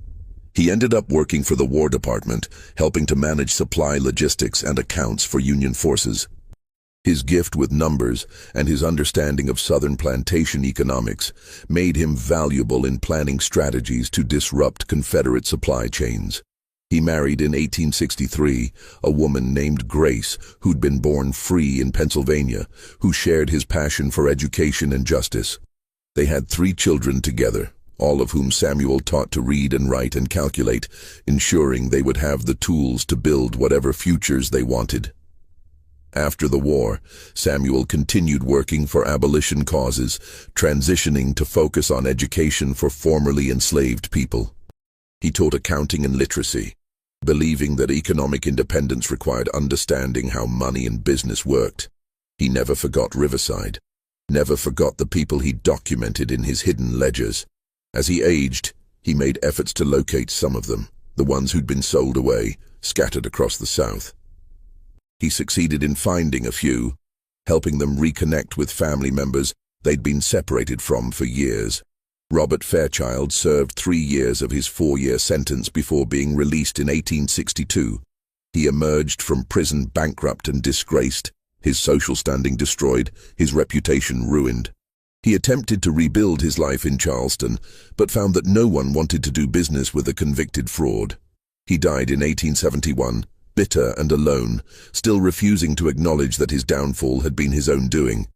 Speaker 1: He ended up working for the War Department, helping to manage supply logistics and accounts for Union forces. His gift with numbers and his understanding of Southern plantation economics made him valuable in planning strategies to disrupt Confederate supply chains. He married in 1863 a woman named Grace, who'd been born free in Pennsylvania, who shared his passion for education and justice. They had 3 children together, all of whom Samuel taught to read and write and calculate, ensuring they would have the tools to build whatever futures they wanted. After the war, Samuel continued working for abolition causes, transitioning to focus on education for formerly enslaved people. He taught accounting and literacy, believing that economic independence required understanding how money and business worked. He never forgot Riverside, never forgot the people he documented in his hidden ledgers. As he aged, he made efforts to locate some of them, the ones who'd been sold away, scattered across the South. He succeeded in finding a few, helping them reconnect with family members they'd been separated from for years. Robert Fairchild served 3 years of his 4-year sentence before being released in 1862. He emerged from prison bankrupt and disgraced, his social standing destroyed, his reputation ruined. He attempted to rebuild his life in Charleston, but found that no one wanted to do business with a convicted fraud. He died in 1871, bitter and alone, still refusing to acknowledge that his downfall had been his own doing.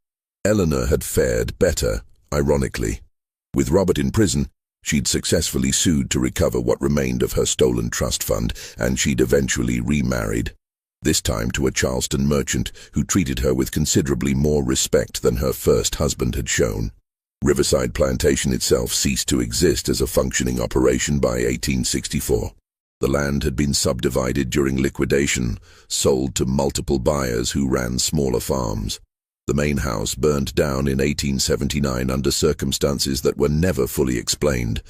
Speaker 1: Eleanor had fared better, ironically. With Robert in prison, she'd successfully sued to recover what remained of her stolen trust fund, and she'd eventually remarried, this time to a Charleston merchant who treated her with considerably more respect than her first husband had shown. Riverside Plantation itself ceased to exist as a functioning operation by 1864. The land had been subdivided during liquidation, sold to multiple buyers who ran smaller farms. The main house burned down in 1879 under circumstances that were never fully explained,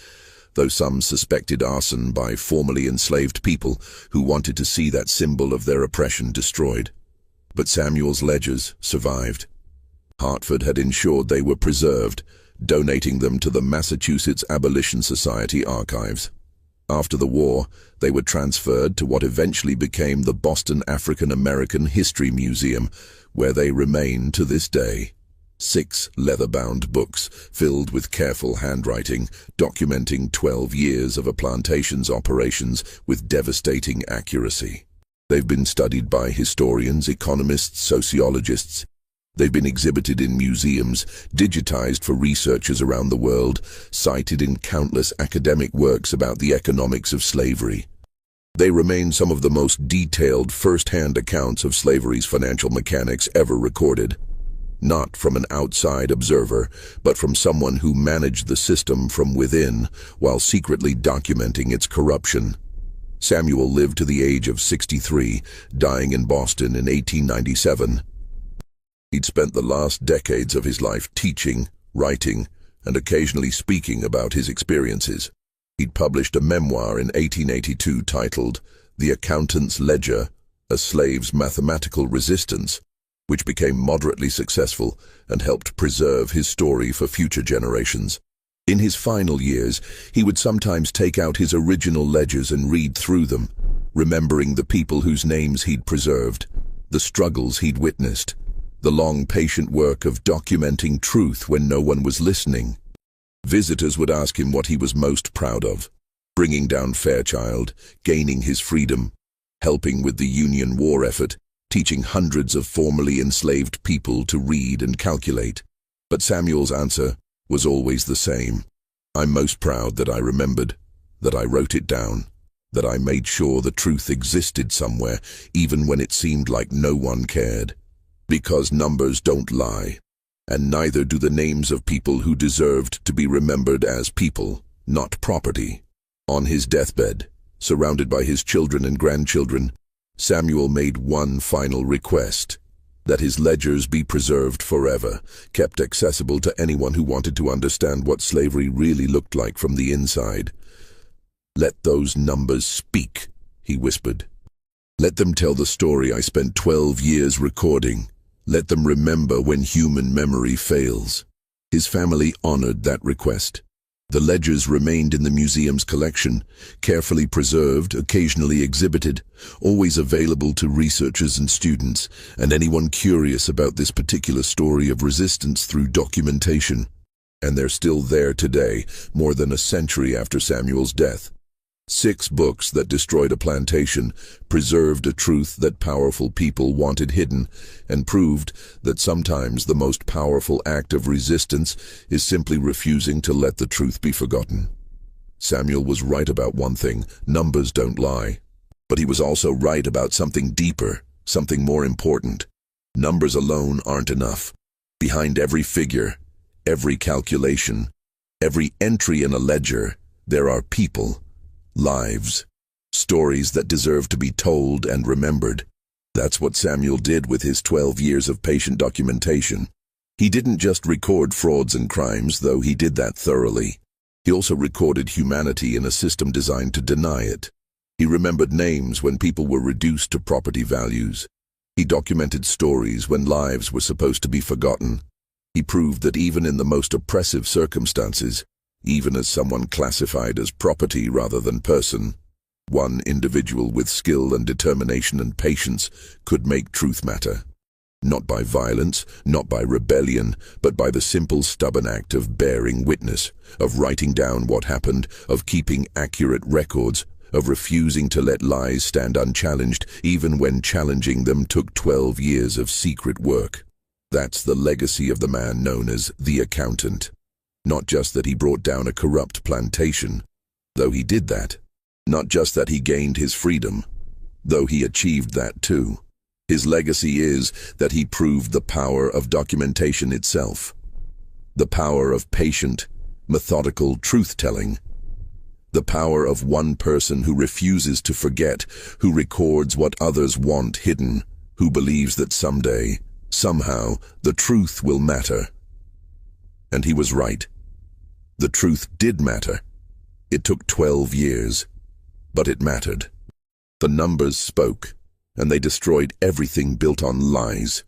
Speaker 1: though some suspected arson by formerly enslaved people who wanted to see that symbol of their oppression destroyed. But Samuel's ledgers survived. Hartford had ensured they were preserved, donating them to the Massachusetts Abolition Society archives. After the war, they were transferred to what eventually became the Boston African American History Museum, where they remain to this day. 6 leather-bound books, filled with careful handwriting, documenting 12 years of a plantation's operations with devastating accuracy. They've been studied by historians, economists, sociologists. They've been exhibited in museums, digitized for researchers around the world, cited in countless academic works about the economics of slavery. They remain some of the most detailed first-hand accounts of slavery's financial mechanics ever recorded. Not from an outside observer, but from someone who managed the system from within while secretly documenting its corruption. Samuel lived to the age of 63, dying in Boston in 1897. He'd spent the last decades of his life teaching, writing, and occasionally speaking about his experiences. He'd published a memoir in 1882 titled The Accountant's Ledger, A Slave's Mathematical Resistance, which became moderately successful and helped preserve his story for future generations. In his final years, he would sometimes take out his original ledgers and read through them, remembering the people whose names he'd preserved, the struggles he'd witnessed, the long, patient work of documenting truth when no one was listening. Visitors would ask him what he was most proud of: bringing down Fairchild, gaining his freedom, helping with the Union war effort, teaching hundreds of formerly enslaved people to read and calculate. But Samuel's answer was always the same. I'm most proud that I remembered, that I wrote it down, that I made sure the truth existed somewhere, even when it seemed like no one cared. Because numbers don't lie, and neither do the names of people who deserved to be remembered as people, not property. On his deathbed, surrounded by his children and grandchildren, Samuel made one final request: that his ledgers be preserved forever, kept accessible to anyone who wanted to understand what slavery really looked like from the inside. "Let those numbers speak," he whispered. "Let them tell the story I spent 12 years recording. Let them remember when human memory fails." His family honored that request. The ledgers remained in the museum's collection, carefully preserved, occasionally exhibited, always available to researchers and students, and anyone curious about this particular story of resistance through documentation. And they're still there today, more than a century after Samuel's death. 6 books that destroyed a plantation, preserved a truth that powerful people wanted hidden, and proved that sometimes the most powerful act of resistance is simply refusing to let the truth be forgotten. Samuel was right about one thing: numbers don't lie. But he was also right about something deeper, something more important. Numbers alone aren't enough. Behind every figure, every calculation, every entry in a ledger, there are people. Lives, stories that deserve to be told and remembered. That's what Samuel did with his 12 years of patient documentation. He didn't just record frauds and crimes, though he did that thoroughly. He also recorded humanity in a system designed to deny it. He remembered names when people were reduced to property values. He documented stories when lives were supposed to be forgotten. He proved that even in the most oppressive circumstances, even as someone classified as property rather than person, one individual with skill and determination and patience could make truth matter. Not by violence, not by rebellion, but by the simple, stubborn act of bearing witness, of writing down what happened, of keeping accurate records, of refusing to let lies stand unchallenged, even when challenging them took 12 years of secret work. That's the legacy of the man known as the Accountant. Not just that he brought down a corrupt plantation, though he did that. Not just that he gained his freedom, though he achieved that too. His legacy is that he proved the power of documentation itself. The power of patient, methodical truth-telling. The power of one person who refuses to forget, who records what others want hidden, who believes that someday, somehow, the truth will matter. And he was right. The truth did matter. It took 12 years, but it mattered. The numbers spoke, and they destroyed everything built on lies.